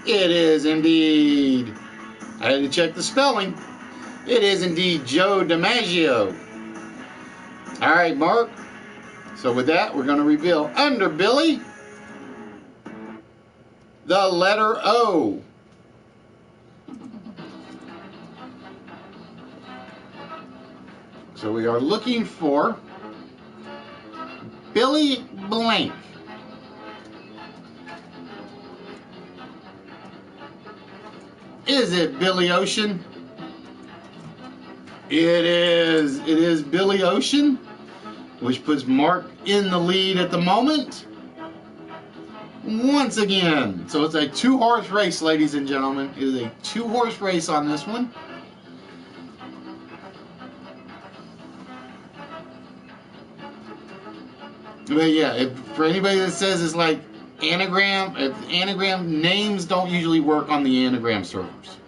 It is indeed. I had to check the spelling. It is indeed Joe DiMaggio. All right, Mark. So with that, we're going to reveal under Billy the letter O. So we are looking for Billy Blank. Is it Billy Ocean? It is. It is Billy Ocean, which puts Mark in the lead at the moment. Once again. So it's a 2-horse race, ladies and gentlemen. It is a 2-horse race on this one. But yeah, for anybody that says it's like anagram, names don't usually work on the anagram servers.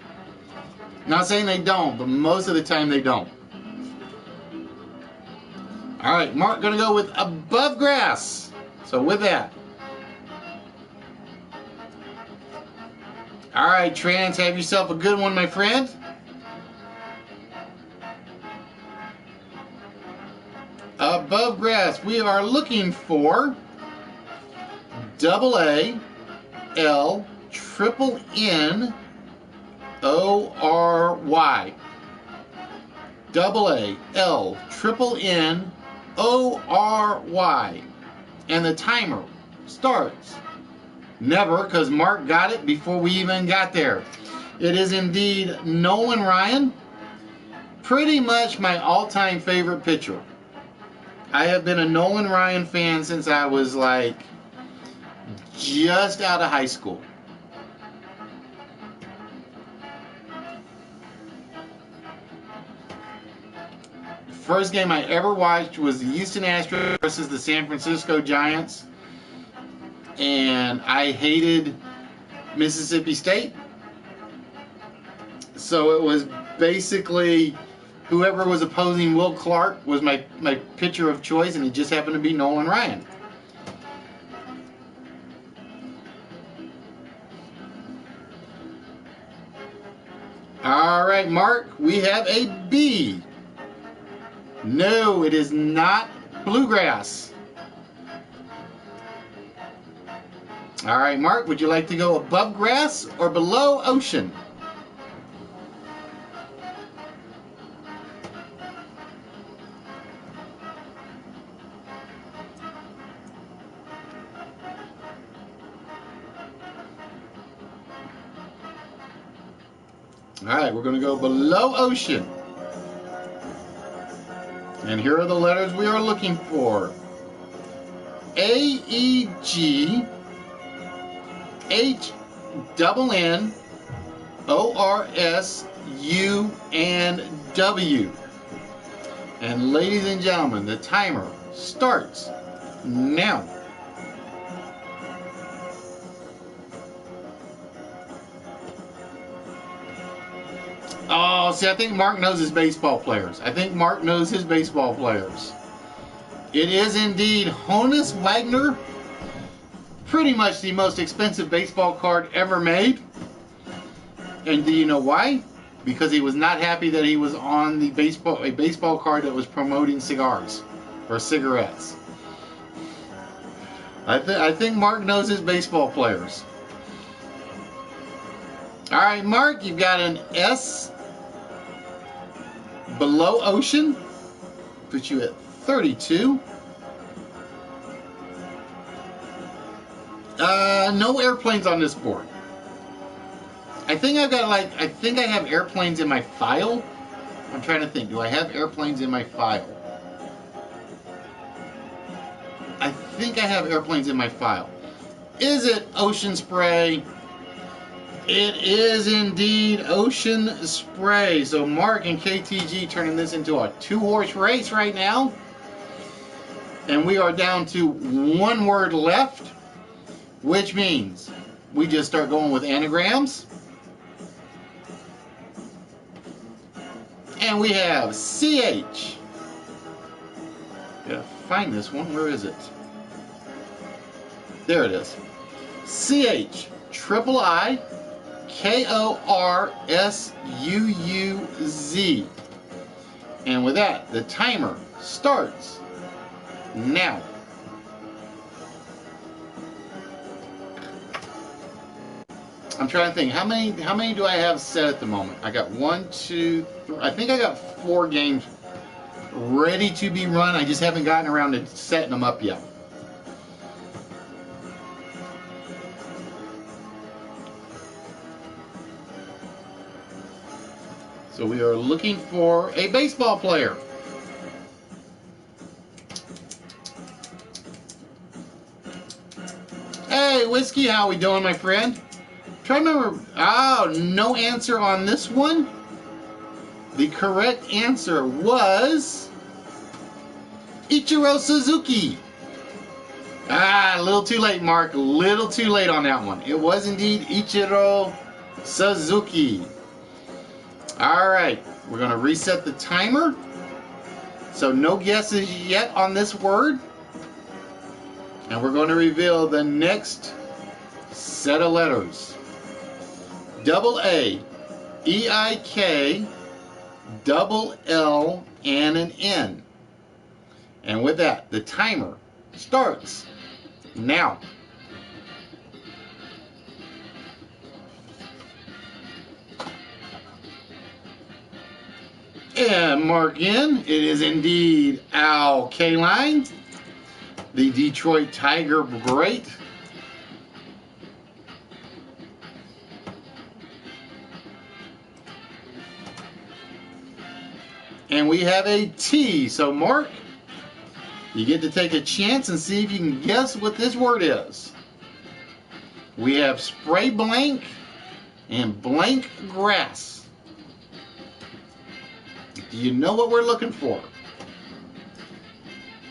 Not saying they don't, but most of the time they don't. Alright, Mark gonna go with above grass. So with that. Alright, Trans, have yourself a good one, my friend. Above grass, we are looking for AA L triple N O-R-Y. AA L triple N O-R-Y. And the timer starts. Never, because Mark got it before we even got there. It is indeed Nolan Ryan. Pretty much my all-time favorite pitcher. I have been a Nolan Ryan fan since I was like just out of high school. First game I ever watched was the Houston Astros versus the San Francisco Giants. And I hated Mississippi State. So it was basically whoever was opposing Will Clark was my pitcher of choice, and it just happened to be Nolan Ryan. All right, Mark, we have a B. No, it is not bluegrass. All right, Mark, would you like to go above grass or below ocean? All right, we're going to go below ocean. And here are the letters we are looking for. A-E-G H-N-N-O-R-S-U-N-W. And ladies and gentlemen, the timer starts now. Oh, see, I think Mark knows his baseball players. It is indeed Honus Wagner. Pretty much the most expensive baseball card ever made. And do you know why? Because he was not happy that he was on a baseball card that was promoting cigars or cigarettes. I think Mark knows his baseball players. All right, Mark, you've got an S below ocean. Put you at 32. No airplanes on this board. I think I have airplanes in my file. I'm trying to think. Do I have airplanes in my file? I think I have airplanes in my file. Is it Ocean Spray? It is indeed Ocean Spray. So Mark and KTG turning this into a 2-horse race right now. And we are down to 1 word left, which means we just start going with anagrams. And we have CH. Gotta find this one. Where is it? There it is. CH triple I KORSUUZ. And with that, the timer starts now. I'm trying to think, how many do I have set at the moment? I got 1, 2, 3. I think I got 4 games ready to be run. I just haven't gotten around to setting them up yet. So we are looking for a baseball player. Hey, Whiskey, how we doing, my friend? Try to remember. Oh, no answer on this one. The correct answer was Ichiro Suzuki. Ah, a little too late, Mark. A little too late on that one. It was indeed Ichiro Suzuki. All right, we're going to reset the timer. So no guesses yet on this word. And we're going to reveal the next set of letters. Double A, E-I-K, double L, and an N. And with that, the timer starts now. And mark in, it is indeed Al Kaline, the Detroit Tiger great. And we have a T. So Mark, you get to take a chance and see if you can guess what this word is. We have spray blank and blank grass. Do you know what we're looking for?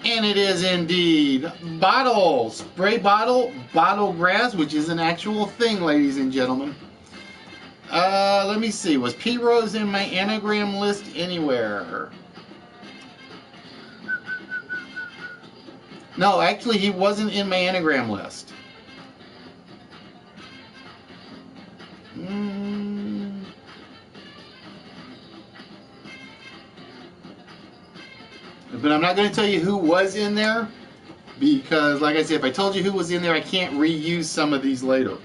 And it is indeed bottle. Spray bottle, bottle grass, which is an actual thing, ladies and gentlemen. Let me see. Was P. Rose in my anagram list anywhere? No, actually, he wasn't in my anagram list. But I'm not going to tell you who was in there because, like I said, if I told you who was in there, I can't reuse some of these later.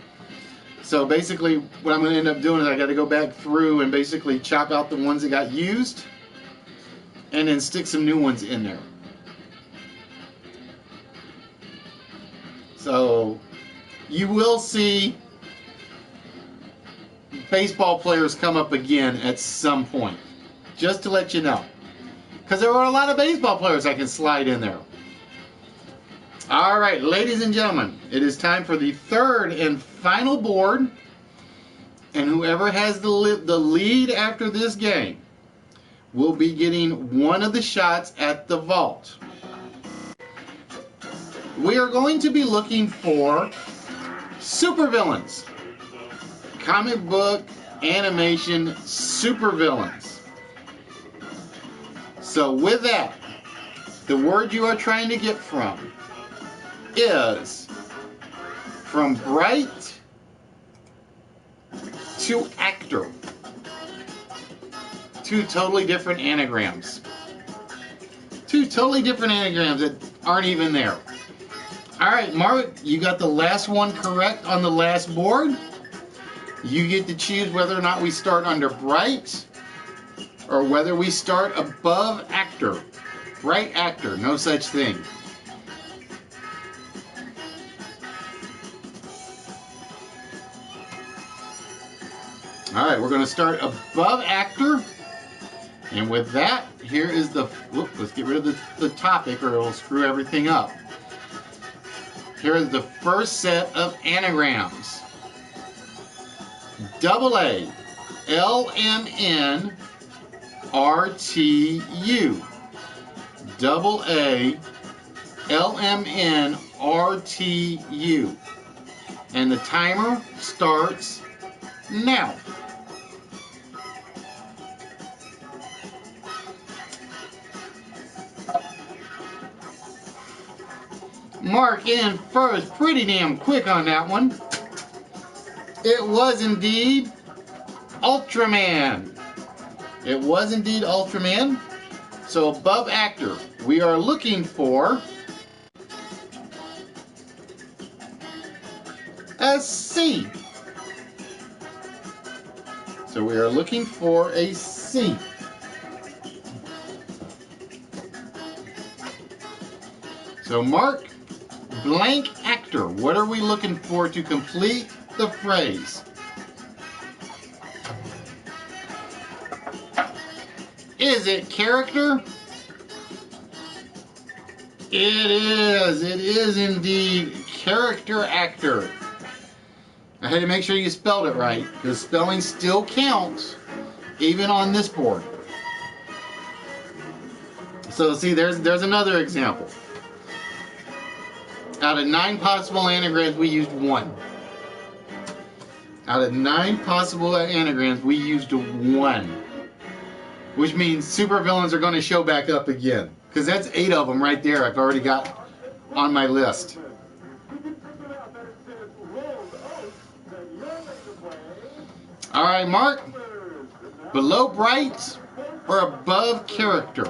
So basically, what I'm going to end up doing is I got to go back through and basically chop out the ones that got used and then stick some new ones in there. So you will see baseball players come up again at some point, just to let you know. Because there are a lot of baseball players I can slide in there. All right, ladies and gentlemen, it is time for the third and final board. And whoever has the lead after this game will be getting one of the shots at the vault. We are going to be looking for supervillains. Comic book, animation, supervillains. So with that, the word you are trying to get from is from bright to actor. Two totally different anagrams. Two totally different anagrams that aren't even there. All right, Mark, you got the last one correct on the last board. You get to choose whether or not we start under bright or whether we start above actor. Bright actor, no such thing. All right, we're going to start above actor. And with that, here is the, let's get rid of the topic or it'll screw everything up. Here is the first set of anagrams. Double A, LMNRTU. Double A, LMNRTU. And the timer starts now. Mark in first, pretty damn quick on that one. It was indeed Ultraman. It was indeed Ultraman. So above actor, we are looking for a C. So we are looking for a C. So Mark, blank actor. What are we looking for to complete the phrase? Is it character? It is. It is indeed character actor. I had to make sure you spelled it right, because spelling still counts, even on this board. So see, there's another example. Out of 9 possible anagrams, we used 1. Out of 9 possible anagrams, we used 1. Which means supervillains are going to show back up again. Because that's 8 of them right there I've already got on my list. Alright, Mark. Below bright or above character?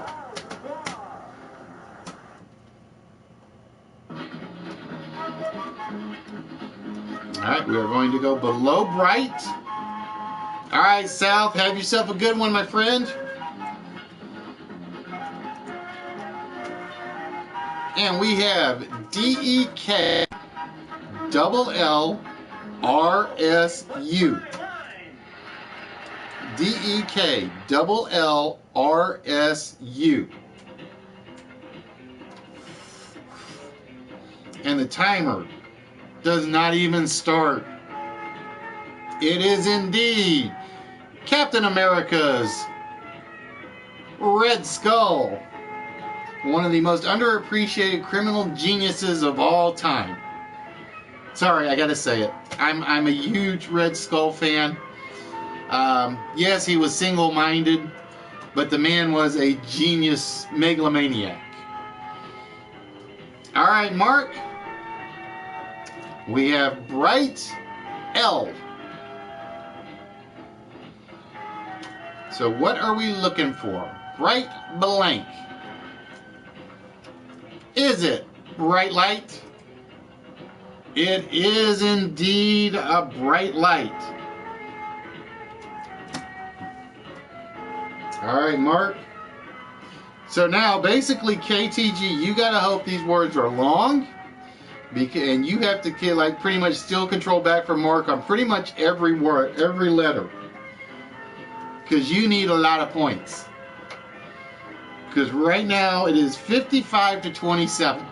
Alright, we are going to go below bright. Alright, South, have yourself a good one, my friend. And we have DEK double L RSU. DEK double L RSU. And the timer does not even start. It is indeed Captain America's Red Skull. One of the most underappreciated criminal geniuses of all time. Sorry, I gotta say it. I'm a huge Red Skull fan. Yes, he was single-minded, but the man was a genius megalomaniac. Alright, Mark. We have Bright L. So what are we looking for? Bright blank. Is it bright light? It is indeed a bright light. Alright, Mark. So now, basically, KTG, you gotta hope these words are long. And you have to, like, pretty much still control back for Mark on pretty much every word, every letter. Because you need a lot of points. Because right now it is 55 to 27.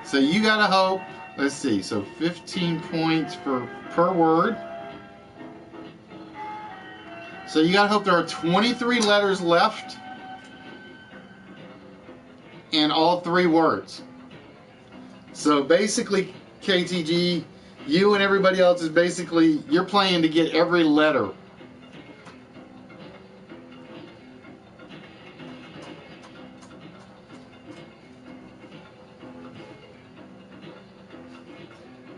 So you gotta hope, let's see, so 15 points per word. So you gotta hope there are 23 letters left in all 3 words. So basically, KTG, you and everybody else is basically, you're playing to get every letter.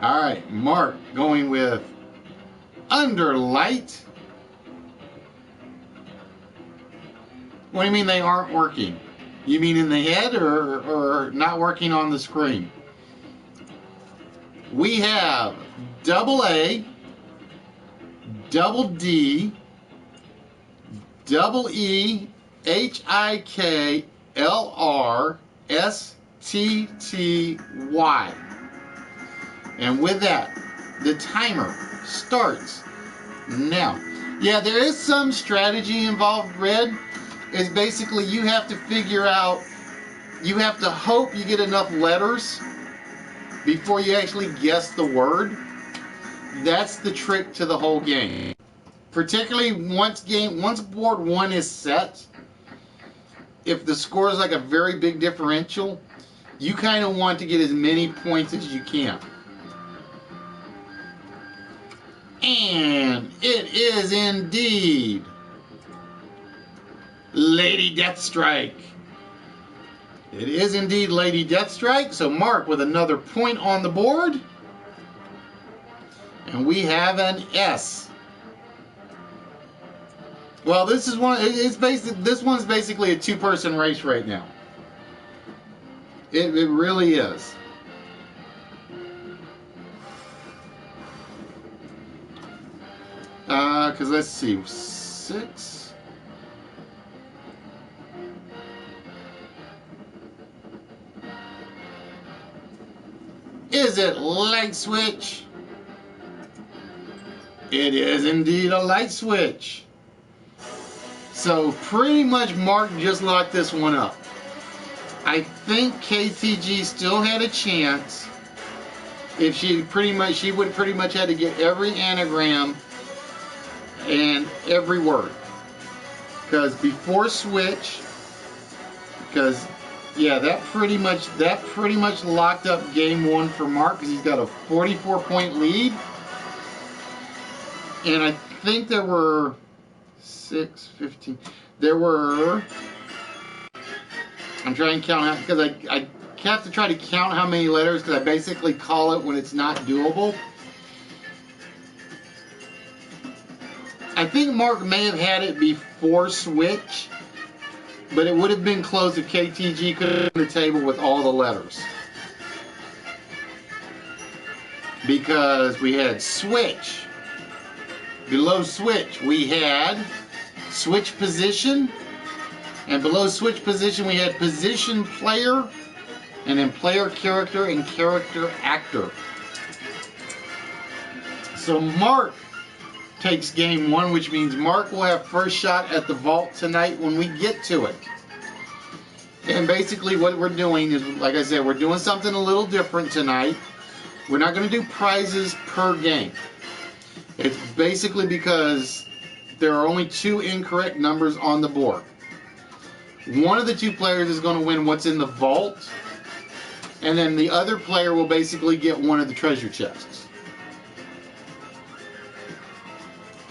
Alright, Mark going with under light. What do you mean they aren't working? You mean in the head or not working on the screen? We have double A, double D, double E, HIKLRSTTY. And with that, the timer starts now. Yeah, there is some strategy involved, Red. It's basically you have to figure out, you have to hope you get enough letters before you actually guess the word. That's the trick to the whole game. Particularly once board 1 is set, if the score is like a very big differential, you kind of want to get as many points as you can. And it is indeed Lady Deathstrike. It is indeed Lady Deathstrike. So Mark with another point on the board. And we have an S. Well, this is one. This one's basically a two-person race right now. It really is. Because let's see, 6. Is it light switch? It is indeed a light switch. So pretty much Mark just locked this one up. I think KTG still had a chance if she would pretty much had to get every anagram and every word. Because before switch, because yeah, that pretty much locked up game 1 for Mark because he's got a 44-point lead. And I think there were 6, 15. There were. I'm trying to count out because I have to try to count how many letters because I basically call it when it's not doable. I think Mark may have had it before switch, but it would have been close if KTG could have been on the table with all the letters. Because we had switch. Below switch, we had switch position. And below switch position, we had position player. And then player character and character actor. So Mark takes game 1, which means Mark will have first shot at the vault tonight when we get to it. And basically what we're doing is, like I said, we're doing something a little different tonight. We're not going to do prizes per game. It's basically because there are only 2 incorrect numbers on the board. One of the 2 players is going to win what's in the vault, and then the other player will basically get one of the treasure chests.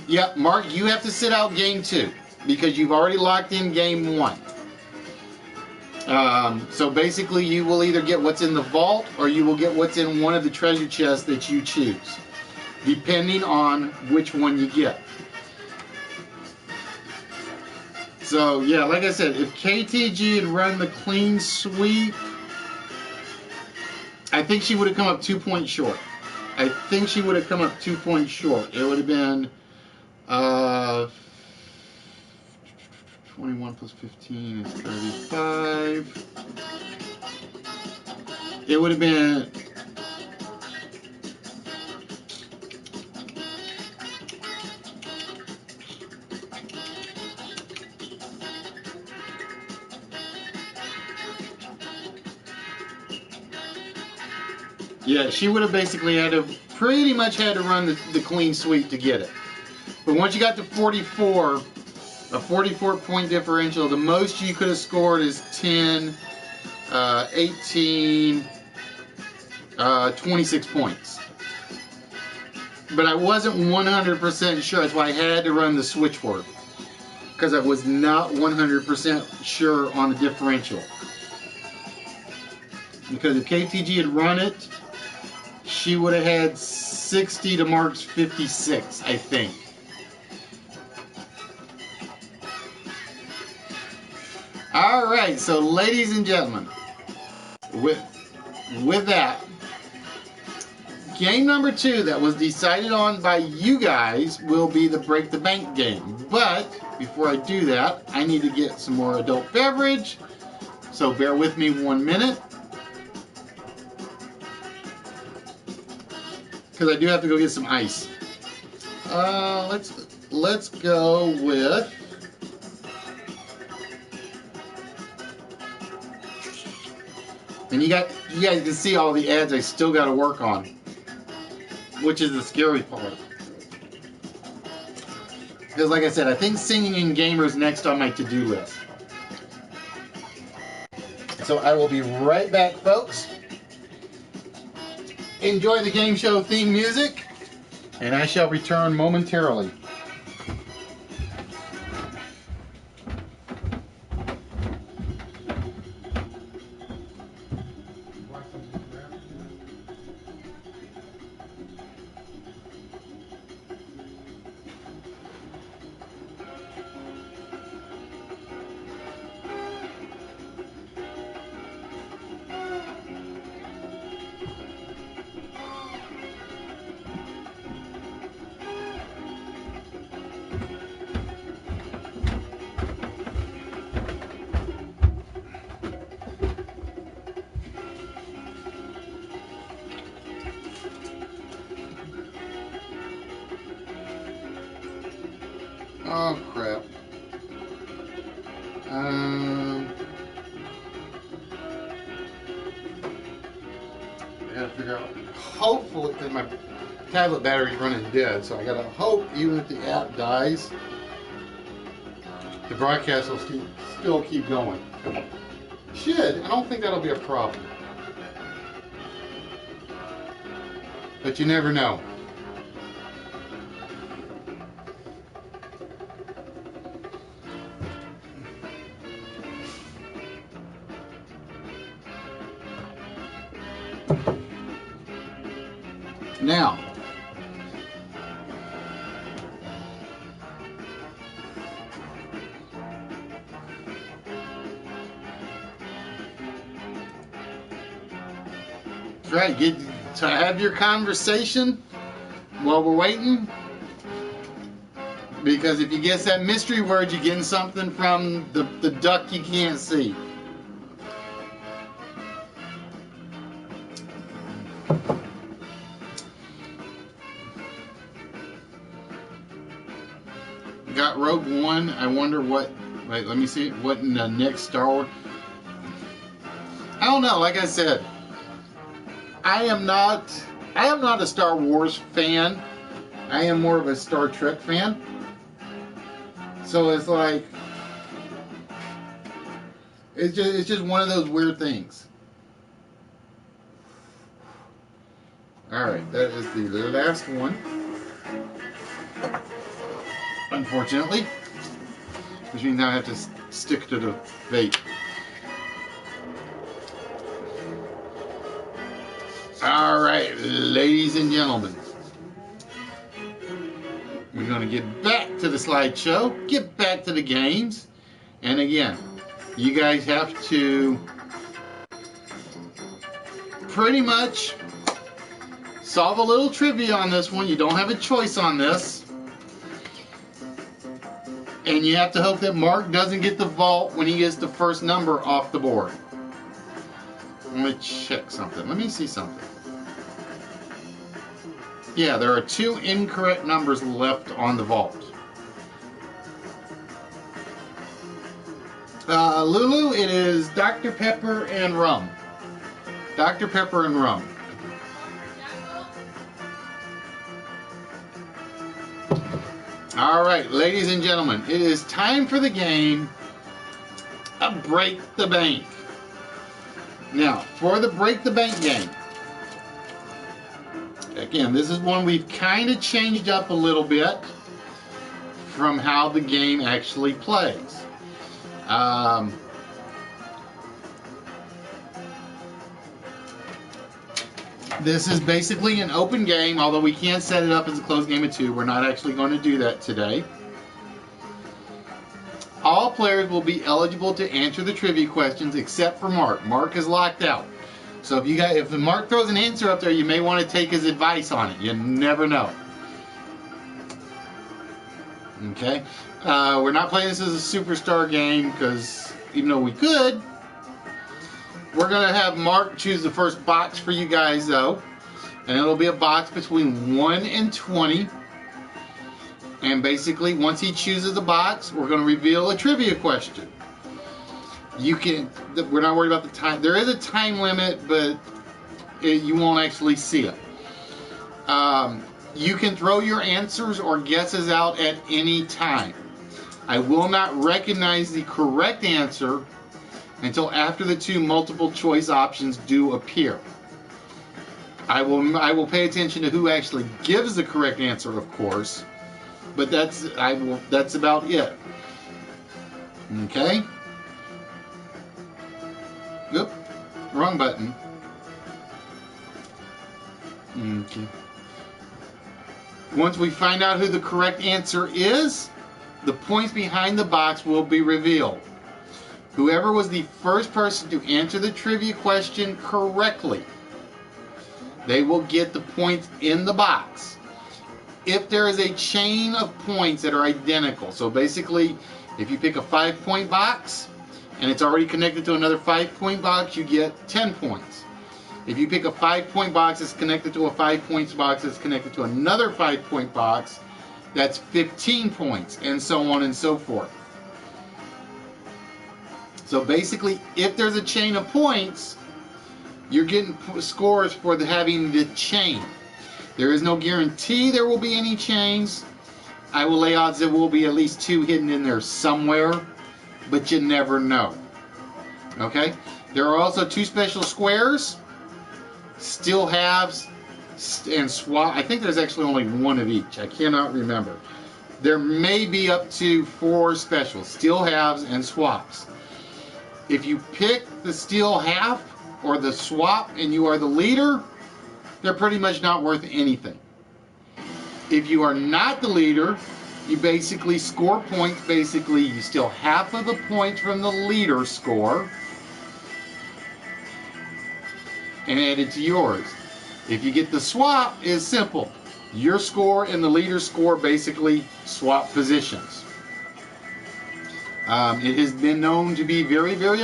Yep, Mark, you have to sit out game 2 because you've already locked in game 1. So basically you will either get what's in the vault or you will get what's in one of the treasure chests that you choose, depending on which one you get. So yeah, like I said, if KTG had run the clean sweep, I think she would have come up 2 points short. I think she would have come up 2 points short. It would have been 21 plus 15 is 35. It would have been yeah, she would have basically had to pretty much had to run the clean sweep to get it. But once you got to 44, a 44-point differential, the most you could have scored is 10, 18, 26 points. But I wasn't 100% sure. That's why I had to run the switch word. Because I was not 100% sure on the differential. Because if KTG had run it, she would have had 60 to Mark's 56, I think. Alright, so ladies and gentlemen, with that, game number 2 that was decided on by you guys will be the Break the Bank game. But before I do that, I need to get some more adult beverage. So bear with me 1 minute. Because I do have to go get some ice. Let's go with and you guys can see all the ads I still got to work on, which is the scary part. Because like I said, I think singing in gamers next on my to-do list. So I will be right back, folks. Enjoy the game show theme music, and I shall return momentarily. crap. I gotta figure out. Hopefully, because my tablet battery's running dead, so I gotta hope even if the app dies, the broadcast will still keep going. Should. I don't think that'll be a problem. But you never know. Now, that's right, get to have your conversation while we're waiting. Because if you guess that mystery word, you're getting something from the duck you can't see. Got Rogue One. I wonder what. Wait, let me see. What in the next Star Wars? I don't know. Like I said, I am not a Star Wars fan. I am more of a Star Trek fan. So it's like it's just one of those weird things. All right, that is the last one. Unfortunately, which means now I have to stick to the vape. All right, ladies and gentlemen, we're going to get back to the slideshow, get back to the games, and again, you guys have to pretty much solve a little trivia on this one. You don't have a choice on this. And you have to hope that Mark doesn't get the vault when he gets the first number off the board. Let me check something. Let me see something. Yeah, there are 2 incorrect numbers left on the vault. Lulu, it is Dr. Pepper and rum. Dr. Pepper and rum. All right, ladies and gentlemen, it is time for the game, a Break the Bank. Now, for the Break the Bank game, again, this is one we've kind of changed up a little bit from how the game actually plays. This is basically an open game, although we can set it up as a closed game of 2. We're not actually going to do that today. All players will be eligible to answer the trivia questions except for Mark. Mark is locked out. So if Mark throws an answer up there, you may want to take his advice on it. You never know. Okay? We're not playing this as a superstar game because even though we could, we're going to have Mark choose the first box for you guys, though. And it'll be a box between 1 and 20. And basically, once he chooses a box, we're going to reveal a trivia question. We're not worried about the time. There is a time limit, but you won't actually see it. You can throw your answers or guesses out at any time. I will not recognize the correct answer until after the 2 multiple choice options do appear. I will pay attention to who actually gives the correct answer, of course, but that's about it. Okay? Oop, wrong button. Okay. Once we find out who the correct answer is, the points behind the box will be revealed. Whoever was the first person to answer the trivia question correctly, they will get the points in the box. If there is a chain of points that are identical, so basically, if you pick a 5-point box and it's already connected to another 5-point box, you get 10 points. If you pick a 5-point box that's connected to a 5-point box that's connected to another 5-point box, that's 15 points, and so on and so forth. So basically, if there's a chain of points, you're getting scores for having the chain. There is no guarantee there will be any chains. I will lay odds there will be at least 2 hidden in there somewhere, but you never know. Okay? There are also 2 special squares, still halves, and swap. I think there's actually only 1 of each. I cannot remember. There may be up to 4 specials, still halves and swaps. If you pick the still half or the swap and you are the leader, they're pretty much not worth anything. If you are not the leader, you basically score points. Basically, you steal half of the points from the leader score and add it to yours. If you get the swap, it's simple. Your score and the leader's score basically swap positions. It has been known to be very, very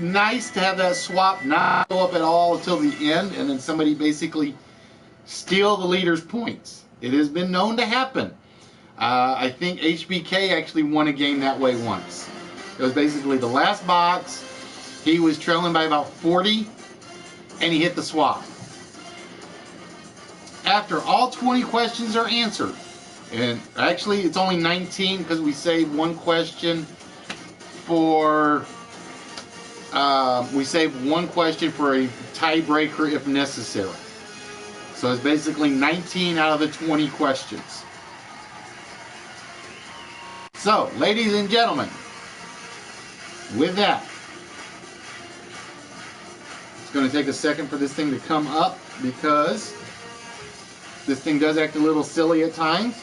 nice to have that swap not go up at all until the end, and then somebody basically steal the leader's points. It has been known to happen. I think HBK actually won a game that way once. It was basically the last box. He was trailing by about 40, and he hit the swap. After all 20 questions are answered, and actually it's only 19 because we saved 1 question for a tiebreaker if necessary. So it's basically 19 out of the 20 questions. So, ladies and gentlemen, with that, it's going to take a second for this thing to come up because this thing does act a little silly at times.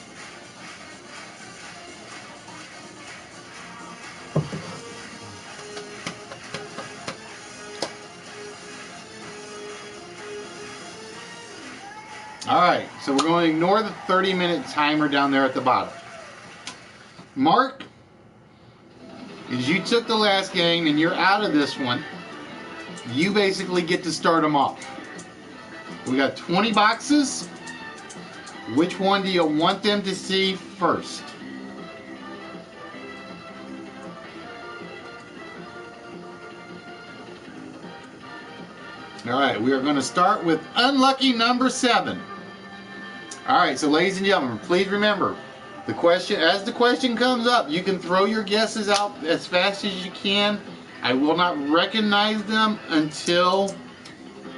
Alright, so we're going to ignore the 30-minute timer down there at the bottom. Mark, as you took the last game and you're out of this one, you basically get to start them off. We got 20 boxes. Which one do you want them to see first? Alright, we are going to start with unlucky number 7. Alright, so ladies and gentlemen, please remember, the question, as the question comes up, you can throw your guesses out as fast as you can. I will not recognize them until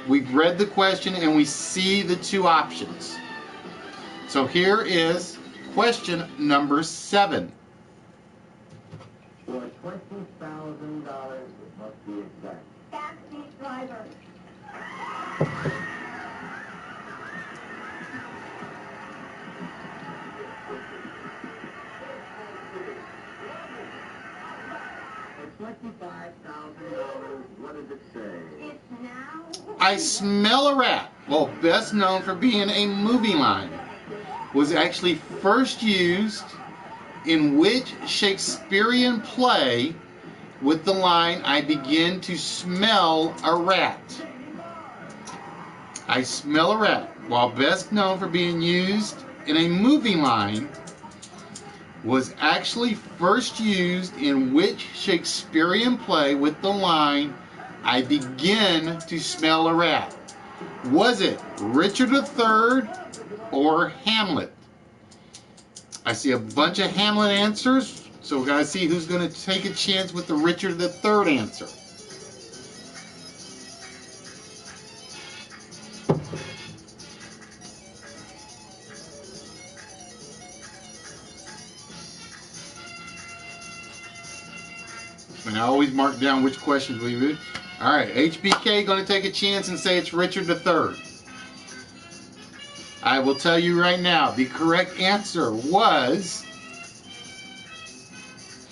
we've read the question and we see the 2 options. So here is question number 7. For $20,000, it must be exact. Backseat driver. $25,000, what does it say? It's now. I smell a rat. Well, best known for being a movie line, was actually first used in which Shakespearean play with the line, I begin to smell a rat. I smell a rat. While best known for being used in a movie line, was actually first used in which Shakespearean play with the line, I begin to smell a rat? Was it Richard III or Hamlet? I see a bunch of Hamlet answers, so we gotta see who's gonna take a chance with the Richard III answer. And I always mark down which questions we read. Alright, HBK going to take a chance and say it's Richard III. I will tell you right now, the correct answer was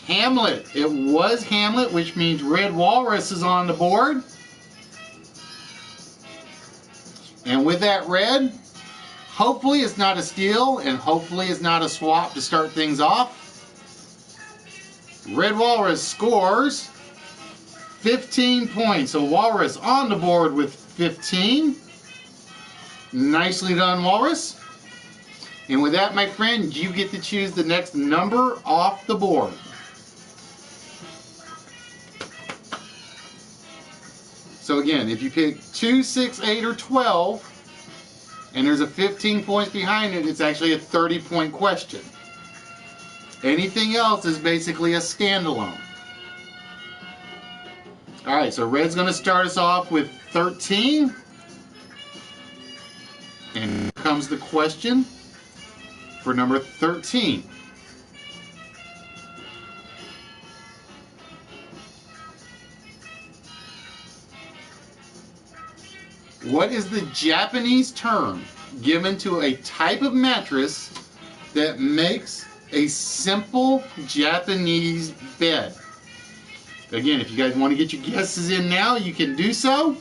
Hamlet. It was Hamlet, which means Red Walrus is on the board. And with that red, hopefully it's not a steal, and hopefully it's not a swap to start things off. Red Walrus scores 15 points. So Walrus on the board with 15. Nicely done, Walrus. And with that, my friend, you get to choose the next number off the board. So again, if you pick 2, 6, 8, or 12, and there's a 15 points behind it, it's actually a 30-point question. Anything else is basically a standalone. All right, so Red's going to start us off with 13. And here comes the question for number 13. What is the Japanese term given to a type of mattress that makes a simple Japanese bed? Again, if you guys want to get your guesses in now, you can do so.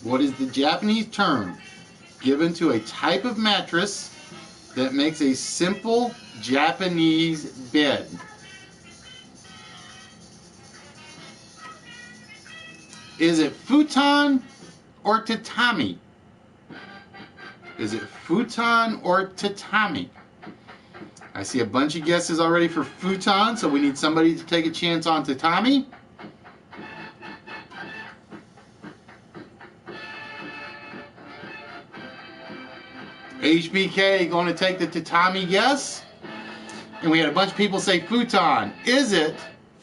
What is the Japanese term given to a type of mattress that makes a simple Japanese bed? Is it futon or tatami? Is it futon or tatami? I see a bunch of guesses already for futon, so we need somebody to take a chance on tatami. HBK going to take the tatami guess. And we had a bunch of people say futon. Is it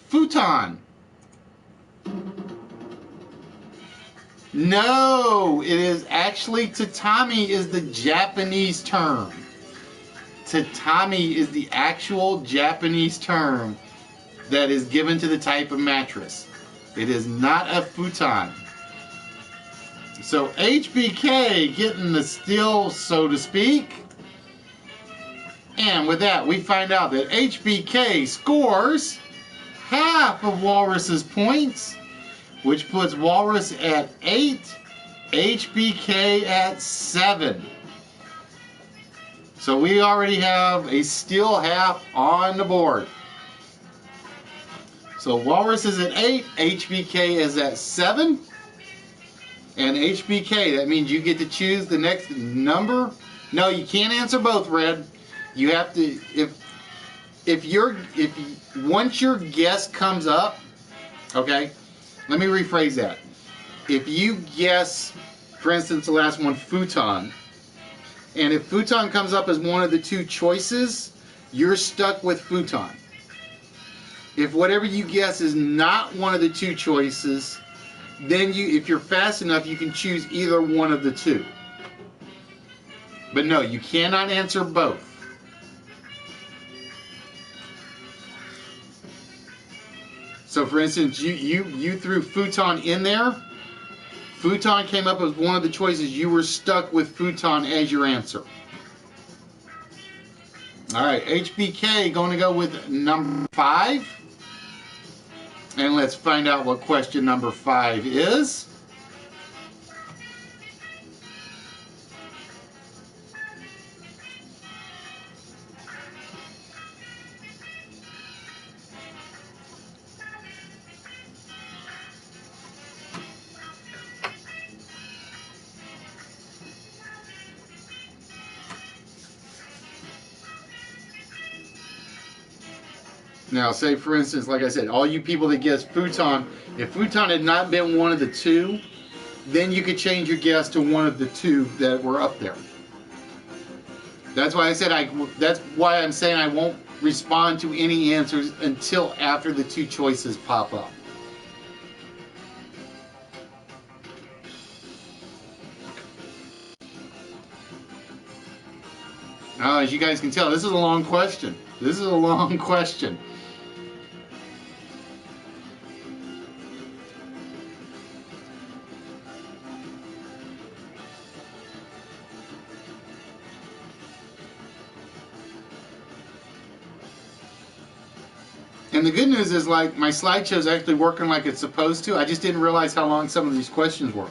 futon? No, it is actually tatami is the Japanese term. Tatami is the actual Japanese term that is given to the type of mattress. It is not a futon. So HBK getting the steal, so to speak. And with that, we find out that HBK scores half of Walrus's points, which puts Walrus at 8, HBK at 7. So we already have a steal half on the board. So Walrus is at 8, HBK is at 7. And HBK, that means you get to choose the next number. No, you can't answer both, Red. You have to, once your guess comes up, okay, let me rephrase that. If you guess, for instance, the last one, futon, and if futon comes up as one of the two choices, you're stuck with futon. If whatever you guess is not one of the two choices, then if you're fast enough, you can choose either one of the two. But no, you cannot answer both. So for instance, you threw futon in there. Futon came up as one of the choices. You were stuck with futon as your answer. All right, HBK going to go with number 5. And let's find out what question number 5 is. Now, say for instance, like I said, all you people that guessed futon, if futon had not been one of the two, then you could change your guess to one of the two that were up there. That's why I said that's why I'm saying I won't respond to any answers until after the two choices pop up. As you guys can tell, this is a long question. This is a long question. And the good news is, like, my slideshow is actually working like it's supposed to. I just didn't realize how long some of these questions were.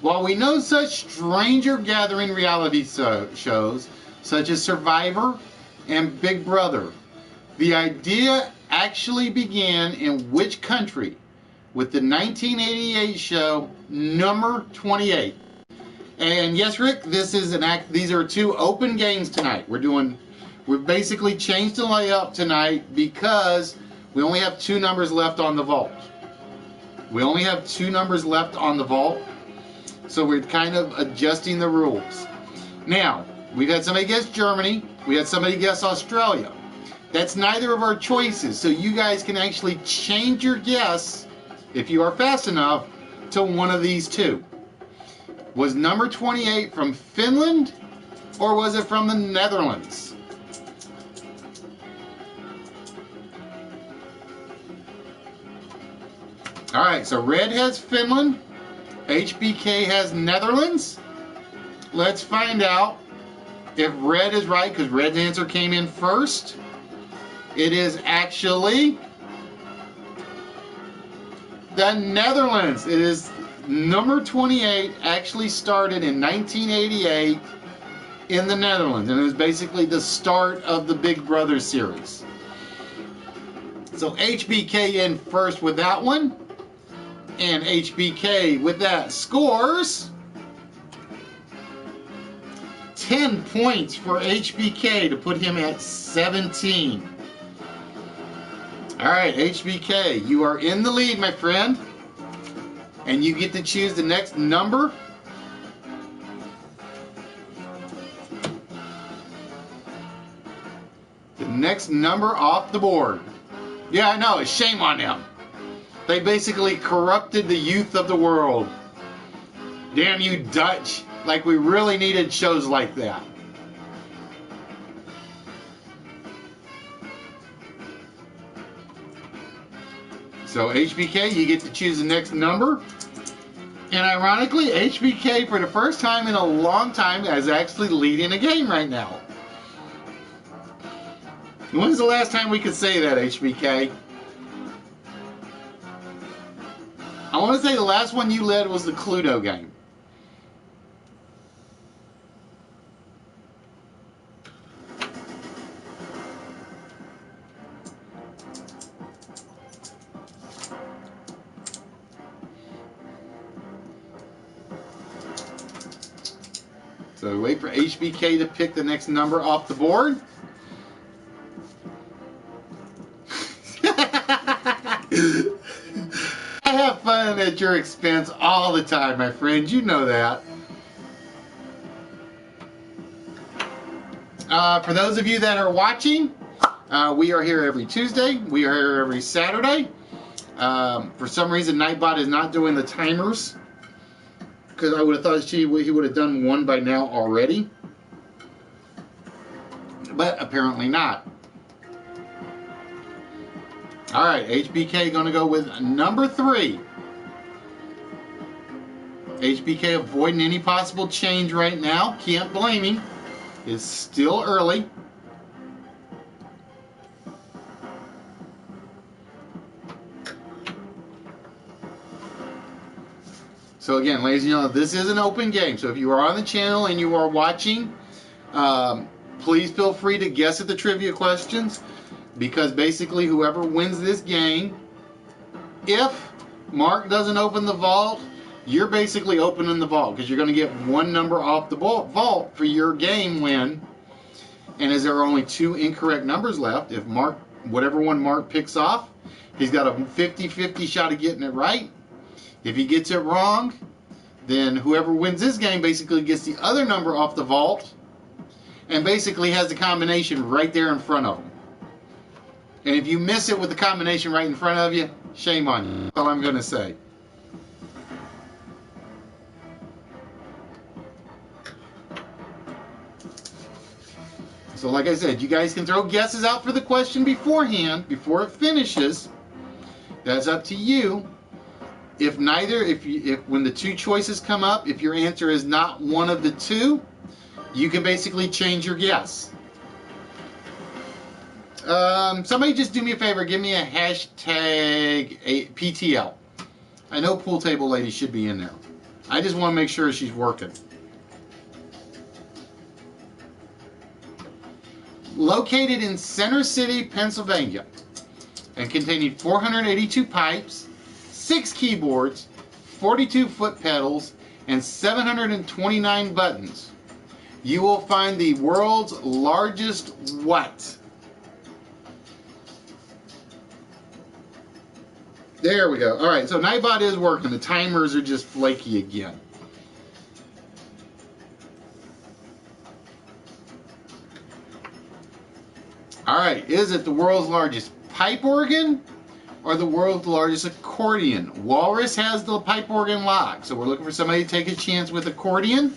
While we know such stranger gathering reality shows such as Survivor and Big Brother, the idea actually began in which country with the 1988 show Number 28? And yes, Rick, these are two open games tonight. We've basically changed the layout tonight because we only have two numbers left on the vault. So we're kind of adjusting the rules. Now, we've had somebody guess Germany. We had somebody guess Australia. That's neither of our choices. So you guys can actually change your guess, if you are fast enough, to one of these two. Was number 28 from Finland, or was it from the Netherlands? All right, so red has Finland. HBK has Netherlands. Let's find out if red is right, because red's answer came in first. It is actually the Netherlands. It is number 28, actually started in 1988 in the Netherlands, and it was basically the start of the Big Brother series. So HBK in first with that one. And HBK with that scores 10 points for HBK to put him at 17. All right, HBK, you are in the lead, my friend. And you get to choose the next number. The next number off the board. Yeah, I know, shame on them. They basically corrupted the youth of the world. Damn you, Dutch. Like we really needed shows like that. So HBK, you get to choose the next number. And ironically, HBK, for the first time in a long time, is actually leading a game right now. When's the last time we could say that, HBK? I want to say the last one you led was the Cluedo game. So wait for HBK to pick the next number off the board. I have fun at your expense all the time, my friend. You know that. For those of you that are watching, we are here every Tuesday. We are here every Saturday. For some reason, Nightbot is not doing the timers, because I would have thought he would have done one by now already. But apparently not. All right, HBK going to go with number 3. HBK avoiding any possible change right now. Can't blame him. It's still early. So again, ladies and gentlemen, this is an open game. So if you are on the channel and you are watching, please feel free to guess at the trivia questions. Because basically whoever wins this game, if Mark doesn't open the vault, you're basically opening the vault, because you're going to get one number off the vault for your game win. And as there are only 2 incorrect numbers left, if Mark, whatever one Mark picks off, he's got a 50-50 shot of getting it right. If he gets it wrong, then whoever wins this game basically gets the other number off the vault and basically has the combination right there in front of him. And if you miss it with the combination right in front of you, shame on you. That's all I'm going to say. So like I said, you guys can throw guesses out for the question beforehand, before it finishes. That's up to you. If when the 2 choices come up, if your answer is not one of the 2, you can basically change your guess. Somebody just do me a favor, give me a hashtag PTL. I know Pool Table Lady should be in there. I just want to make sure she's working. Located in Center City, Pennsylvania, and containing 482 pipes, 6 keyboards, 42 foot pedals, and 729 buttons, you will find the world's largest what? There we go. All right, so Nightbot is working. The timers are just flaky again. All right, is it the world's largest pipe organ or the world's largest accordion? Walrus has the pipe organ lock, so we're looking for somebody to take a chance with accordion.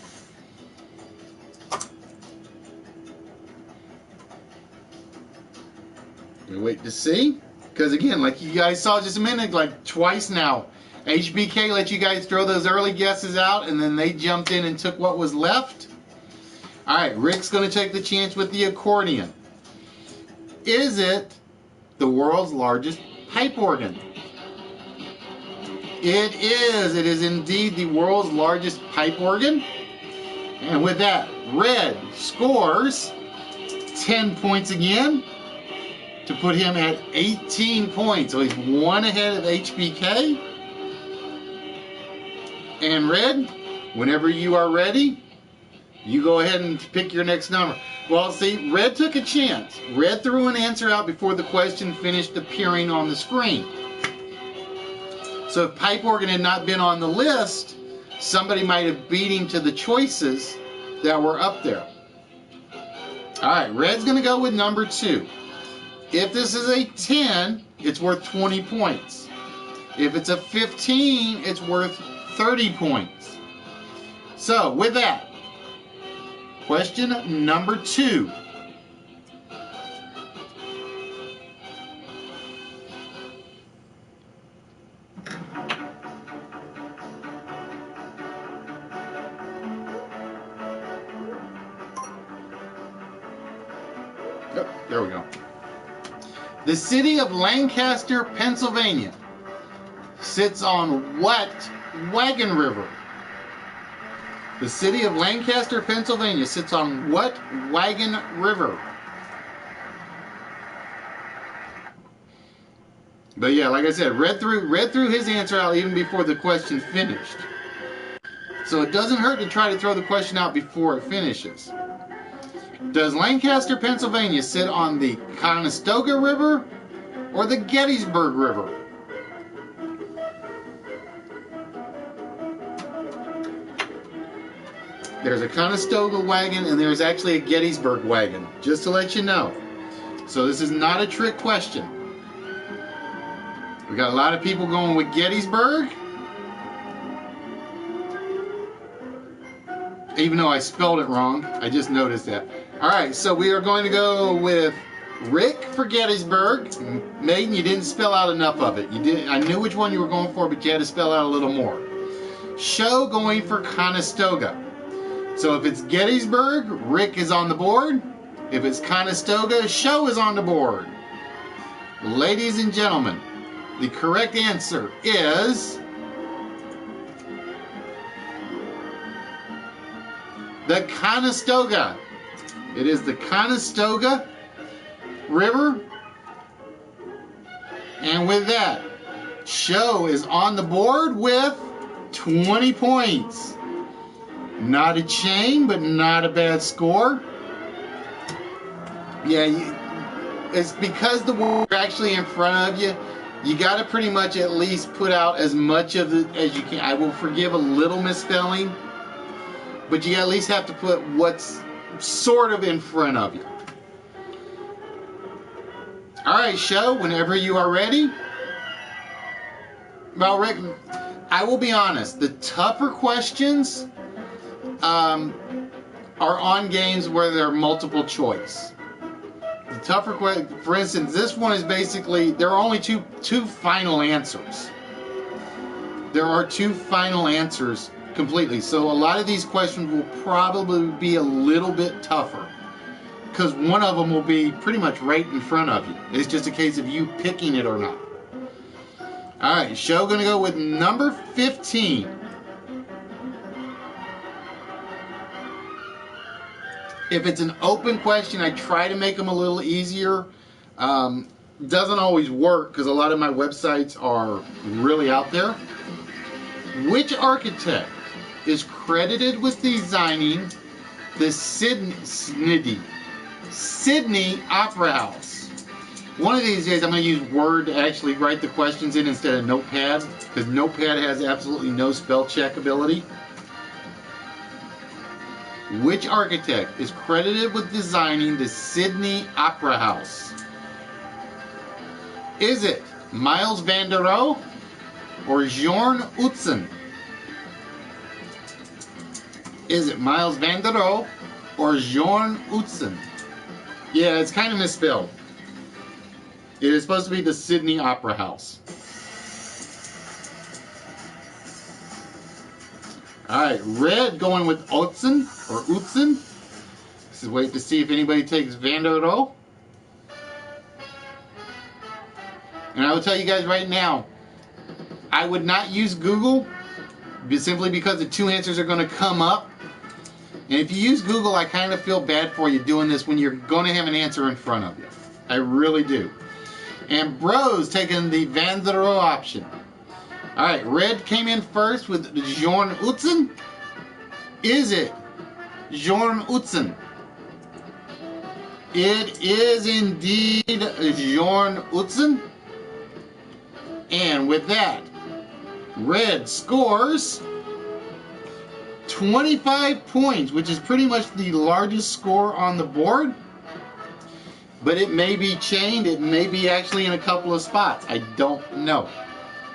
We wait to see, because again, like you guys saw just a minute, like twice now, HBK let you guys throw those early guesses out, and then they jumped in and took what was left. All right, Rick's going to take the chance with the accordion. Is it the world's largest pipe organ? It is. It is indeed the world's largest pipe organ. And with that, Red scores 10 points again to put him at 18 points. So he's one ahead of HBK. And Red, whenever you are ready, you go ahead and pick your next number. Well, see, Red took a chance. Red threw an answer out before the question finished appearing on the screen. So if pipe organ had not been on the list, somebody might have beat him to the choices that were up there. All right, Red's going to go with number 2. If this is a 10, it's worth 20 points. If it's a 15, it's worth 30 points. So with that, question number 2. Oh, there we go. The city of Lancaster, Pennsylvania sits on what wagon river? The city of Lancaster, Pennsylvania sits on what wagon river? But yeah, like I said, Red threw his answer out even before the question finished. So it doesn't hurt to try to throw the question out before it finishes. Does Lancaster, Pennsylvania sit on the Conestoga River or the Gettysburg River? There's a Conestoga wagon and there's actually a Gettysburg wagon, just to let you know. So this is not a trick question. We got a lot of people going with Gettysburg, even though I spelled it wrong. I just noticed that. All right, so we are going to go with Rick for Gettysburg. Maiden, you didn't spell out enough of it. You did. I knew which one you were going for, but you had to spell out a little more. Show going for Conestoga. So if it's Gettysburg, Rick is on the board. If it's Conestoga, Show is on the board. Ladies and gentlemen, the correct answer is the Conestoga. It is the Conestoga River. And with that, Show is on the board with 20 points. Not a chain, but not a bad score. Yeah, it's because the words are actually in front of you. You got to pretty much at least put out as much of it as you can. I will forgive a little misspelling, but you at least have to put what's sort of in front of you. All right, Show, whenever you are ready. Well, Rick, I will be honest. The tougher questions are on games where there are multiple choice. The tougher question, for instance, this one is basically, there are only two final answers. There are 2 final answers completely. So a lot of these questions will probably be a little bit tougher because one of them will be pretty much right in front of you. It's just a case of you picking it or not. All right, Show going to go with number 15. If it's an open question, I try to make them a little easier. Doesn't always work because a lot of my websites are really out there. Which architect is credited with designing the Sydney Opera House? One of these days I'm going to use Word to actually write the questions in instead of Notepad, because Notepad has absolutely no spell check ability. Which architect is credited with designing the Sydney Opera House? Is it Miles van der Rohe or Jorn Utzon? Is it Miles van der Rohe or Jorn Utzon? Yeah, it's kind of misspelled. It is supposed to be the Sydney Opera House. Alright, red going with Utzon or Utzon. This is wait to see if anybody takes van der Rohe. And I will tell you guys right now, I would not use Google simply because the two answers are going to come up. And if you use Google, I kind of feel bad for you doing this when you're going to have an answer in front of you. I really do. And Bro's taking the van der Rohe option. Alright, red came in first with Jorn Utzon. Is it Jorn Utzon? It is indeed Jorn Utzon. And with that, red scores 25 points, which is pretty much the largest score on the board. But it may be chained. It may be actually in a couple of spots. I don't know.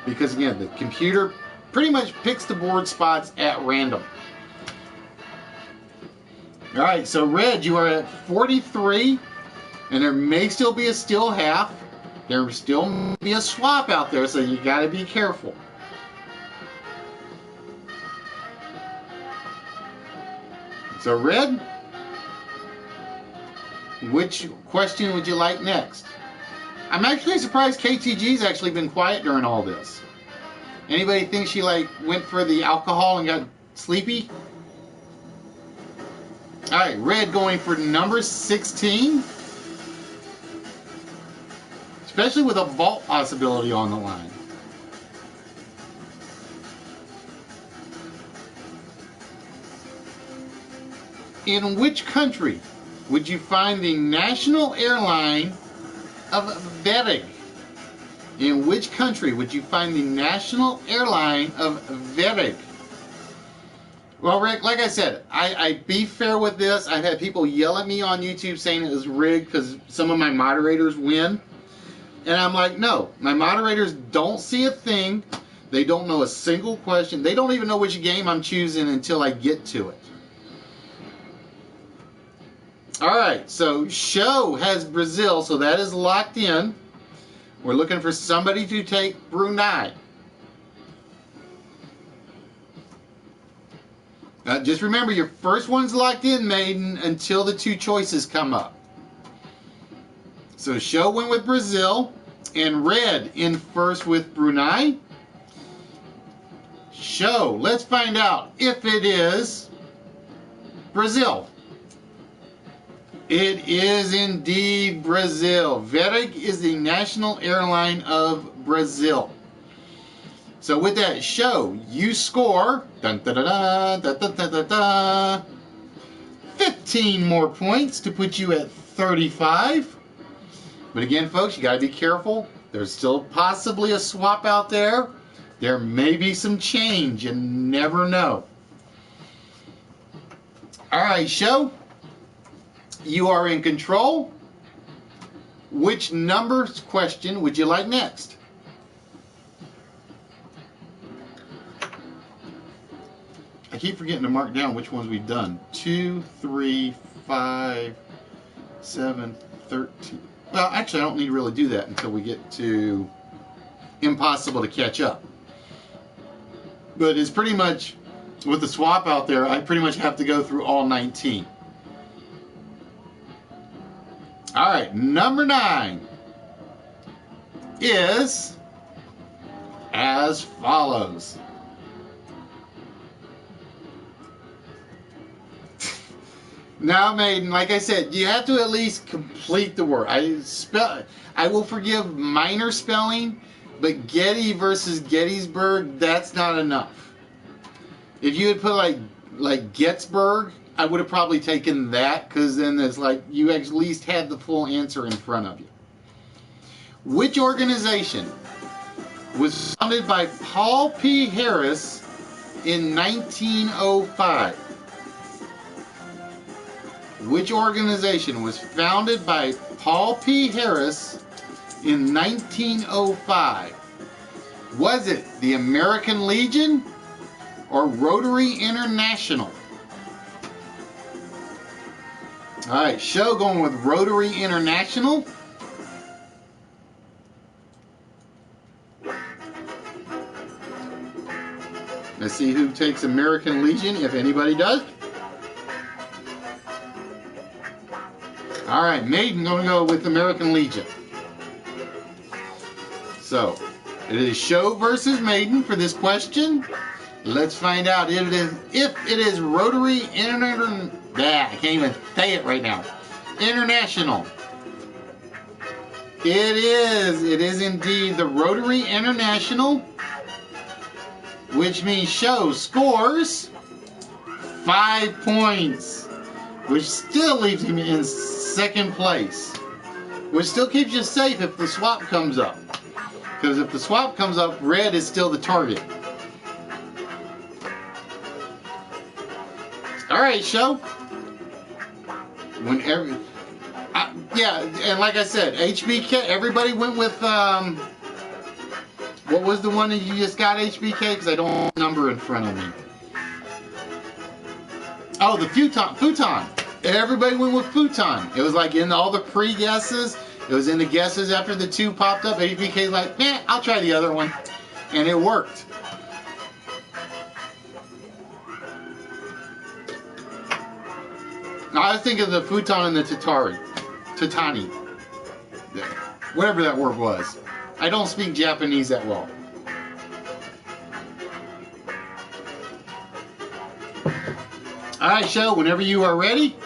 Because again, the computer pretty much picks the board spots at random. Alright, so red, you are at 43. And there may still be a still half. There will still be a swap out there, so you got to be careful. So red, which question would you like next? I'm actually surprised KTG's actually been quiet during all this. Anybody think she went for the alcohol and got sleepy? Alright, red going for number 16. Especially with a vault possibility on the line. In which country would you find the national airline of Varig? In which country would you find the national airline of Varig? Well, Rick, like I said, I be fair with this. I've had people yell at me on YouTube saying it was rigged because some of my moderators win. And I'm like, no, my moderators don't see a thing. They don't know a single question. They don't even know which game I'm choosing until I get to it. Alright, so Show has Brazil, so that is locked in. We're looking for somebody to take Brunei. Just remember, your first one's locked in, Maiden, until the two choices come up. So Show went with Brazil, and red in first with Brunei. Show, let's find out if it is Brazil. It is indeed Brazil. Varig is the national airline of Brazil. So with that, Show, you score 15 more points to put you at 35. But again, folks, you got to be careful. There's still possibly a swap out there. There may be some change. You never know. All right, Show. You are in control. Which numbers question would you like next? I keep forgetting to mark down which ones we've done. 2, 3, 5, 7, 13. Well, actually, I don't need to really do that until we get to impossible to catch up. But it's pretty much, with the swap out there, I pretty much have to go through all 19. Alright, number 9 is as follows. Now, Maiden, like I said, you have to at least complete the word. I will forgive minor spelling, but Getty versus Gettysburg, that's not enough. If you had put like Gettysburg, I would have probably taken that, because then there's like you at least had the full answer in front of you. Which organization was founded by Paul P. Harris in 1905? Which organization was founded by Paul P. Harris in 1905? Was it the American Legion or Rotary International? Alright, show going with Rotary International. Let's see who takes American Legion, if anybody does. Alright, Maiden going to go with American Legion. So, it is show versus Maiden for this question. Let's find out if it is Rotary International. I can't even say it right now. International. It is. It is indeed the Rotary International, which means show scores 5 points, which still leaves him in second place, which still keeps you safe if the swap comes up, because if the swap comes up, red is still the target. Alright, show. Whenever, yeah, and like I said, HBK, everybody went with, what was the one that you just got, HBK? Because I don't have a number in front of me. Oh, the futon. Everybody went with futon. It was like in all the pre-guesses. It was in the guesses after the two popped up. HBK's like, I'll try the other one. And it worked. I was thinking of the futon and the tatani. Whatever that word was. I don't speak Japanese that well. Alright, show, whenever you are ready,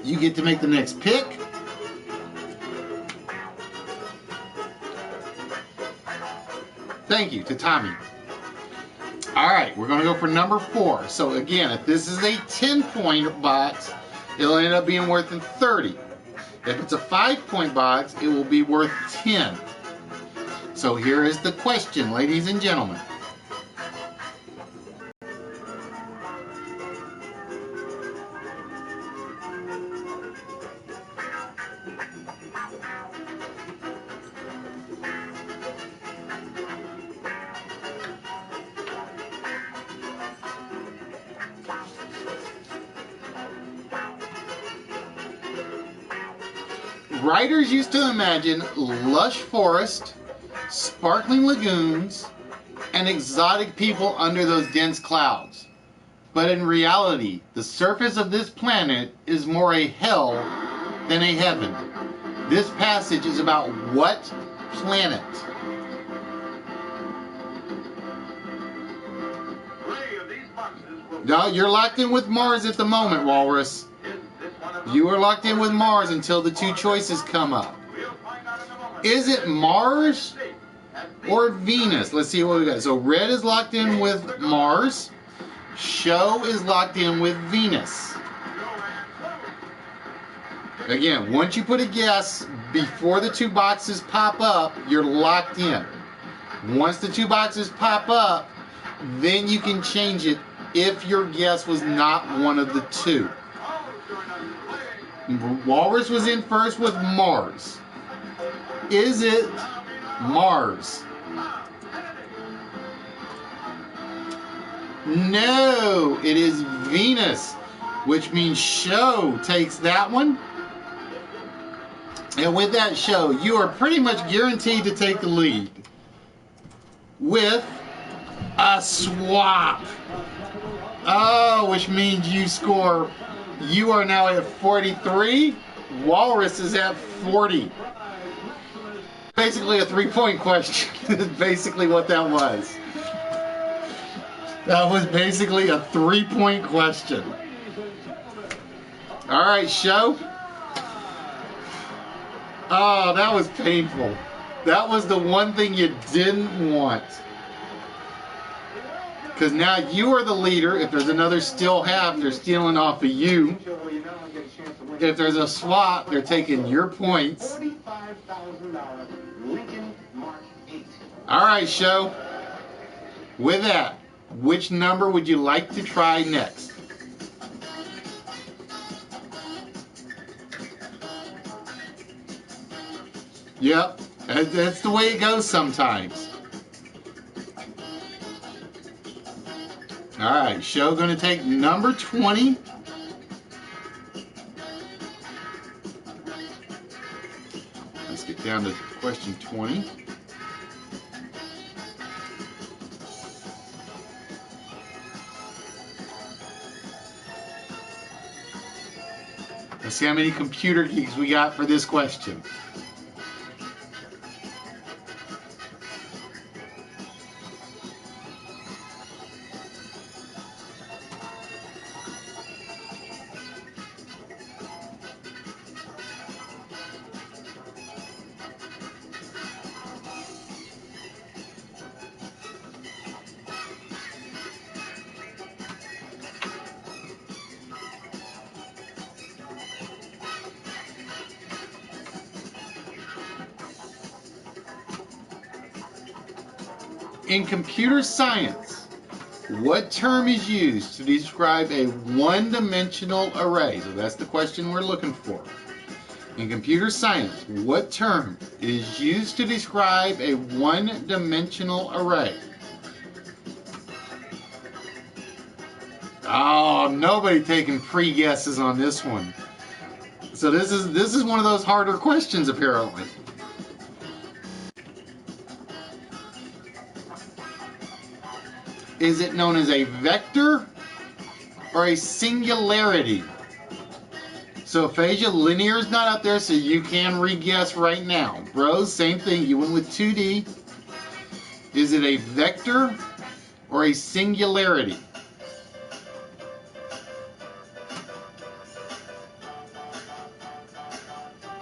you get to make the next pick. Thank you, Tatami. Alright, we're going to go for number 4. So again, if this is a 10-point box, it'll end up being worth 30. If it's a 5-point box, it will be worth 10. So here is the question, ladies and gentlemen. Writers used to imagine lush forest, sparkling lagoons, and exotic people under those dense clouds. But in reality, the surface of this planet is more a hell than a heaven. This passage is about what planet? No, you're locked in with Mars at the moment, Walrus. You are locked in with Mars until the two choices come up. Is it Mars or Venus? Let's see what we got. So red is locked in with Mars. Show is locked in with Venus. Again, once you put a guess before the two boxes pop up, you're locked in. Once the two boxes pop up, then you can change it if your guess was not one of the two. Walrus was in first with Mars. Is it Mars? No, it is Venus, which means show takes that one. And with that show, you are pretty much guaranteed to take the lead with a swap. Oh, which means you score. You are now at 43. Walrus is at 40. Basically a 3-point question. Is basically what that was. That was basically a 3-point question. All right, show. Oh, that was painful. That was the one thing you didn't want. Because now you are the leader. If there's another still half, they're stealing off of you. If there's a swap, they're taking your points. $45,000 Lincoln Mark 8. All right, show. With that, which number would you like to try next? Yep, that's the way it goes sometimes. All right, show going to take number 20. Let's get down to question 20. Let's see how many computer geeks we got for this question. In computer science, what term is used to describe a one-dimensional array? So that's the question we're looking for. In computer science, what term is used to describe a one-dimensional array? Oh, nobody taking pre-guesses on this one. So this is one of those harder questions apparently. Is it known as a vector or a singularity? So Aphasia, linear is not up there, so you can re-guess right now. Bros, same thing. You went with 2D. Is it a vector or a singularity?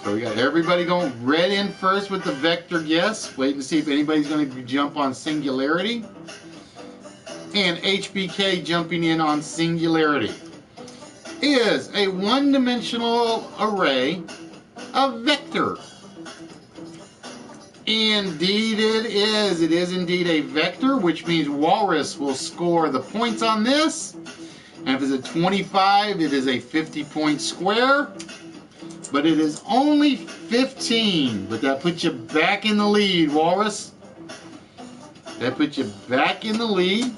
So we got everybody going red in first with the vector guess. Wait and see if anybody's going to jump on singularity. And HBK jumping in on singularity. Is a one-dimensional array a vector? Indeed it is. It is indeed a vector, which means Walrus will score the points on this. And if it's a 25, it is a 50-point square. But it is only 15. But that puts you back in the lead, Walrus. That puts you back in the lead.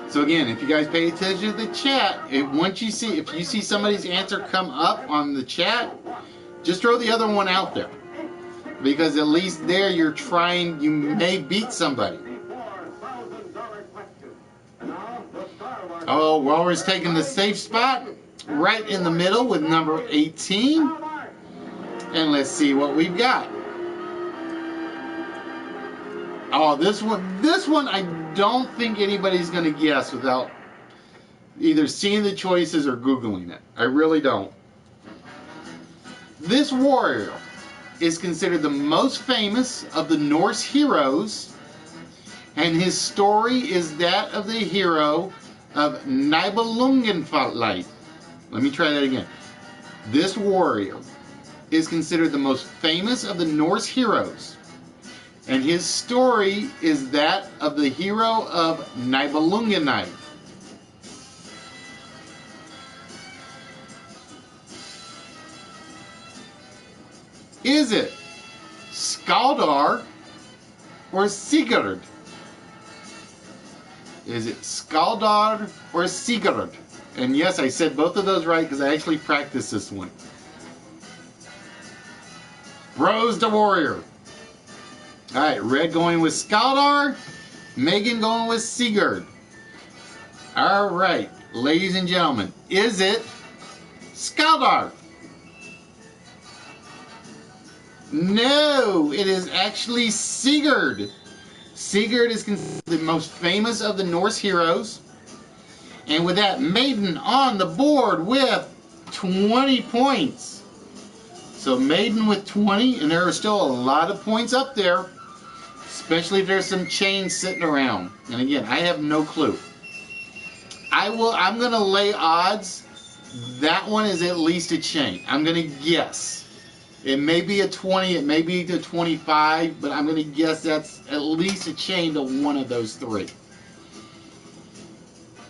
So again, if you guys pay attention to the chat, if you see somebody's answer come up on the chat, just throw the other one out there. Because at least there you may beat somebody. Oh, Walrus taking the safe spot right in the middle with number 18. And let's see what we've got. Oh, this one I don't think anybody's going to guess without either seeing the choices or Googling it. I really don't. This warrior is considered the most famous of the Norse heroes, and his story is that of the hero of Nibelungenlied. Let me try that again. This warrior is considered the most famous of the Norse heroes, and his story is that of the hero of Nibelungenlied. Is it Skaldar or Sigurd? Is it Skaldar or Sigurd? And yes, I said both of those right because I actually practiced this one. Bros the warrior. Alright, Red going with Skaldar, Megan going with Sigurd. Alright, ladies and gentlemen, is it Skaldar? No, it is actually Sigurd. Sigurd is considered the most famous of the Norse heroes, And with that, Maiden on the board with 20 points. So Maiden with 20, and there are still a lot of points up there, especially if there's some chains sitting around. And again, I have no clue. I'm gonna lay odds. That one is at least a chain. I'm gonna guess. It may be a 20, it may be a 25, but I'm gonna guess that's at least a chain to one of those three.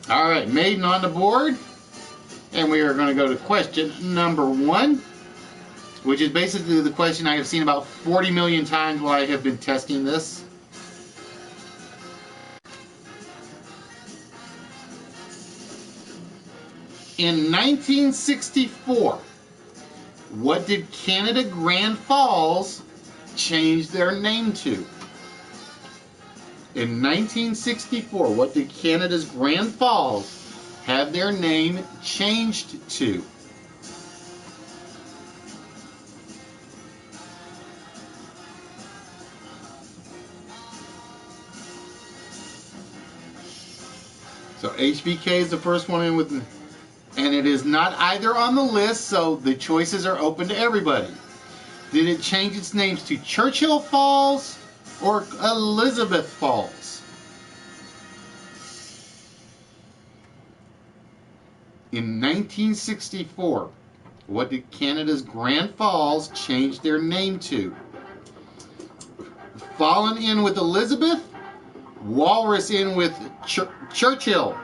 All right, Maiden on the board, and we are going to go to question number 1, which is basically the question I have seen about 40 million times while I have been testing this. In 1964, what did Canada Grand Falls change their name to? In 1964, what did Canada's Grand Falls have their name changed to? So HBK is the first one in with, and it is not either on the list, so the choices are open to everybody. Did it change its names to Churchill Falls or Elizabeth Falls? In 1964, what did Canada's Grand Falls change their name to? Fallen in with Elizabeth, Walrus in with Churchill.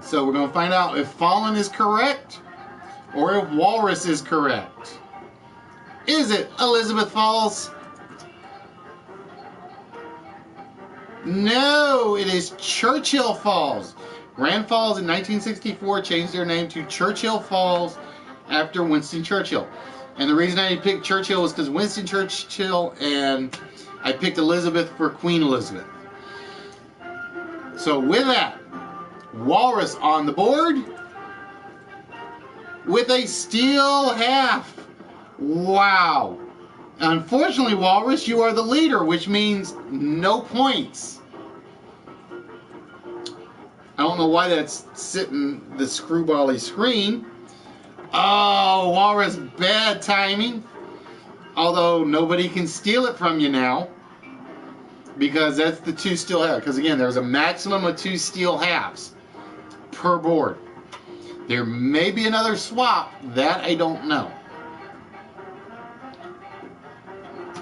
So we're going to find out if Fallen is correct or if Walrus is correct. Is it Elizabeth Falls? No, it is Churchill Falls. Grand Falls in 1964 changed their name to Churchill Falls after Winston Churchill. And the reason I picked Churchill was because Winston Churchill, and I picked Elizabeth for Queen Elizabeth. So with that, Walrus on the board with a steel half. Wow. Unfortunately, Walrus, you are the leader, which means no points. I don't know why that's sitting the screwbally screen. Oh, Walrus, bad timing. Although nobody can steal it from you now, because that's the 2 steel halves. Because again, there's a maximum of 2 steel halves per board. There may be another swap, that I don't know.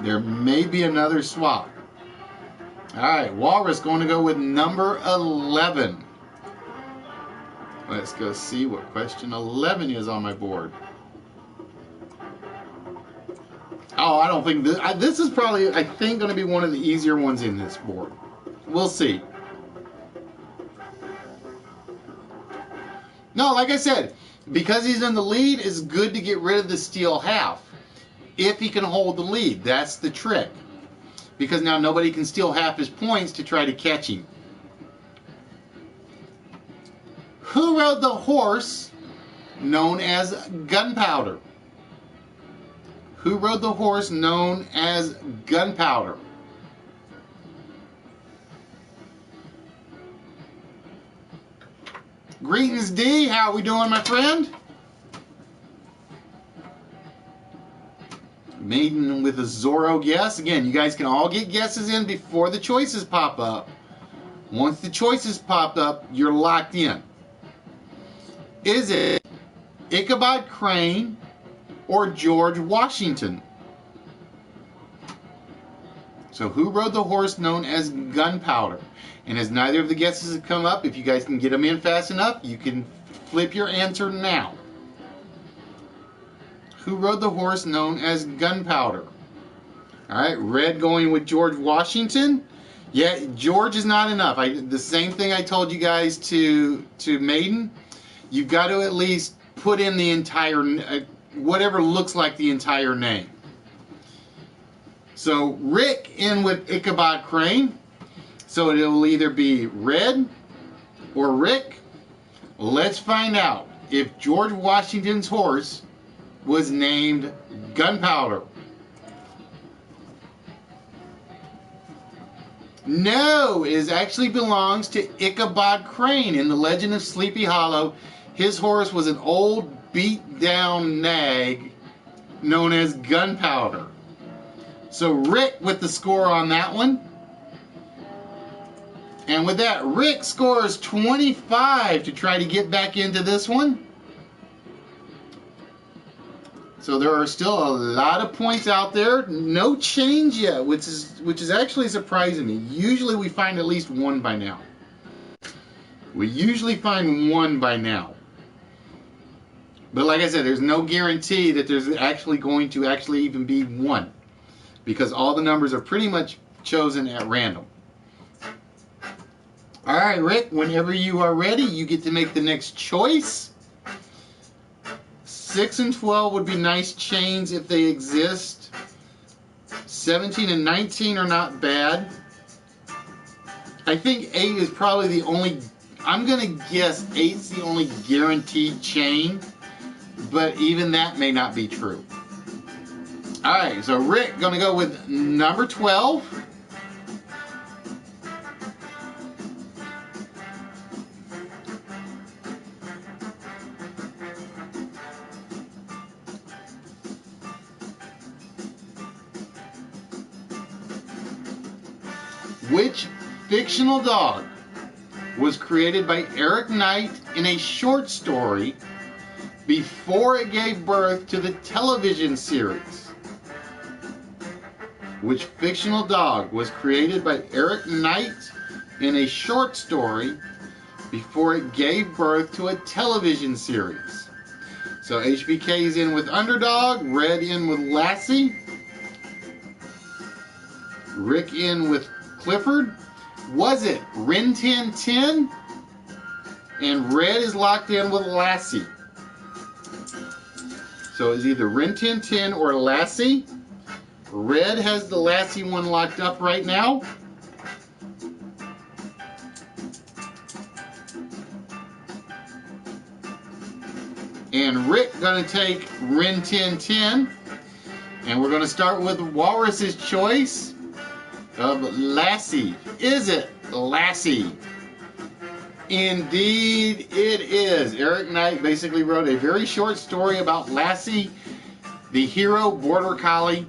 There may be another swap. Alright, Walrus going to go with number 11. Let's go see what question 11 is on my board. Oh, I don't think this is probably, I think, going to be one of the easier ones in this board. We'll see. No, like I said, because he's in the lead, it's good to get rid of the steel half. If he can hold the lead, that's the trick. Because now nobody can steal half his points to try to catch him. Who rode the horse known as Gunpowder? Who rode the horse known as Gunpowder? Greetings, D. How we doing, my friend? Maiden with a Zorro guess. Again, you guys can all get guesses in before the choices pop up. Once the choices pop up, you're locked in. Is it Ichabod Crane or George Washington? So who rode the horse known as Gunpowder? And as neither of the guesses have come up, if you guys can get them in fast enough, you can flip your answer now. Who rode the horse known as Gunpowder? Alright, Red going with George Washington. Yeah, George is not enough. The same thing I told you guys to Maiden. You've got to at least put in the entire, whatever looks like the entire name. So Rick in with Ichabod Crane. So it will either be Red or Rick. Let's find out if George Washington's horse was named Gunpowder. No, it actually belongs to Ichabod Crane in the Legend of Sleepy Hollow. His horse was an old beat-down nag known as Gunpowder. So Rick with the score on that one. And with that, Rick scores 25 to try to get back into this one. So there are still a lot of points out there. No change yet, which is actually surprising me. Usually we find at least one by now. We usually find one by now. But like I said, there's no guarantee that there's actually going to even be one, because all the numbers are pretty much chosen at random. All right, Rick, whenever you are ready, you get to make the next choice. 6 and 12 would be nice chains if they exist. 17 and 19 are not bad. I think 8 is probably the only, I'm going to guess 8's the only guaranteed chain, but even that may not be true. All right, so Rick going to go with number 12. Which fictional dog was created by Eric Knight in a short story before it gave birth to the television series? Which fictional dog was created by Eric Knight in a short story before it gave birth to a television series? So HBK's in with Underdog, Red in with Lassie, Rick in with Clifford. Was it Rin Tin Tin? And Red is locked in with Lassie. So it's either Rin Tin Tin or Lassie. Red has the Lassie one locked up right now. And Rick gonna take Rin Tin Tin. And we're gonna start with Walrus's choice of Lassie. Is it Lassie? Indeed it is. Eric Knight basically wrote a very short story about Lassie, the hero border collie,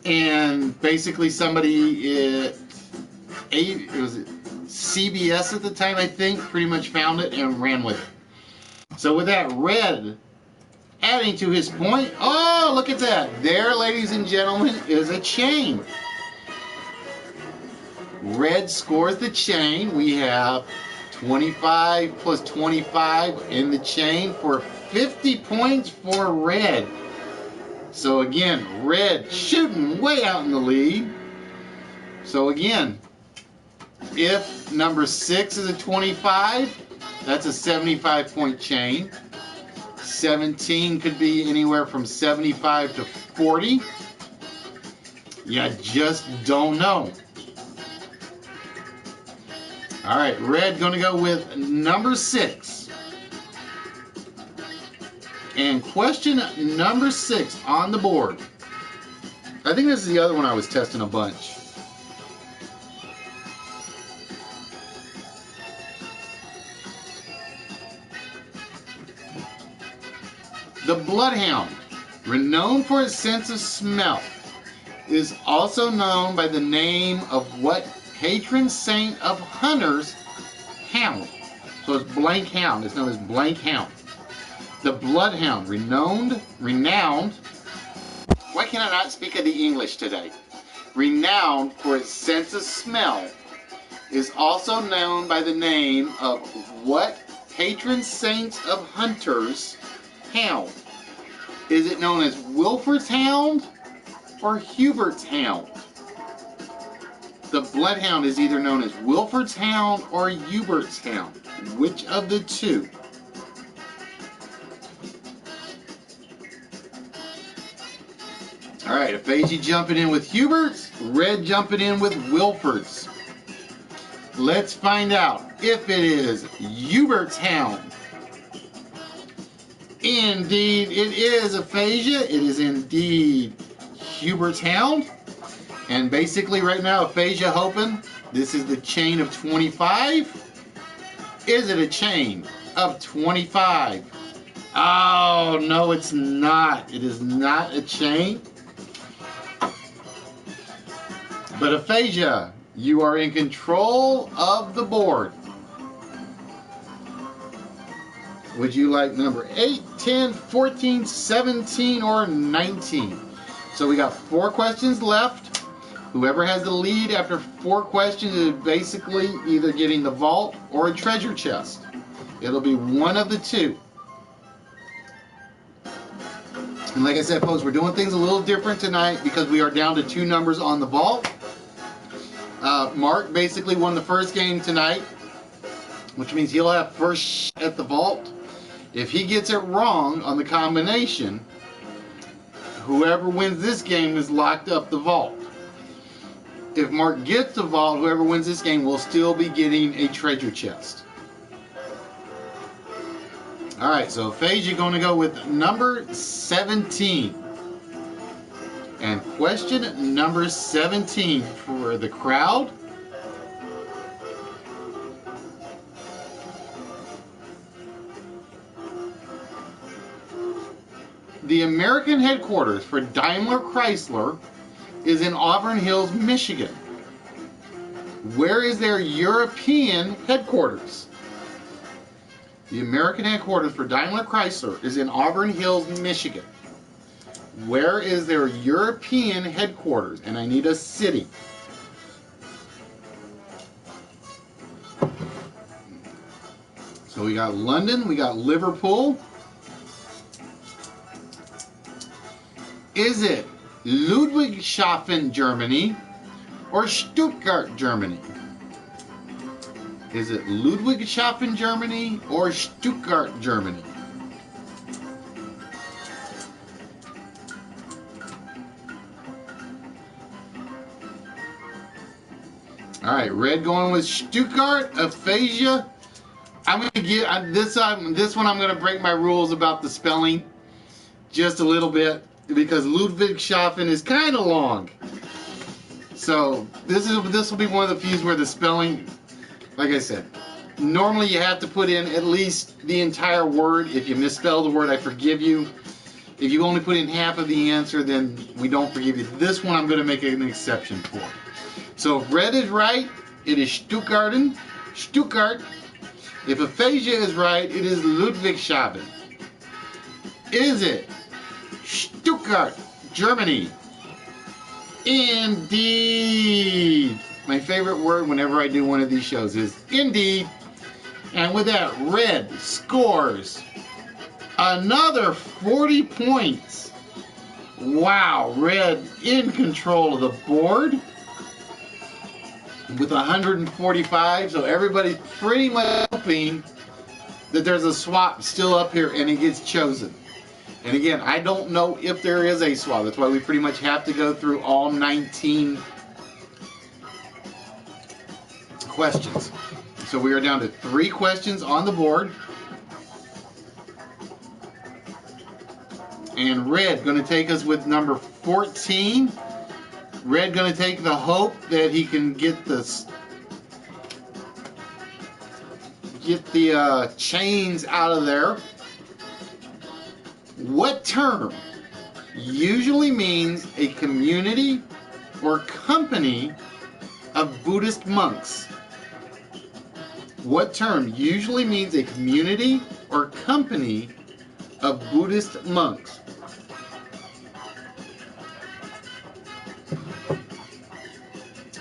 and basically somebody at CBS at the time, I think, pretty much found it and ran with it. So with that, Red adding to his point. Oh, look at that. There, ladies and gentlemen, is a chain. Red scores the chain. We have 25 plus 25 in the chain for 50 points for Red. So again, Red shooting way out in the lead. So again, if number 6 is a 25, that's a 75 point chain. 17 could be anywhere from 75 to 40. You just don't know. All right, Red going to go with number 6. And question number 6 on the board. I think this is the other one I was testing a bunch. The Bloodhound, renowned for its sense of smell, is also known by the name of what patron saint of hunters? Hound. So it's blank hound. It's known as blank hound. The Bloodhound, renowned. Why can I not speak of the English today? Renowned for its sense of smell, is also known by the name of what patron saint of hunters? Hound. Is it known as Wilford's Hound or Hubert's Hound? The Bloodhound is either known as Wilford's Hound or Hubert's Hound. Which of the two? Alright, Aphasia jumping in with Hubert's, Red jumping in with Wilford's. Let's find out if it is Hubert's Hound. Indeed, it is, Aphasia. It is indeed Hubert's Hound. And basically right now, aphasia hoping, this is the chain of 25. Is it a chain of 25? Oh, no, it's not. It is not a chain. But aphasia, you are in control of the board. Would you like number 8, 10, 14, 17, or 19? So we got 4 questions left. Whoever has the lead after 4 questions is basically either getting the vault or a treasure chest. It'll be one of the two. And like I said, folks, we're doing things a little different tonight because we are down to 2 numbers on the vault. Mark basically won the first game tonight, which means he'll have first at the vault. If he gets it wrong on the combination, whoever wins this game is locked up the vault. If Mark gets the vault, whoever wins this game will still be getting a treasure chest. Alright, so Faye, you're going to go with number 17. And question number 17 for the crowd. The American headquarters for Daimler Chrysler is in Auburn Hills, Michigan. Where is their European headquarters? The American headquarters for Daimler Chrysler is in Auburn Hills, Michigan. Where is their European headquarters? And I need a city. So we got London, we got Liverpool. Is it Ludwigshafen, Germany, or Stuttgart, Germany? Is it Ludwigshafen, Germany, or Stuttgart, Germany? All right, red going with Stuttgart. Aphasia. I'm going to give this one. I'm going to break my rules about the spelling just a little bit because Ludwigshafen is kind of long. So this will be one of the few where the spelling, like I said, normally you have to put in at least the entire word. If you misspell the word, I forgive you. If you only put in half of the answer, then we don't forgive you. This one I'm going to make an exception for. So if red is right, it is Stuttgart. If aphasia is right, it is Ludwigshafen. Is it Stuttgart, Germany? Indeed. My favorite word whenever I do one of these shows is indeed. And with that, red scores another 40 points. Wow, red in control of the board with 145. So everybody's pretty much hoping that there's a swap still up here and it gets chosen. And again, I don't know if there is a swap. That's why we pretty much have to go through all 19 questions. So we are down to 3 questions on the board. And red going to take us with number 14. Red going to take the hope that he can get the chains out of there. What term usually means a community or company of Buddhist monks? What term usually means a community or company of Buddhist monks?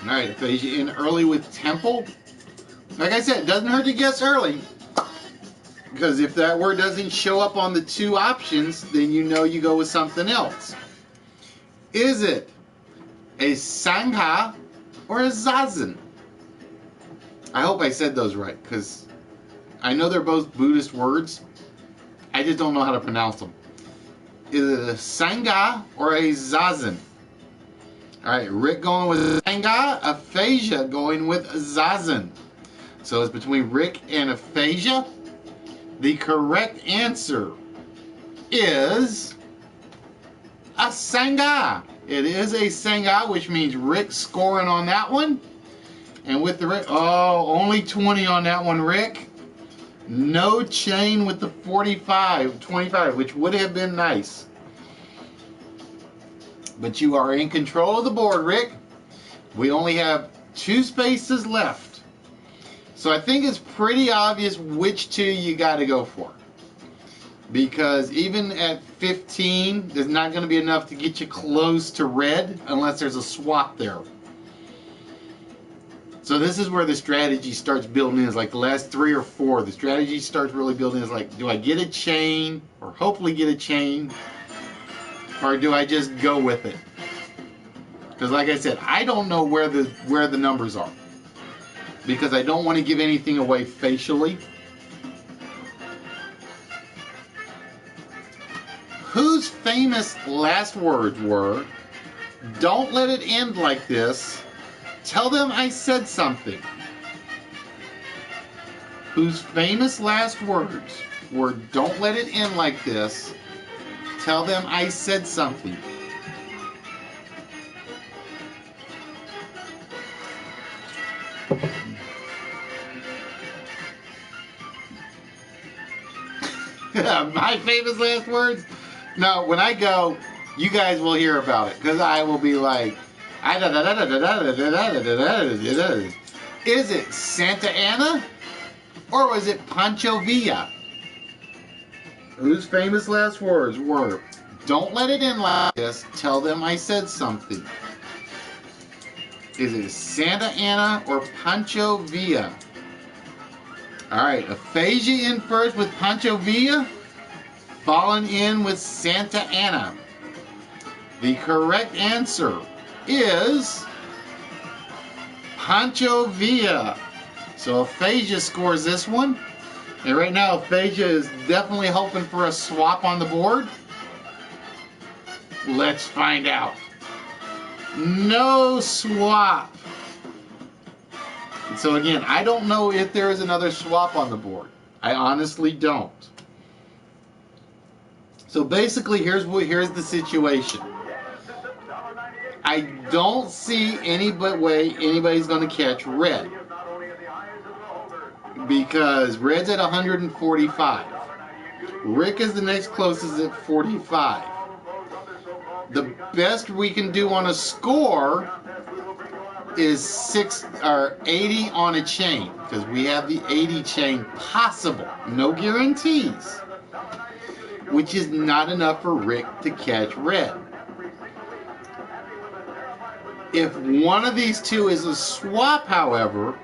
Alright, aphasia in early with temple. Like I said, it doesn't hurt to guess early. Because if that word doesn't show up on the 2 options, then you know you go with something else. Is it a Sangha or a Zazen? I hope I said those right, because I know they're both Buddhist words. I just don't know how to pronounce them. Is it a Sangha or a Zazen? Alright, Rick going with Sangha, aphasia going with Zazen. So it's between Rick and aphasia. The correct answer is a Sangha. It is a Senga, which means Rick scoring on that one. And with the only 20 on that one, Rick. No chain with the 25, which would have been nice. But you are in control of the board, Rick. We only have 2 spaces left. So I think it's pretty obvious which 2 you got to go for. Because even at 15, there's not going to be enough to get you close to red unless there's a swap there. So this is where the strategy starts building in. It's like the last 3 or 4. The strategy starts really building. It's like, do I get a chain or hopefully get a chain? Or do I just go with it? Because like I said, I don't know where the numbers are. Because I don't want to give anything away facially. Whose famous last words were, "Don't let it end like this. Tell them I said something." Whose famous last words were, "Don't let it end like this. Tell them I said something." My famous last words? No, when I go, you guys will hear about it. Because I will be like, is it Santa Ana? Or was it Pancho Villa? Whose famous last words were, "Don't let it end like this. Tell them I said something." Is it Santa Ana or Pancho Villa? Alright, Aphasia in first with Pancho Villa. Fallen in with Santa Ana. The correct answer is Pancho Villa. So Aphasia scores this one. And right now Aphasia is definitely hoping for a swap on the board. Let's find out. No swap. So again, I don't know if there is another swap on the board. I honestly don't. So basically, here's the situation. I don't see any way anybody's going to catch red. Because red's at 145. Rick is the next closest at 45. The best we can do on a score is 80 on a chain, because we have the 80 chain possible. No guarantees. Which is not enough for Rick to catch red. If one of these 2 is a swap, however,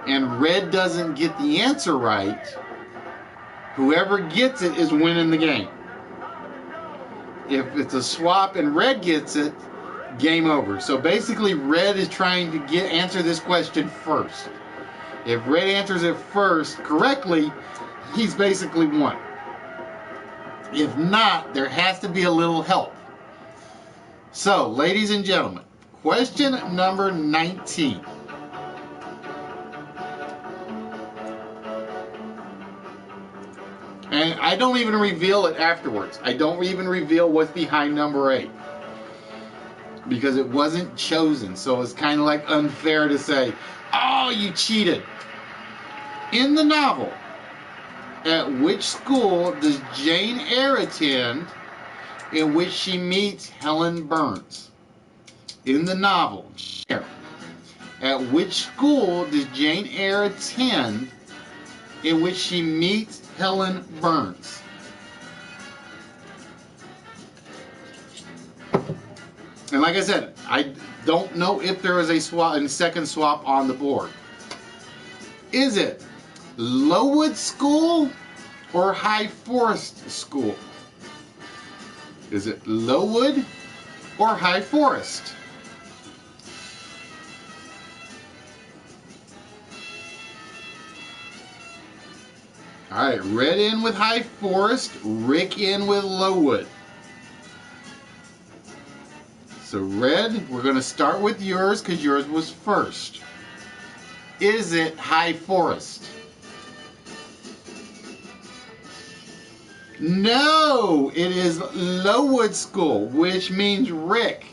and red doesn't get the answer right, whoever gets it is winning the game. If it's a swap and red gets it, game over. So basically, red is trying to answer this question first. If red answers it first correctly, he's basically won. If not, there has to be a little help. So, ladies and gentlemen, question number 19. And I don't even reveal it afterwards. I don't even reveal what's behind number 8. Because it wasn't chosen. So it's kind of like unfair to say, "Oh, you cheated." In the novel, at which school does Jane Eyre attend in which she meets Helen Burns? In the novel, at which school does Jane Eyre attend in which she meets Helen Burns? And like I said, I don't know if there is a second swap on the board. Is it Lowood School or High Forest School? Is it Lowood or High Forest? Alright, red in with High Forest, Rick in with Lowood. So red, we're going to start with yours because yours was first. Is it High Forest? No, it is Lowood School, which means Rick.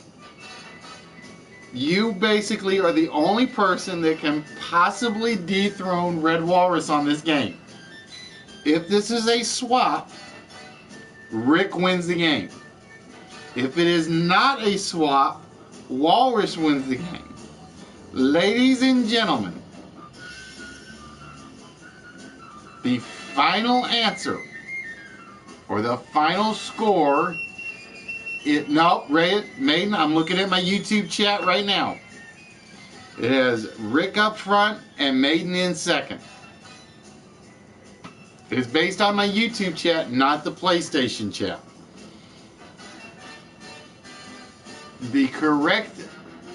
You basically are the only person that can possibly dethrone Red Walrus on this game. If this is a swap, Rick wins the game. If it is not a swap, Walrus wins the game. Ladies and gentlemen, the final answer or the final score, Maiden, I'm looking at my YouTube chat right now. It has Rick up front and Maiden in second. It's based on my YouTube chat, not the PlayStation chat.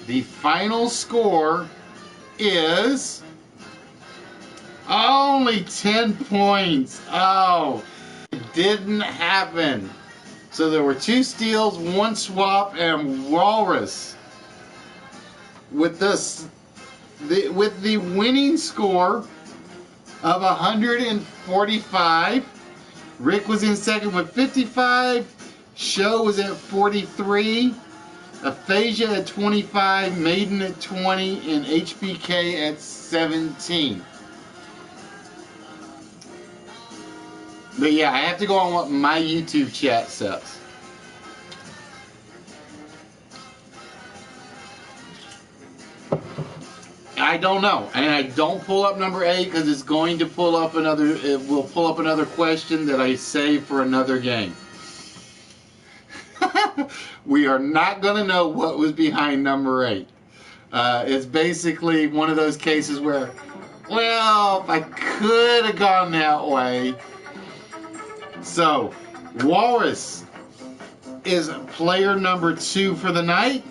The final score is only 10 points. Oh, it didn't happen. So there were 2 steals, 1 swap, and Walrus. With the winning score of 145, Rick was in second with 55, Show was at 43, Aphasia at 25, Maiden at 20, and HBK at 17. But yeah, I have to go on what my YouTube chat says. I don't know, and I don't pull up number 8 because it's going to pull up another. It will pull up another question that I save for another game. We are not going to know what was behind number 8. It's basically one of those cases where, well, I could have gone that way. So, Walrus is player number 2 for the night.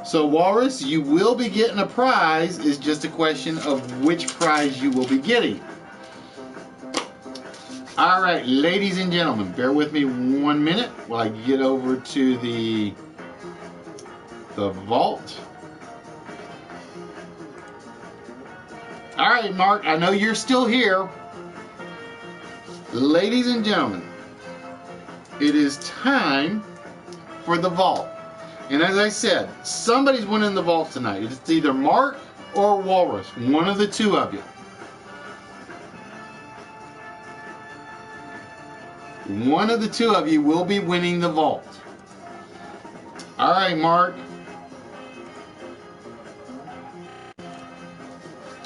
So, Walrus, you will be getting a prize. It's just a question of which prize you will be getting. All right, ladies and gentlemen, bear with me 1 minute while I get over to the vault. All right, Mark, I know you're still here. Ladies and gentlemen, it is time for the vault. And as I said, somebody's winning the vault tonight. It's either Mark or Walrus, one of the 2 of you. One of the 2 of you will be winning the vault. All right, Mark.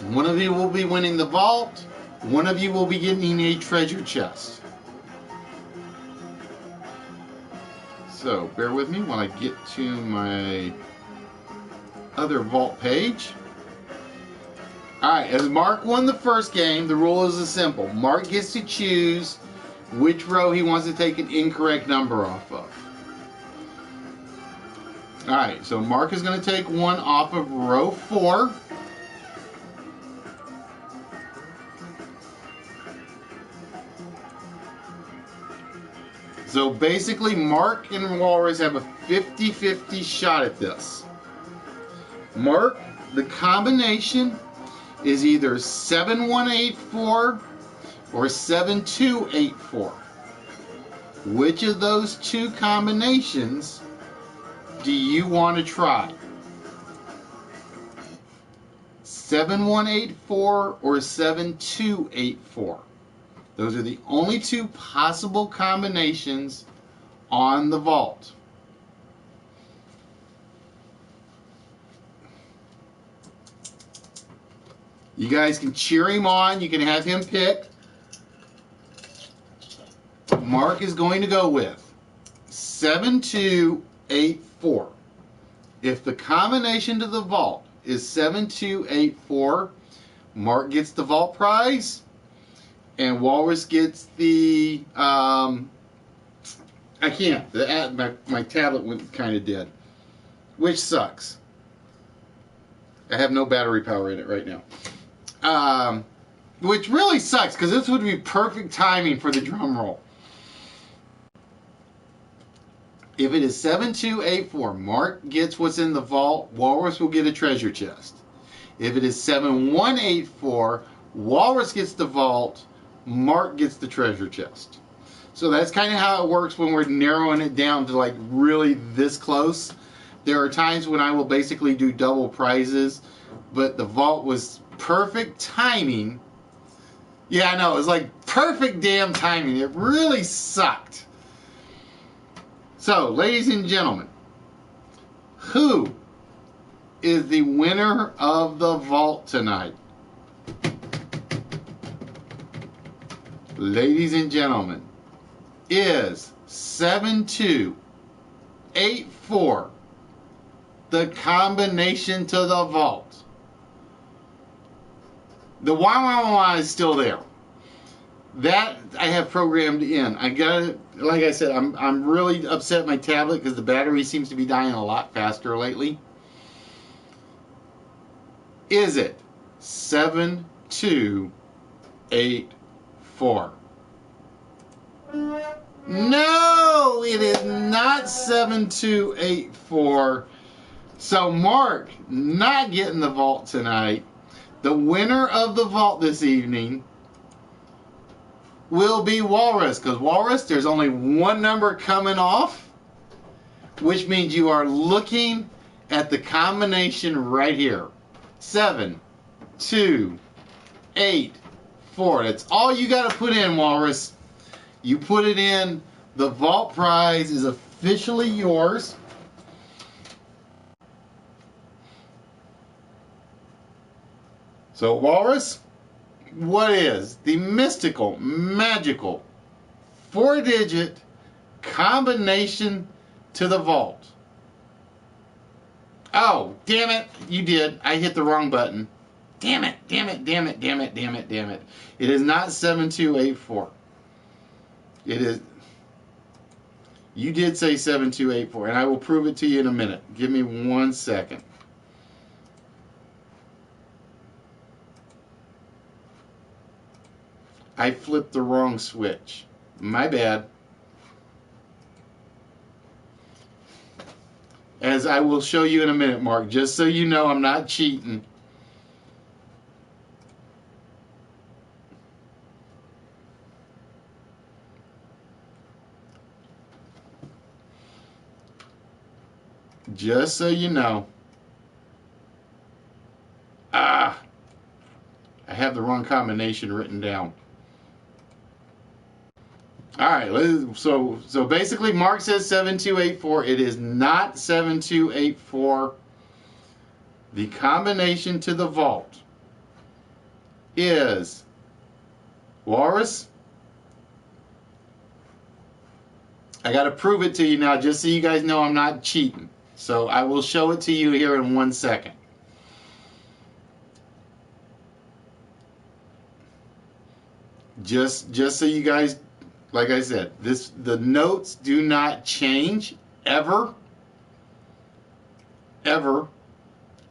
One of you will be winning the vault. One of you will be getting a treasure chest. So, bear with me while I get to my other vault page. Alright, as Mark won the first game, the rule is simple. Mark gets to choose which row he wants to take an incorrect number off of. Alright, so Mark is going to take one off of row 4. So basically, Mark and Walrus have a 50-50 shot at this. Mark, the combination is either 7184 or 7284. Which of those 2 combinations do you want to try? 7184 or 7284? Those are the only 2 possible combinations on the vault. You guys can cheer him on. You can have him pick. Mark is going to go with 7284. If the combination to the vault is 7284, Mark gets the vault prize. And Walrus gets the, I can't, my tablet went kind of dead, which sucks. I have no battery power in it right now. Which really sucks, because this would be perfect timing for the drum roll. If it is 7284, Mark gets what's in the vault, Walrus will get a treasure chest. If it is 7184, Walrus gets the vault, Mark gets the treasure chest. So that's kind of how it works when we're narrowing it down to like really this close. There are times when I will basically do double prizes, but the vault was perfect timing. Yeah, I know, it was like perfect damn timing. It really sucked. So, ladies and gentlemen, who is the winner of the vault tonight? Ladies and gentlemen, is 7284 the combination to the vault? The wah is still there. That I have programmed in. I got it. Like I said, I'm really upset with my tablet because the battery seems to be dying a lot faster lately. Is it 7284? No, it is not 7284. So Mark, not getting the vault tonight. The winner of the vault this evening will be Walrus, because Walrus, there's only one number coming off, which means you are looking at the combination right here. 7284. That's all you got to put in, Walrus. You put it in, the vault prize is officially yours. So, Walrus, what is the mystical, magical, 4-digit combination to the vault? Oh, damn it, you did. I hit the wrong button. Damn it, damn it, damn it, damn it, damn it, damn it. It is not 7284. It is. You did say 7284, and I will prove it to you in a minute. Give me 1 second. I flipped the wrong switch. My bad. As I will show you in a minute, Mark, just so you know I'm not cheating. Just so you know. I have the wrong combination written down. All right, so basically Mark says 7284. It is not 7284. The combination to the vault is Walrus. I got to prove it to you now just so you guys know I'm not cheating. So I will show it to you here in 1 second. Just so you guys, like I said, the notes do not change ever. Ever.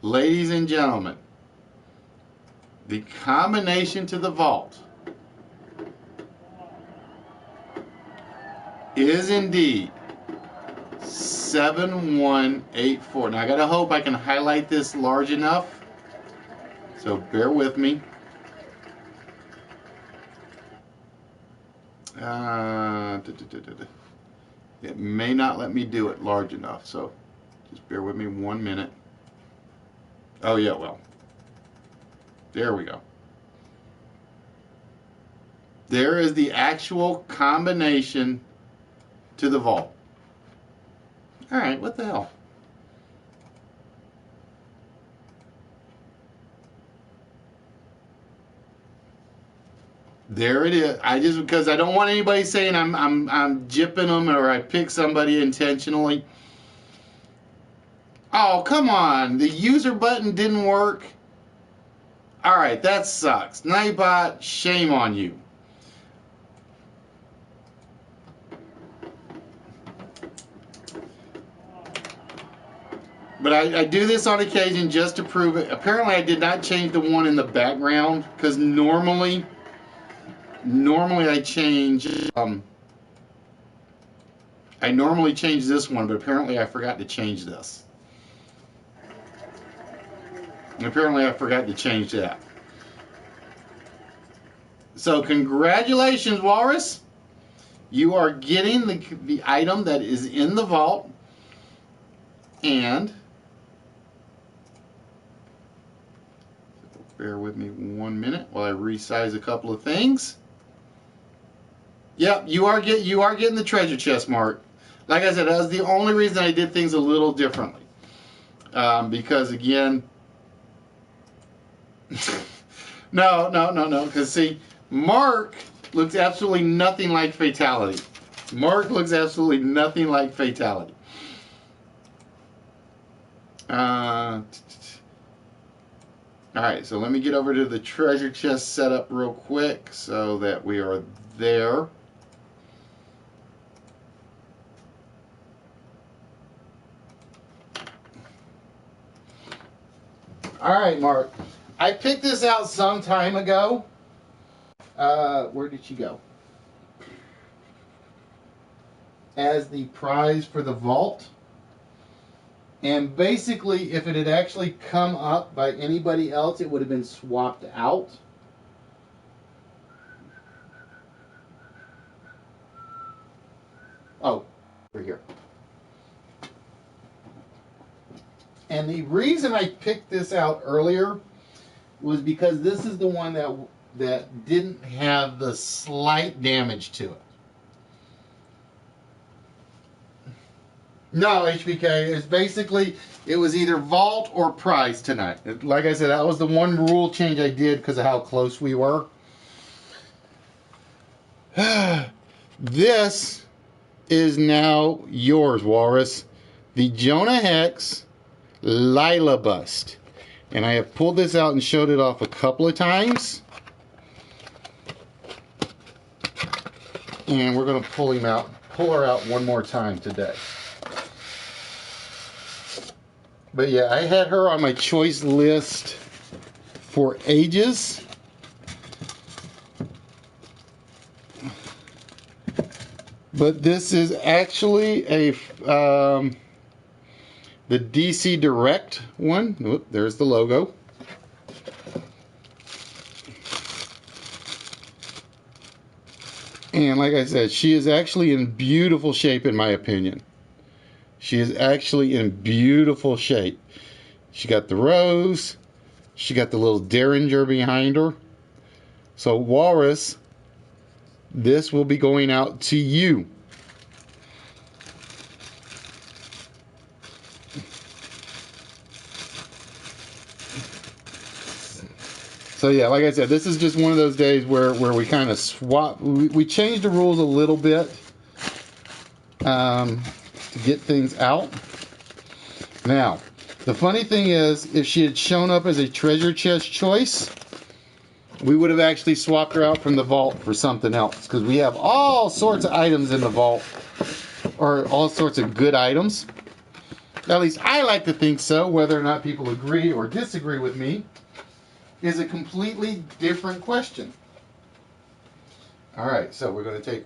Ladies and gentlemen, the combination to the vault is indeed 7184. Now I gotta hope I can highlight this large enough, so bear with me. It may not let me do it large enough, so just bear with me 1 minute. Oh yeah, well, there we go. There is the actual combination to the vault. All right, what the hell? There it is. Because I don't want anybody saying I'm gypping them or I picked somebody intentionally. Oh, come on. The user button didn't work. All right, that sucks. Nightbot, shame on you. But I do this on occasion just to prove it. Apparently, I did not change the one in the background because normally I change. I normally change this one, but apparently I forgot to change this. And apparently I forgot to change that. So congratulations, Walrus. You are getting the item that is in the vault, and bear with me 1 minute while I resize a couple of things. Yep, you are getting the treasure chest, Mark. Like I said, that was the only reason I did things a little differently. Because again, no. Because see, Mark looks absolutely nothing like Fatality. Mark looks absolutely nothing like Fatality. Alright, so let me get over to the treasure chest setup real quick so that we are there. Alright, Mark. I picked this out some time ago. Where did she go? As the prize for the vault. And basically, if it had actually come up by anybody else, it would have been swapped out. Oh, over here. And the reason I picked this out earlier was because this is the one that didn't have the slight damage to it. No, HBK, it's basically, it was either vault or prize tonight. Like I said, that was the one rule change I did because of how close we were. This is now yours, Walrus. The Jonah Hex Lila bust. And I have pulled this out and showed it off a couple of times. And we're going to pull her out one more time today. But yeah, I had her on my choice list for ages. But this is actually a the DC Direct one. Oop, there's the logo. And like I said, she is actually in beautiful shape in my opinion. She is actually in beautiful shape. She got the rose. She got the little derringer behind her. So Walrus, this will be going out to you. So yeah, like I said, this is just one of those days where we kind of swap. We changed the rules a little bit to get things out. Now, the funny thing is, if she had shown up as a treasure chest choice, we would have actually swapped her out from the vault for something else. Because we have all sorts of items in the vault, or all sorts of good items. At least I like to think so. Whether or not people agree or disagree with me is a completely different question. Alright, so we're going to take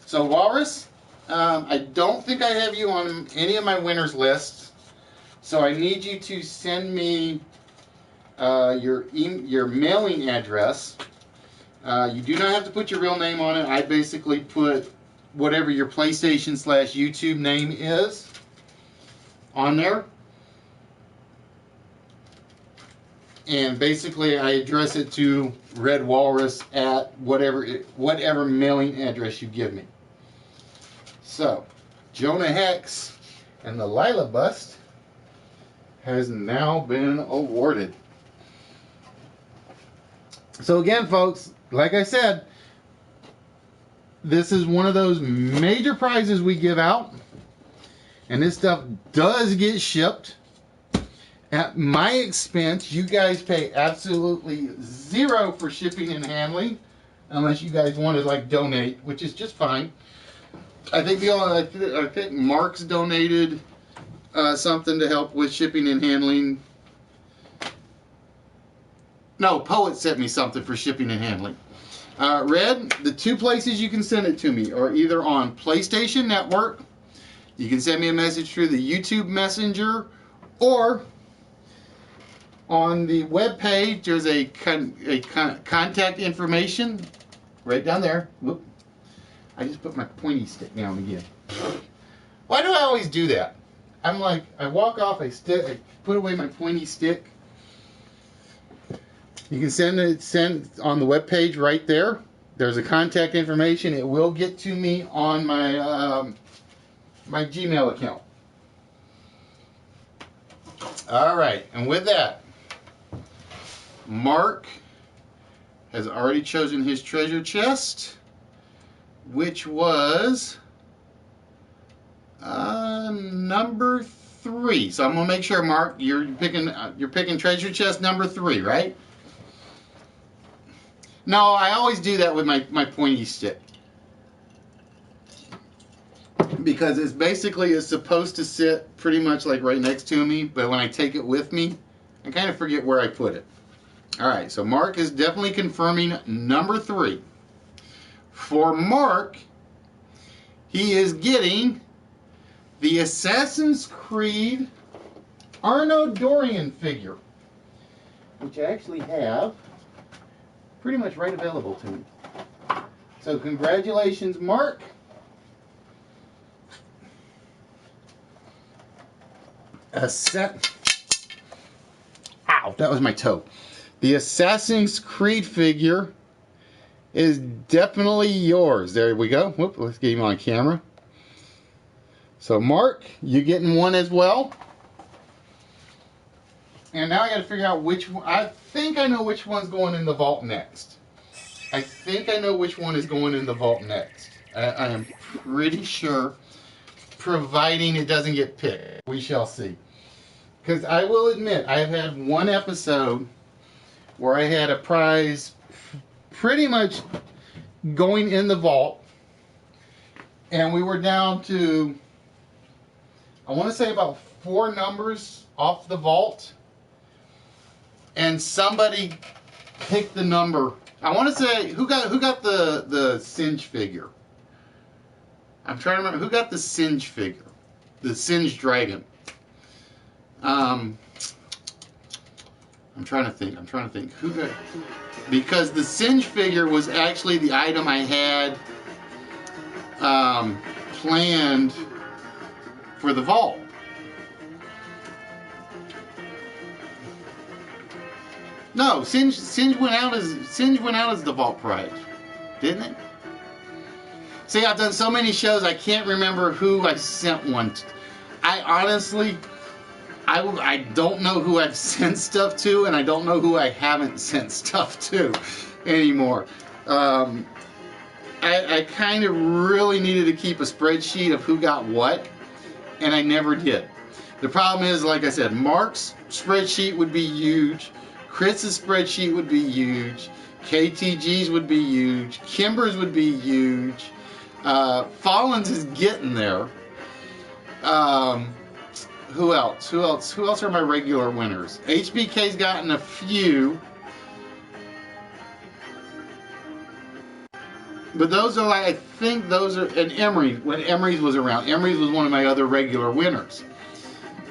so Walrus, I don't think I have you on any of my winners lists, so I need you to send me your mailing address. You do not have to put your real name on it. I basically put whatever your PlayStation/YouTube name is on there. And basically, I address it to Red Walrus at whatever mailing address you give me. So, Jonah Hex and the Lila bust has now been awarded. So again, folks, like I said, this is one of those major prizes we give out. And this stuff does get shipped. At my expense, you guys pay absolutely zero for shipping and handling, unless you guys want to like donate, which is just fine. I think Mark's donated something to help with shipping and handling. No, Poet sent me something for shipping and handling. Red, the two places you can send it to me are either on PlayStation Network. You can send me a message through the YouTube Messenger, or on the web page, there's a contact information right down there. Whoop. I just put my pointy stick down again. Why do I always do that? I'm like, I walk off, I put away my pointy stick. You can send on the webpage right there. There's a contact information. It will get to me on my my Gmail account. All right, and with that, Mark has already chosen his treasure chest, which was number 3. So I'm gonna make sure, Mark, you're picking treasure chest number 3, right? No, I always do that with my pointy stick, because it's basically is supposed to sit pretty much like right next to me, but when I take it with me, I kind of forget where I put it. All right, so Mark is definitely confirming number 3. For Mark, he is getting the Assassin's Creed Arno Dorian figure, which I actually have pretty much right available to me. So congratulations, Mark. Ow, that was my toe. The Assassin's Creed figure is definitely yours. There we go. Whoop, let's get him on camera. So Mark, you getting one as well. And now I got to figure out which one. I think I know which one's going in the vault next. I think I know which one is going in the vault next. I am pretty sure, providing it doesn't get picked. We shall see. Because I will admit, I've had one episode where I had a prize pretty much going in the vault, and we were down to, I want to say about 4 numbers off the vault, and somebody picked the number. I want to say, who got the Singe figure? I'm trying to remember who got the Singe figure, the Singe dragon. I'm trying to think who got, because the Singe figure was actually the item I had planned for the vault. No, Singe went out as the vault prize, didn't it? See, I've done so many shows I can't remember who I sent one to. I honestly, I don't know who I've sent stuff to, and I don't know who I haven't sent stuff to anymore. I kind of really needed to keep a spreadsheet of who got what, and I never did. The problem is, like I said, Mark's spreadsheet would be huge. Chris's spreadsheet would be huge. KTG's would be huge. Kimber's would be huge. Fallon's is getting there. Who else? Who else are my regular winners? HBK's gotten a few. But those are like, I think those are, and Emery, when Emery's was around, Emery's was one of my other regular winners.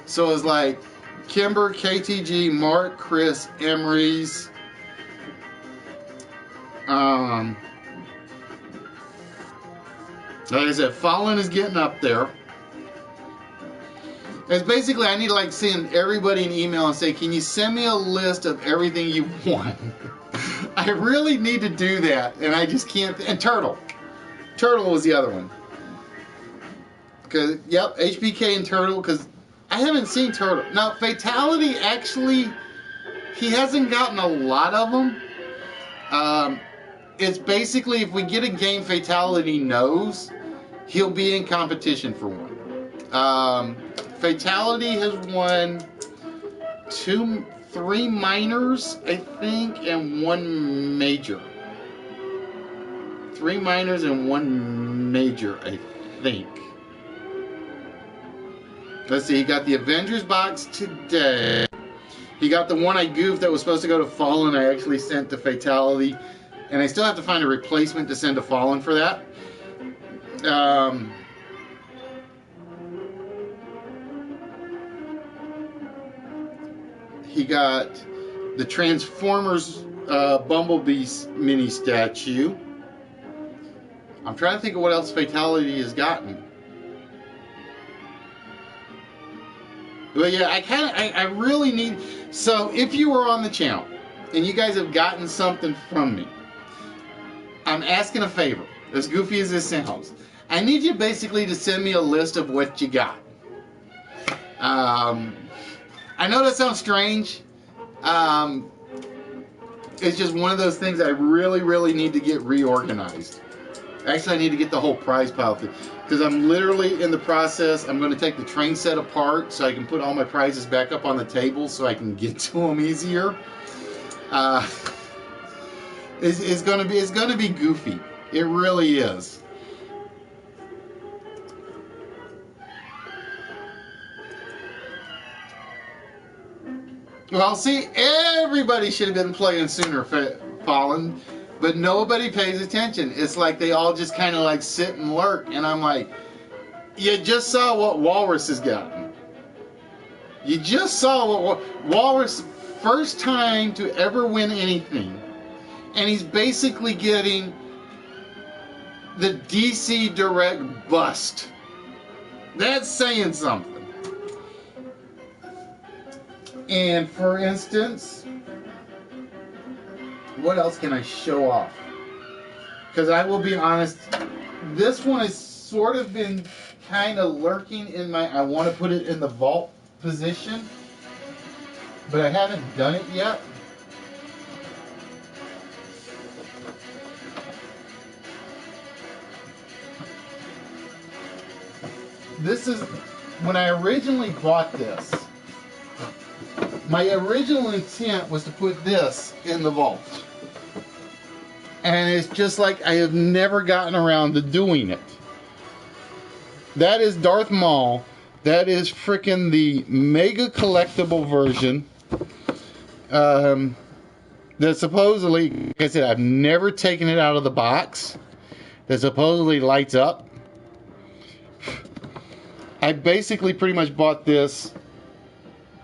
So it's like Kimber, KTG, Mark, Chris, Emery's. Like I said, Fallon is getting up there. It's basically, I need to like send everybody an email and say, can you send me a list of everything you won? I really need to do that, and I just can't. And Turtle was the other one. Because, yep, HBK and Turtle, because I haven't seen Turtle. Now, Fatality, actually, he hasn't gotten a lot of them. It's basically, if we get a game Fatality knows, he'll be in competition for one. Fatality has won 3 minors, I think, and 1 major. 3 minors and 1 major, I think. Let's see, he got the Avengers box today. He got the one I goofed that was supposed to go to Fallen. I actually sent to Fatality. And I still have to find a replacement to send to Fallen for that. He got the Transformers Bumblebee mini statue. I'm trying to think of what else Fatality has gotten. But yeah, I really need... So, if you were on the channel, and you guys have gotten something from me, I'm asking a favor, as goofy as this sounds. I need you basically to send me a list of what you got. I know that sounds strange. It's just one of those things I really need to get reorganized. Actually, I need to get the whole prize pile thing, because I'm literally in the process. I'm going to take the train set apart so I can put all my prizes back up on the table so I can get to them easier. It's going to be goofy. It really is. Well, see, everybody should have been playing sooner, Fallen, but nobody pays attention. It's like they all just kind of like sit and lurk, and I'm like, you just saw what Walrus has gotten. You just saw what Walrus, first time to ever win anything, and he's basically getting the DC Direct bust. That's saying something. And for instance, what else can I show off? Because I will be honest, this one has sort of been kind of lurking in my, I want to put it in the vault position, but I haven't done it yet. This is, when I originally bought this, my original intent was to put this in the vault. And it's just like I have never gotten around to doing it. That is Darth Maul. That is frickin' the mega collectible version. That supposedly, like I said, I've never taken it out of the box. That supposedly lights up. I basically pretty much bought this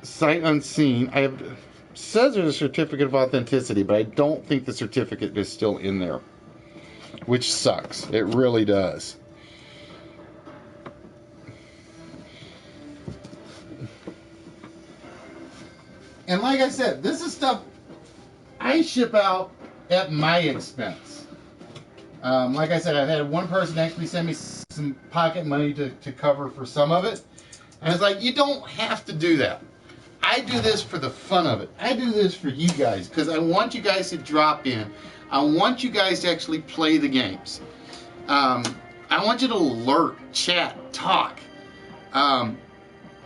sight unseen. I have, says there's a certificate of authenticity, but I don't think the certificate is still in there, which sucks. It really does. And like I said, this is stuff I ship out at my expense. Like I said, I've had one person actually send me some pocket money to cover for some of it. And it's like, you don't have to do that. I do this for the fun of it. I do this for you guys because I want you guys to drop in. I want you guys to actually play the games. I want you to lurk, chat, talk.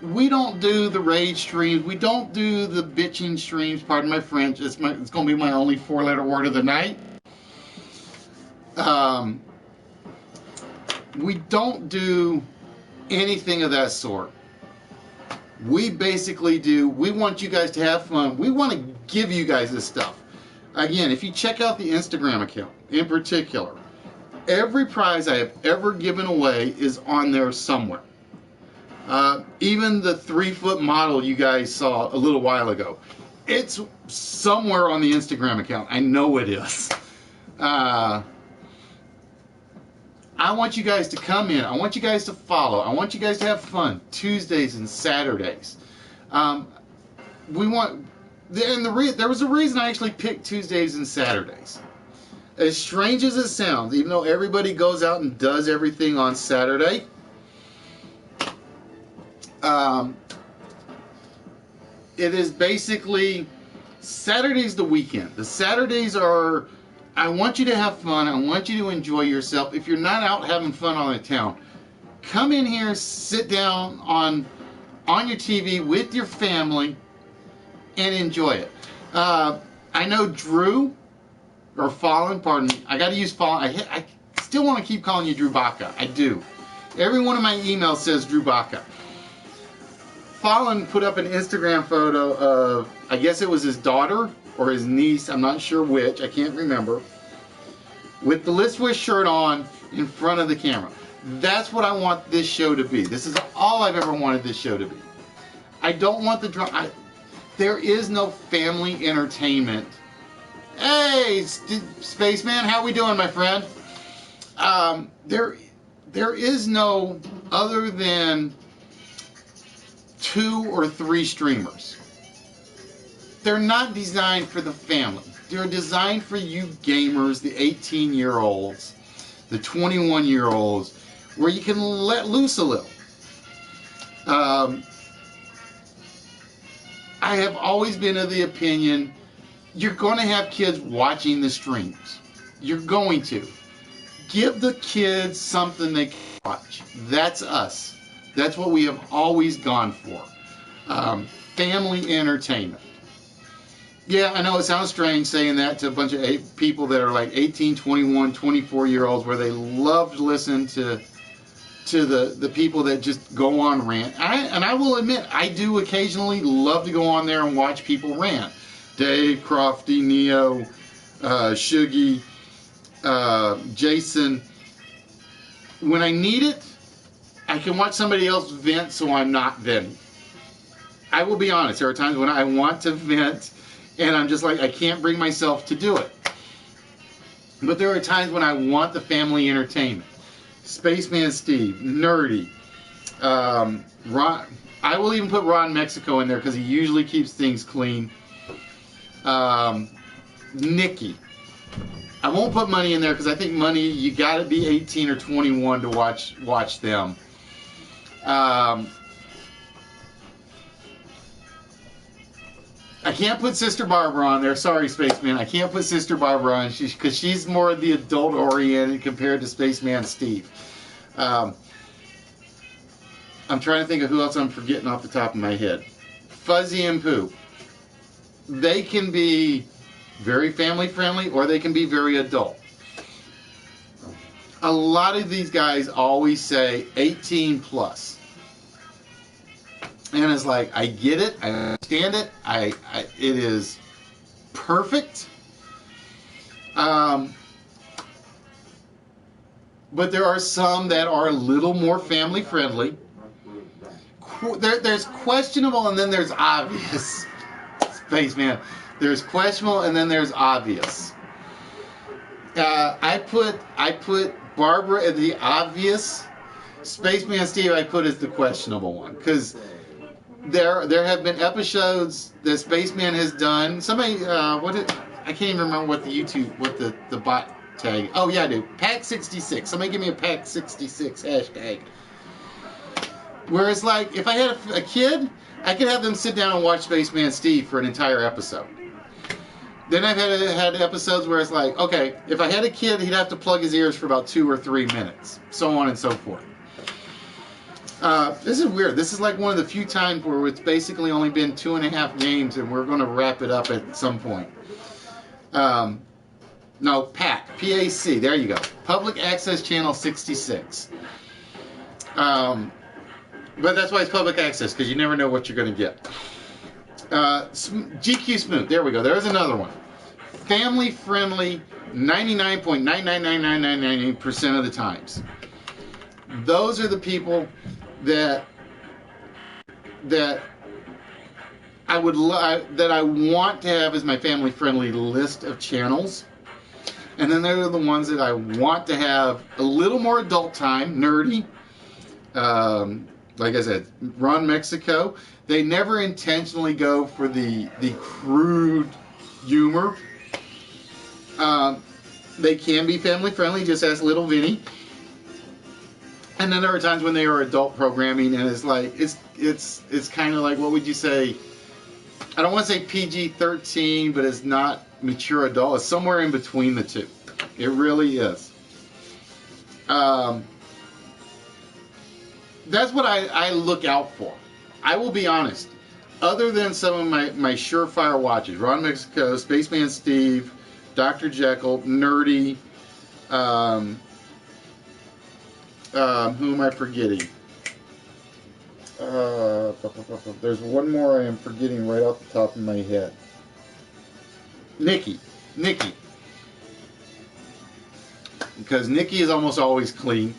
We don't do the rage streams. We don't do the bitching streams. Pardon my French. It's going to be my only 4-letter word of the night. We don't do anything of that sort. We basically do, we want you guys to have fun. We want to give you guys this stuff. Again, if you check out the Instagram account in particular, every prize I have ever given away is on there somewhere. Even the 3-foot model you guys saw a little while ago, it's somewhere on the Instagram account. I know it is. I want you guys to come in. I want you guys to follow. I want you guys to have fun Tuesdays and Saturdays. We want, and there was a reason I actually picked Tuesdays and Saturdays. As strange as it sounds, even though everybody goes out and does everything on Saturday, it is basically Saturday's the weekend. The Saturdays are, I want you to have fun. I want you to enjoy yourself. If you're not out having fun on the town, come in here, sit down on your TV with your family and enjoy it. I know Drew, or Fallen, pardon me. I got to use Fallen. I still want to keep calling you Drew Baca. I do. Every one of my emails says Drew Baca. Fallen put up an Instagram photo of, I guess it was his daughter or his niece, I'm not sure which, I can't remember, with the Listwish shirt on in front of the camera. That's what I want this show to be. This is all I've ever wanted this show to be. I don't want the drama. There is no family entertainment. Hey, Spaceman, how we doing, my friend? There is no, other than 2 or 3 streamers. They're not designed for the family. They're designed for you gamers, the 18-year-olds, the 21-year-olds, where you can let loose a little. I have always been of the opinion you're going to have kids watching the streams. You're going to. Give the kids something they can watch. That's us. That's what we have always gone for. Family entertainment. Yeah, I know it sounds strange saying that to a bunch of people that are like 18, 21, 24-year-olds where they love to listen to the people that just go on rant. And I will admit, I do occasionally love to go on there and watch people rant. Dave, Crofty, Neo, Shuggy, Jason. When I need it, I can watch somebody else vent so I'm not venting. I will be honest, there are times when I want to vent and I'm just like, I can't bring myself to do it. But there are times when I want the family entertainment. Spaceman Steve, Nerdy, Ron. I will even put Ron Mexico in there because he usually keeps things clean. Nikki. I won't put Money in there because I think Money, you got to be 18 or 21 to watch them. I can't put Sister Barbara on there. Sorry, Spaceman. I can't put Sister Barbara on because she's more the adult-oriented compared to Spaceman Steve. I'm trying to think of who else I'm forgetting off the top of my head. Fuzzy and Pooh. They can be very family-friendly or they can be very adult. A lot of these guys always say 18 plus. And it's like, I get it, I understand it, it is perfect. But there are some that are a little more family friendly. There's questionable and then there's obvious. Spaceman. There's questionable and then there's obvious. I put Barbara as the obvious. Spaceman Steve I put as the questionable one because there have been episodes that Spaceman has done. Somebody I can't even remember what the bot tag. Oh yeah, I do. Pack 66. Somebody give me a Pack 66 hashtag. Where it's like if I had a kid, I could have them sit down and watch Spaceman Steve for an entire episode. Then I've had episodes where it's like, okay, if I had a kid, he'd have to plug his ears for about 2 or 3 minutes, so on and so forth. This is weird. This is like one of the few times where it's basically only been 2.5 games, and we're going to wrap it up at some point. No, PAC, PAC. There you go. Public Access Channel 66. But that's why it's public access, because you never know what you're going to get. GQ Smooth. There we go. There's another one. Family friendly 99.99999% of the times. Those are the people that I want to have as my family friendly list of channels. And then there are the ones that I want to have a little more adult time, nerdy. Like I said, Ron Mexico. They never intentionally go for the crude humor. They can be family friendly, just as Little Vinny. And then there are times when they are adult programming, and it's like it's kind of like, what would you say? I don't want to say PG-13, but it's not mature adult. It's somewhere in between the two. It really is. That's what I look out for. I will be honest. Other than some of my surefire watches, Ron Mexico, Spaceman Steve, Dr. Jekyll, Nerdy, who am I forgetting? There's one more I am forgetting right off the top of my head. Nikki. Because Nikki is almost always clean.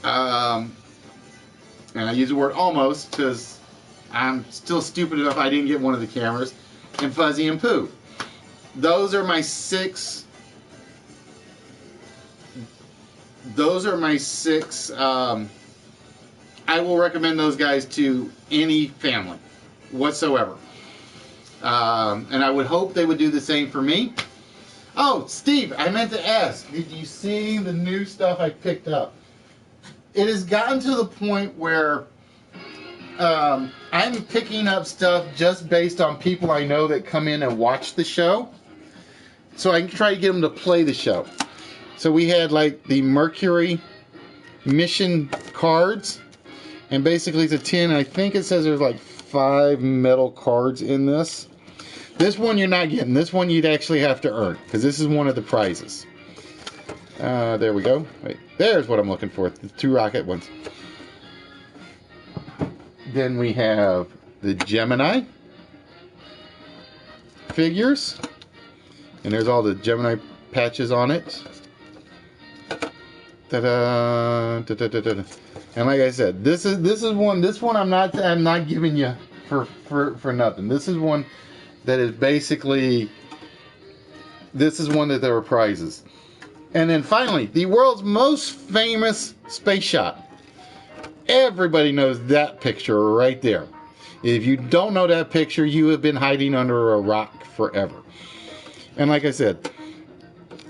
And I use the word almost because I'm still stupid enough I didn't get one of the cameras. And Fuzzy and Pooh. Those are my 6 those are my 6. I will recommend those guys to any family whatsoever. And I would hope they would do the same for me. Oh, Steve, I meant to ask, did you see the new stuff I picked up? It has gotten to the point where I'm picking up stuff just based on people I know that come in and watch the show. So I can try to get them to play the show. So we had like the Mercury mission cards. And basically it's a tin. I think it says there's like 5 metal cards in this. This one you're not getting. This one you'd actually have to earn. Because this is one of the prizes. There we go. Wait, there's what I'm looking for. The 2 rocket ones. Then we have the Gemini figures. And there's all the Gemini patches on it. Ta-da, da-da-da-da. And like I said, this is one I'm not giving you for nothing. This is one that is basically, this is one that there are prizes. And then finally, the world's most famous space shot. Everybody knows that picture right there. If you don't know that picture, you have been hiding under a rock forever. And like I said,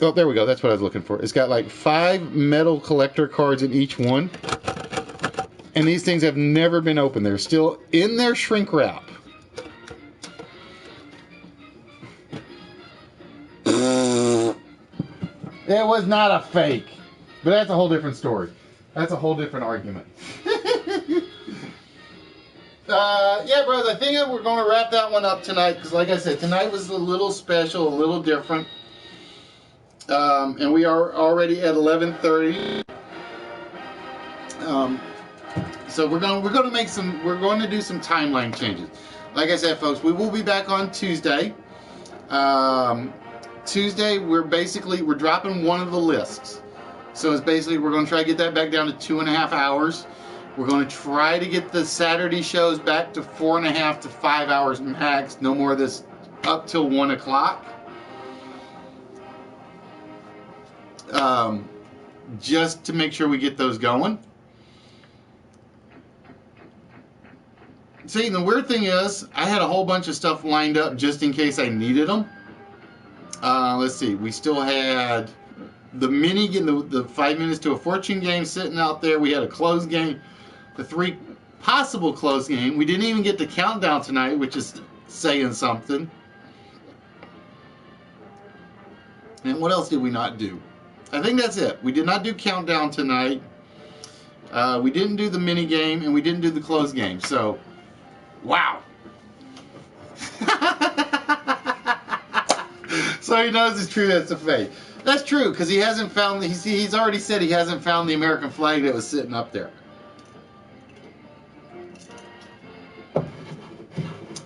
oh, there we go. That's what I was looking for. It's got like 5 metal collector cards in each one. And these things have never been opened. They're still in their shrink wrap. It was not a fake. But that's a whole different story. That's a whole different argument. Yeah, bros, I think we're going to wrap that one up tonight. Because like I said, tonight was a little special, a little different. And we are already at 11:30. So we're going to do some timeline changes. Like I said, folks, we will be back on Tuesday. Tuesday, we're dropping one of the lists. So it's basically, we're going to try to get that back down to 2.5 hours. We're going to try to get the Saturday shows back to 4.5 to 5 hours max. No more of this up till 1 o'clock. Just to make sure we get those going. See, the weird thing is, I had a whole bunch of stuff lined up just in case I needed them. Let's see, we still had the mini game, the 5 minutes to a fortune game sitting out there. We had a closed game, the 3 possible closed game. We didn't even get the countdown tonight, which is saying something. And what else did we not do? I think that's it. We did not do countdown tonight. We didn't do the mini game, and we didn't do the closed game. So, wow. So he knows it's true. That's a fake. That's true, because he hasn't found. He's already said he hasn't found the American flag that was sitting up there.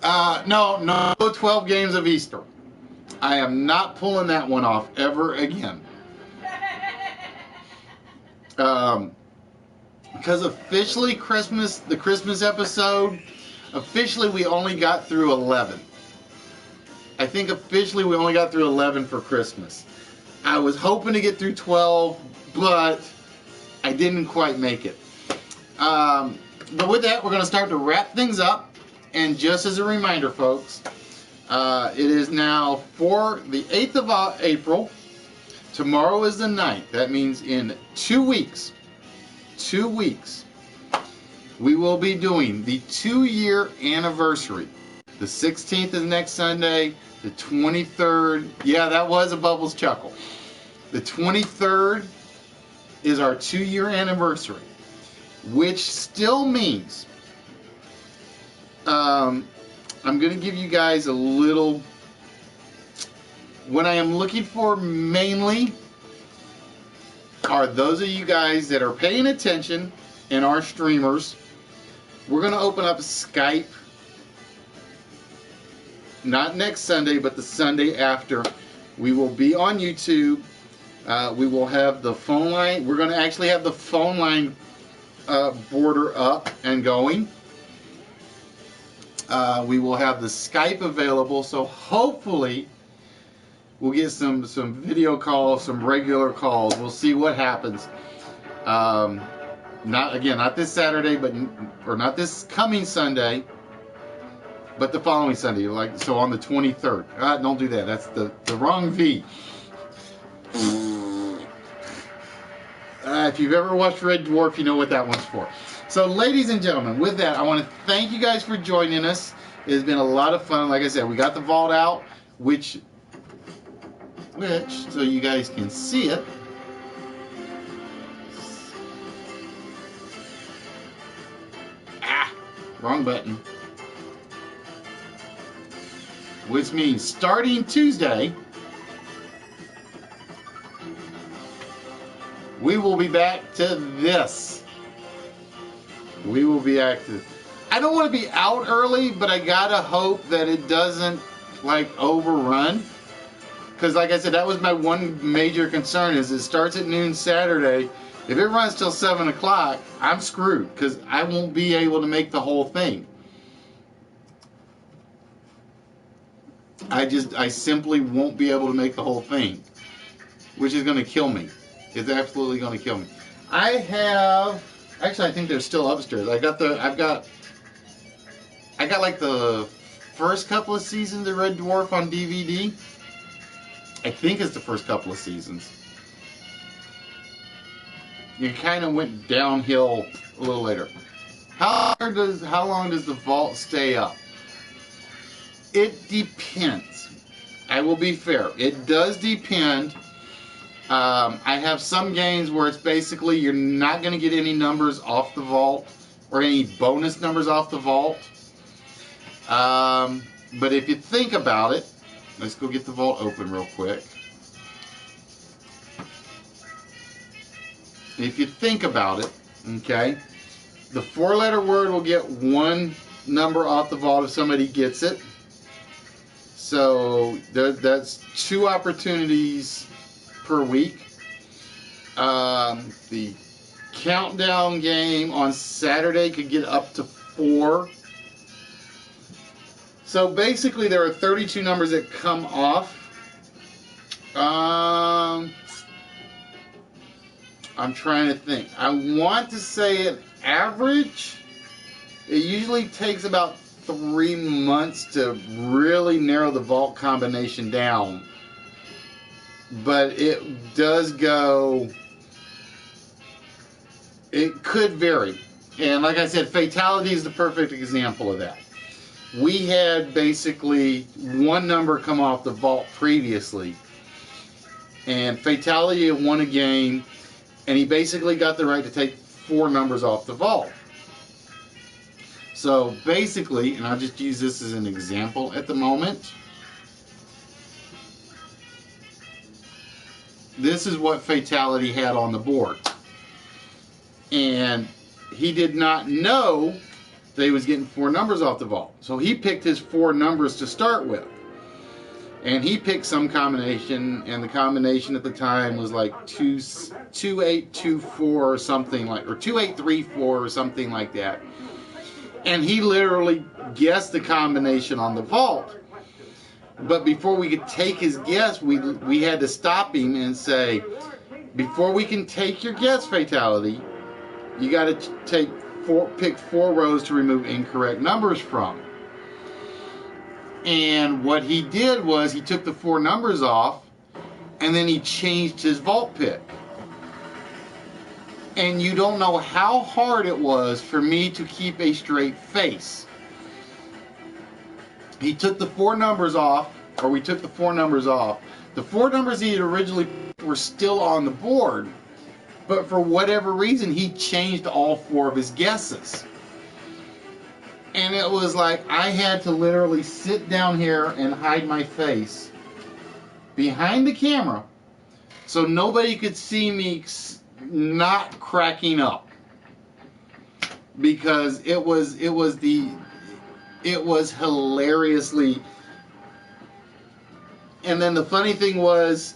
No 12 games of Easter. I am not pulling that one off ever again. Because officially the Christmas episode, officially we only got through 11. I think officially we only got through 11 for Christmas. I was hoping to get through 12, but I didn't quite make it. But with that, we're going to start to wrap things up. And just as a reminder, folks, it is now for the 8th of April. Tomorrow is the 9th. That means in 2 weeks, we will be doing the 2-year anniversary. The 16th is next Sunday. The 23rd, yeah, that was a Bubbles chuckle. The 23rd is our 2-year anniversary, which still means I'm going to give you guys a little. What I am looking for mainly are those of you guys that are paying attention and are streamers. We're going to open up Skype. Not next Sunday, but the Sunday after. We will be on YouTube. We will have the phone line. We're going to actually have the phone line border up and going. We will have the Skype available. So hopefully we'll get some video calls, some regular calls. We'll see what happens. Not this Saturday, or not this coming Sunday, but the following Sunday, so on the 23rd. Don't do that. That's the wrong V. If you've ever watched Red Dwarf, you know what that one's for. So, ladies and gentlemen, with that, I want to thank you guys for joining us. It has been a lot of fun. Like I said, we got the vault out, which so you guys can see it. Wrong button. Which means starting Tuesday, we will be back to this. We will be active. I don't want to be out early, but I gotta hope that it doesn't overrun. Because like I said, that was my one major concern, is it starts at noon Saturday. If it runs till 7 o'clock, I'm screwed, because I won't be able to make the whole thing. I simply won't be able to make the whole thing, which is going to kill me. It's absolutely going to kill me. Actually, I think they're still upstairs. I got like the first couple of seasons of Red Dwarf on DVD. I think it's the first couple of seasons. It kind of went downhill a little later. How long does the vault stay up? It depends. I will be fair. It does depend. I have some games where it's basically you're not going to get any numbers off the vault or any bonus numbers off the vault. But if you think about it, let's go get the vault open real quick. If you think about it, okay, the 4-letter word will get 1 number off the vault if somebody gets it. So that's 2 opportunities per week. The countdown game on Saturday could get up to 4. So basically there are 32 numbers that come off. I'm trying to think. I want to say an average. It usually takes about 3 months to really narrow the vault combination down. But it does go. It could vary. And like I said, Fatality is the perfect example of that. We had basically 1 number come off the vault previously. And Fatality had won a game. And he basically got the right to take 4 numbers off the vault. So basically, and I'll just use this as an example at the moment. This is what Fatality had on the board. And he did not know that he was getting 4 numbers off the vault. So he picked his 4 numbers to start with. And he picked some combination, and the combination at the time was like 2824 or something like, or 2834 or something like that. And he literally guessed the combination on the vault. But before we could take his guess, we had to stop him and say, before we can take your guess, Fatality, you got to pick 4 rows to remove incorrect numbers from. And what he did was he took the 4 numbers off, and then he changed his vault pick. And you don't know how hard it was for me to keep a straight face. He took the 4 numbers off, or we took the 4 numbers off. The 4 numbers he had originally were still on the board, but for whatever reason, he changed all 4 of his guesses. And it was like I had to literally sit down here and hide my face behind the camera so nobody could see me not cracking up, because it was hilariously. And then the funny thing was,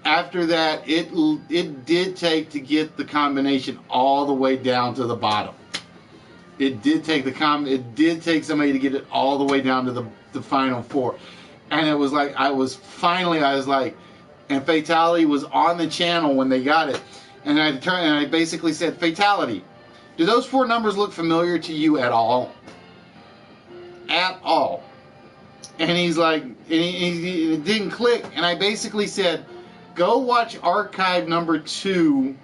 after that, it did take to get the combination all the way down to the bottom. It did take somebody to get it all the way down to the final 4. And it was like, I was like, and Fatality was on the channel when they got it. And I basically said, fatality. Do those 4 numbers look familiar to you at all? At all. And he's like, it didn't click. And I basically said, go watch archive number 2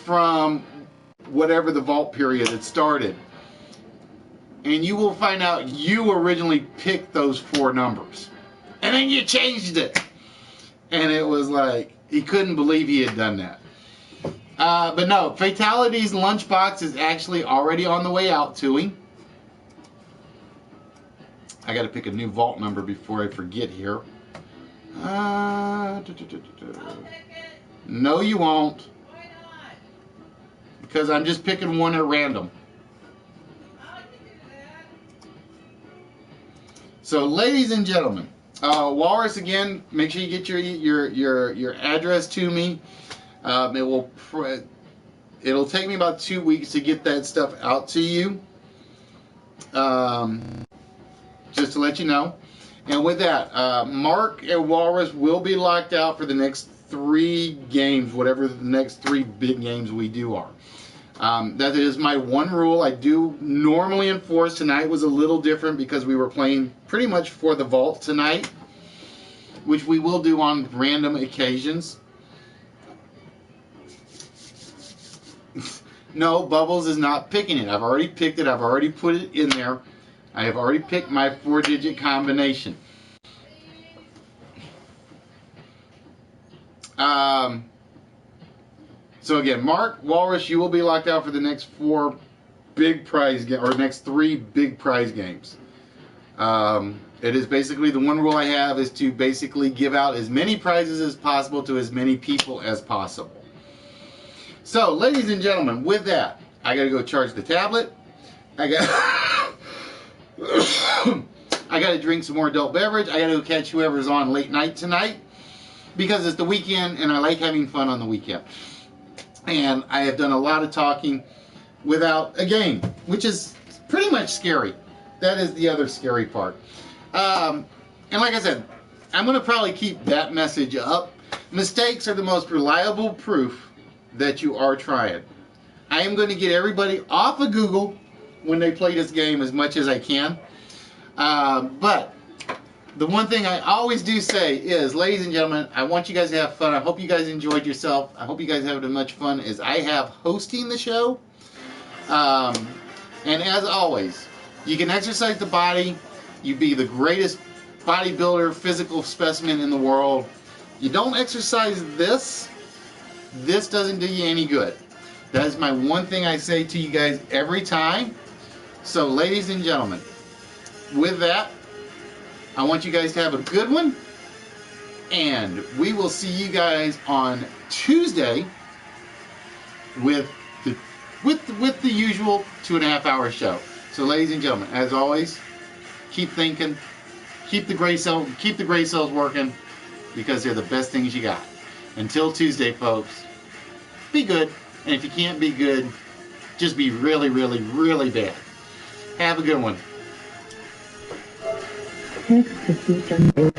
from whatever the vault period had started. And you will find out you originally picked those 4 numbers. And then you changed it. And it was like, he couldn't believe he had done that. But no, Fatality's lunchbox is actually already on the way out to him. I got to pick a new vault number before I forget here. No, you won't. Why not? Because I'm just picking one at random. I can do that. So, ladies and gentlemen, Walrus, again, make sure you get your address to me. It'll take me about 2 weeks to get that stuff out to you. Just to let you know. And with that, Mark and Walrus will be locked out for the next 3 games, whatever the next 3 big games we do are. That is my one rule I do normally enforce. Tonight was a little different because we were playing pretty much for the vault tonight, which we will do on random occasions. No, Bubbles is not picking it. I've already picked it. I've already put it in there. I have already picked my 4-digit combination. So again, Mark, Walrus, you will be locked out for the next 4 big prize games, or next 3 big prize games. It is basically the one rule I have is to basically give out as many prizes as possible to as many people as possible. So, ladies and gentlemen, with that, I got to go charge the tablet. I got to drink some more adult beverage. I got to go catch whoever's on late night tonight because it's the weekend and I like having fun on the weekend. And I have done a lot of talking without a game, which is pretty much scary. That is the other scary part. And like I said, I'm going to probably keep that message up. Mistakes are the most reliable proof that you are trying. I am going to get everybody off of Google when they play this game as much as I can. But the one thing I always do say is, ladies and gentlemen, I want you guys to have fun. I hope you guys enjoyed yourself. I hope you guys have as much fun as I have hosting the show. And as always, you can exercise the body. You be the greatest bodybuilder, physical specimen in the world. You don't exercise this doesn't do you any good. That is my one thing I say to you guys every time. So, ladies and gentlemen, with that, I want you guys to have a good one. And we will see you guys on Tuesday with the usual 2.5-hour show. So, ladies and gentlemen, as always, keep thinking, keep the gray cells working, because they're the best things you got. Until Tuesday, folks, be good. And if you can't be good, just be really, really, really bad. Have a good one. Text to speech on the